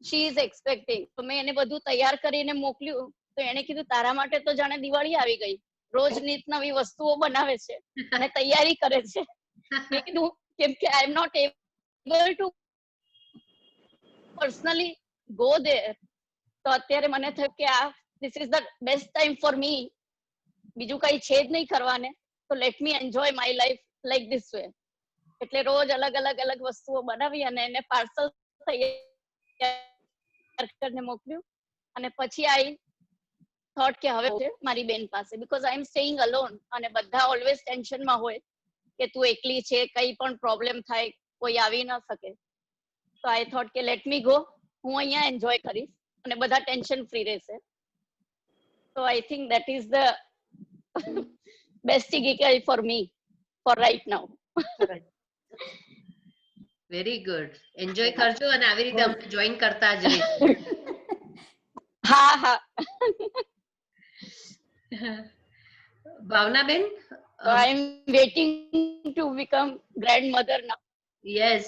She is expecting. તો મેં એને બધું તૈયાર કરીને મોકલ્યું. તો એને કીધું તારા માટે તો જાણે દિવાળી આવી ગઈ, રોજ નીત નવી વસ્તુઓ બનાવે છે અને તૈયારી કરે છે. મેં કીધું કેમ કે I am not able to personally go there. તો અત્યારે મને થયું કે this is the best time for me. બીજું કઈ છે જ નહીં કરવાને, તો let me enjoy my life like this way. એટલે રોજ અલગ અલગ વસ્તુઓ બનાવી અને એને પાર્સલ તૈયાર મોકલ્યું. અને પછી આઈ થોટ કે હવે મારી બેન પાસે, because I am staying alone અને બધા ઓલવેઝ ટેન્શનમાં હોય કે તું એકલી છે, કઈ પણ પ્રોબ્લેમ થાય, કોઈ આવી ન શકે. તો આઈ થોટ કે લેટ મી ગો, હું અહીંયા એન્જોય કરીશ અને બધા ટેન્શન ફ્રી રહેશે. તો I think that is the best ikigai for me for right now. Very good. Enjoy કરજો અને આવી રીતે અમને જોઈન કરતા જ રહેજો. હા હા Bhavanaben, I am waiting to become grandmother now. Yes,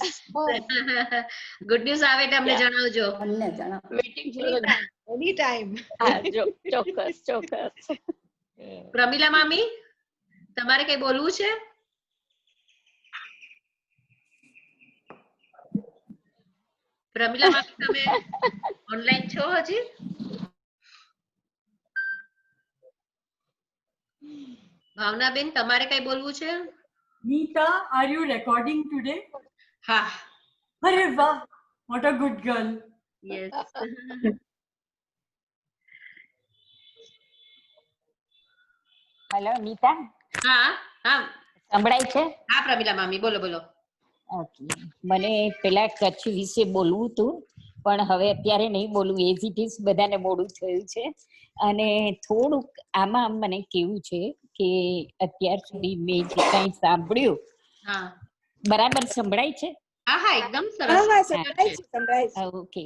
good news આવે એટલે અમને જણાવજો. અમને જણાવો. Waiting for any time. હા ચોક્કસ ચોક્કસ. પ્રમીલા મામી, તમારે કઈ બોલવું છે? પ્રમીલા મામી, તમે ઓનલાઈન છો હજી? ભાવનાબેન, તમારે કઈ બોલવું છે? Neeta, are you recording today? હા. અરે વાહ, what a good girl. Yes. Hello Nita, હા હા સંભળાય છે? હા પ્રમીલા મામી, બોલો બોલો. ઓકે, મને પેલા કચ્છ વિશે બોલવું હતું, પણ હવે અત્યારે નહીં બોલવું, એઝ ઇટ ઇઝ બધાને મોડું થયું છે. અને થોડુંક આમાં મને કેવું છે કે અત્યાર સુધી મેં જે કાંઈ સાંભળ્યું, હા બરાબર સંભળાય છે? હા હા એકદમ સરસ. હા હા સંભળાય છે સંભળાય છે. ઓકે,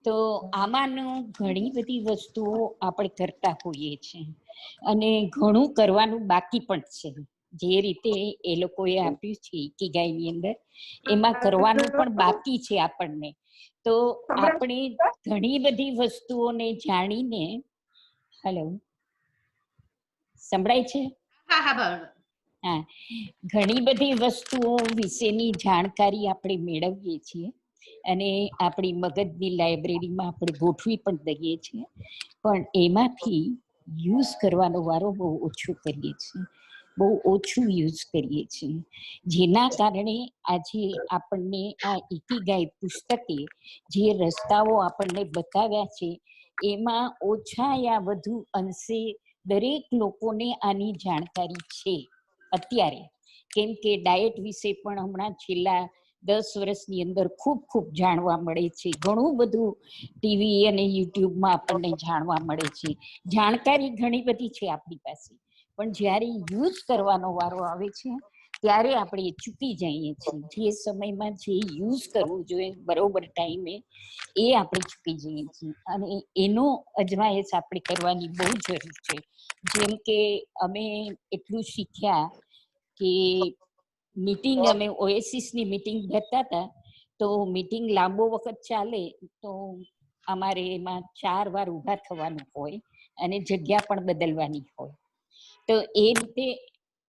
તો આમાંનું ઘણી બધી વસ્તુઓ આપણે કરતા હોઈએ છીએ અને ઘણું કરવાનું બાકી પણ છે. જે રીતે એ લોકોએ આપ્યું છે ઇકીગાઈની અંદર, એમાં કરવાનું પણ બાકી છે આપણને. તો આપણે ઘણી બધી વસ્તુઓને જાણીને, હેલો સંભળાય છે? હા હા બરાબર. હા, ઘણી બધી વસ્તુઓ વિશેની જાણકારી આપણે મેળવીએ છીએ અને આપણી મગજની લાઇબ્રેરીમાં આપણે ગોઠવી પણ દઈએ છીએ, પણ એમાંથી યુઝ કરવાનો વારો બહુ ઓછો કરીએ છીએ, બહુ ઓછું યુઝ કરીએ છીએ. જેના કારણે આજે આપણને આ ઇકીગાઈ પુસ્તકે જે રસ્તાઓ આપણને બતાવ્યા છે, એમાં ઓછા યા વધુ અંશે દરેક લોકોને આની જાણકારી છે અત્યારે. કેમ કે ડાયટ વિશે પણ હમણાં છેલ્લા 10 વર્ષની અંદર ખૂબ ખૂબ જાણવા મળે છે. ઘણું બધું ટીવી અને યુટ્યુબમાં આપણને જાણવા મળે છે. જાણકારી ઘણી બધી છે આપણી પાસે, પણ જ્યારે યુઝ કરવાનો વારો આવે છે ત્યારે આપણે ચૂકી જઈએ છીએ. જે સમયમાં જે યુઝ કરવું જોઈએ બરોબર ટાઈમે, એ આપણે ચૂકી જઈએ છીએ અને એનો અજમાયશ આપણે કરવાની બહુ જરૂર છે. જેમ કે અમે એટલું શીખ્યા કે મીટિંગ, અમે ઓએસિસની મીટિંગ ભરતા હતા, તો મીટિંગ લાંબો વખત ચાલે તો અમારે એમાં 4 વાર ઊભા થવાનું હોય અને જગ્યા પણ બદલવાની હોય. તો એ રીતે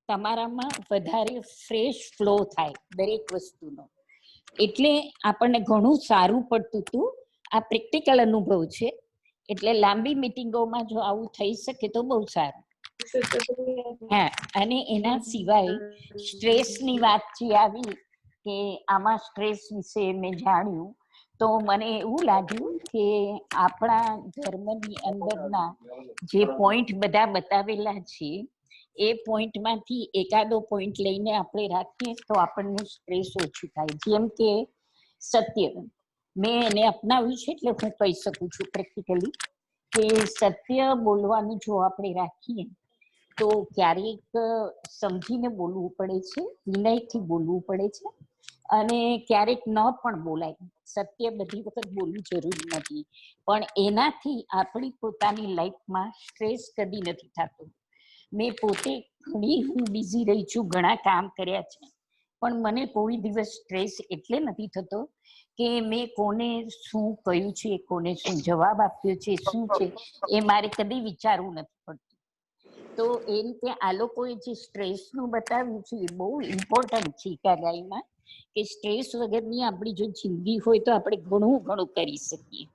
તમારામાં વધારે ફ્રેશ ફ્લો થાય દરેક વસ્તુનો, એટલે આપણને ઘણું સારું પડતું હતું. આ પ્રેક્ટિકલ અનુભવ છે, એટલે લાંબી મીટિંગોમાં જો આવું થઈ શકે તો બહુ સારું. હા, અને એના સિવાય સ્ટ્રેસની વાત જે આવી કે આમાં સ્ટ્રેસ વિશે મેં જાણ્યું, તો મને એવું લાગ્યું કે આપણા ધર્મની અંદરના જે પોઈન્ટ બધા બતાવેલા છે, એ પોઈન્ટમાંથી એકાદો પોઈન્ટ લઈને આપણે રાખીએ તો આપણને સ્ટ્રેસ ઓછું થાય. જેમ કે સત્ય, મેં એને અપનાવ્યું છે એટલે હું કહી શકું છું પ્રેક્ટિકલી કે સત્ય બોલવાનું જો આપણે રાખીએ તો ક્યારેક સમજીને બોલવું પડે છે, વિનયથી બોલવું પડે છે, અને ક્યારેક ન પણ બોલાય. સત્ય બધી વખત બોલવું જરૂરી નથી, પણ એનાથી આપણી પોતાની લાઈફમાં સ્ટ્રેસ કદી નથી થતો. મેં પોતે ઘણી હું બિઝી રહી છું, ઘણા કામ કર્યા છે, પણ મને કોઈ દિવસ સ્ટ્રેસ એટલે નથી થતો કે મેં કોને શું કહ્યું છે, કોને શું જવાબ આપ્યો છે, શું છે એ મારે કદી વિચારવું નથી પડતું. તો એ રીતે આ લોકોએ જે સ્ટ્રેસનું બતાવ્યું છે એ બહુ ઇમ્પોર્ટન્ટ છે ઇકીગાઈમાં, કે સ્ટ્રેસ વગરની આપણી જો જિંદગી હોય તો આપણે ઘણું ઘણું કરી શકીએ.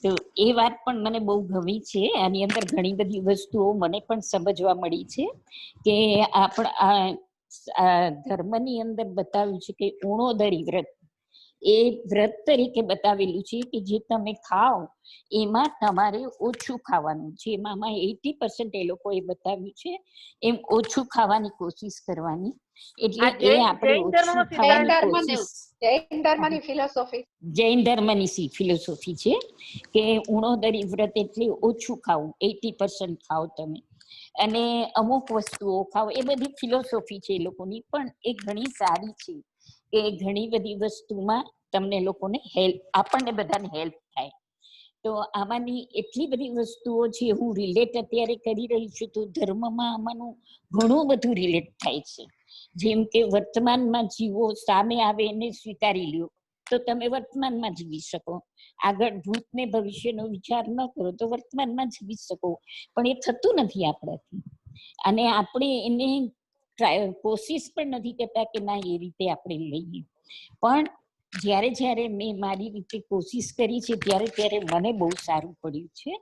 તો એ વાત પણ મને બહુ ગમી છે. આની અંદર ઘણી બધી વસ્તુઓ મને પણ સમજવા મળી છે કે આપણા ધર્મની અંદર બતાવ્યું છે કે ઉણોદરી વ્રત, એ વ્રત તરીકે બતાવેલું છે કે જે તમે ખાઓ એમાં તમારે ઓછું ખાવાનું, જેમાં 80% એ લોકોએ બતાવ્યું છે એમ ઓછું ખાવાની કોશિશ કરવાની. એટલે એ આપણે ઓછું ખાવાની કોશિશ, જૈન ધર્મની ફિલોસોફી, જૈન ધર્મની ફિલોસોફી છે કે ઉણોદરી વ્રત એટલે ઓછું ખાવું, 80% ખાઓ તમે અને અમુક વસ્તુઓ ખાઓ. એ બધી ફિલોસોફી છે એ લોકોની, પણ એ ઘણી સારી છે કે ઘણી બધી વસ્તુમાં તમને લોકોને હેલ્પ, આપણને બધાને હેલ્પ થાય. તો આમાંની એટલી બધી વસ્તુઓ છે, હું રિલેટ અત્યારે કરી રહી છું તો ધર્મમાં આમાંનું ઘણું બધું રિલેટ થાય છે. જેમ કે વર્તમાનમાં જીવો, સામે આવે એને સ્વીકારી લ્યો તો તમે વર્તમાનમાં જીવી શકો. આગળ ભૂત ને ભવિષ્યનો વિચાર ન કરો તો વર્તમાનમાં જીવી શકો, પણ એ થતું નથી આપણાથી. અને આપણે એને કોશિશ પણ નથી કરતા કે ના એ રીતે આપણે લઈએ. પણ જ્યારે જ્યારે મેં મારી રીતે કોશિશ કરી છે ત્યારે મને બહુ સારું પડ્યું છે.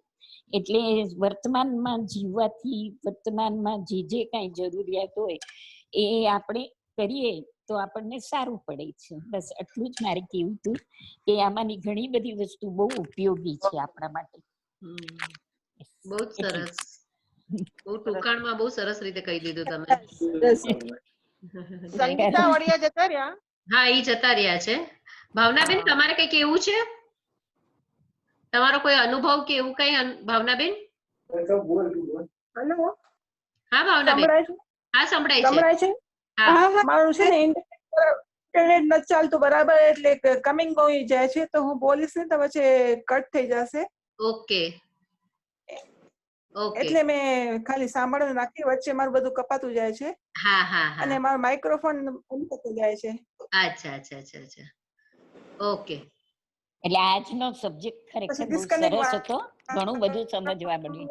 એટલે વર્તમાનમાં જીવવાથી વર્તમાનમાં જે કાંઈ જરૂરિયાત હોય એ આપણે કરીએ તો આપણને સારું પડે છે. બસ આટલું જ મારે કહેવું હતું કે આમાંની ઘણી બધી વસ્તુ બહુ ઉપયોગી છે આપણા માટે. બહુ જ સરસ, બહુ ટૂંકાણમાં બહુ સરસ રીતે કહી દીધું તમે. સંગીતા વડિયા જતા રહ્યા? હા, ઈ જતા રહ્યા છે. ભાવનાબેન, તમારે કઈ કેવું છે? તમારો કોઈ અનુભવ કે એવું કઈ, ભાવનાબેન? હેલો, હા ભાવનાબેન, હા સંભળાય છે. હા, મારું છે ને ઇન્ટરનેટ નથી ચાલતું બરાબર, એટલે કમિંગ ગોઈંગ જાય છે, તો હું બોલીશ ને તો વચ્ચે કટ થઈ જશે. Okay okay. એટલે મેં ખાલી સાંભળવાનું નાખી, વચ્ચે મારું બધું કપાતું જાય છે. હા હા હા. અને મારું માઇક્રોફોન બંધ થતું જાય છે. અચ્છા અચ્છા અચ્છા અચ્છા. ઓકે. એટલે આજનો સબ્જેક્ટ ખરેખર બહુ સરસ હતો, ઘણું બધું સમજવા મળ્યું.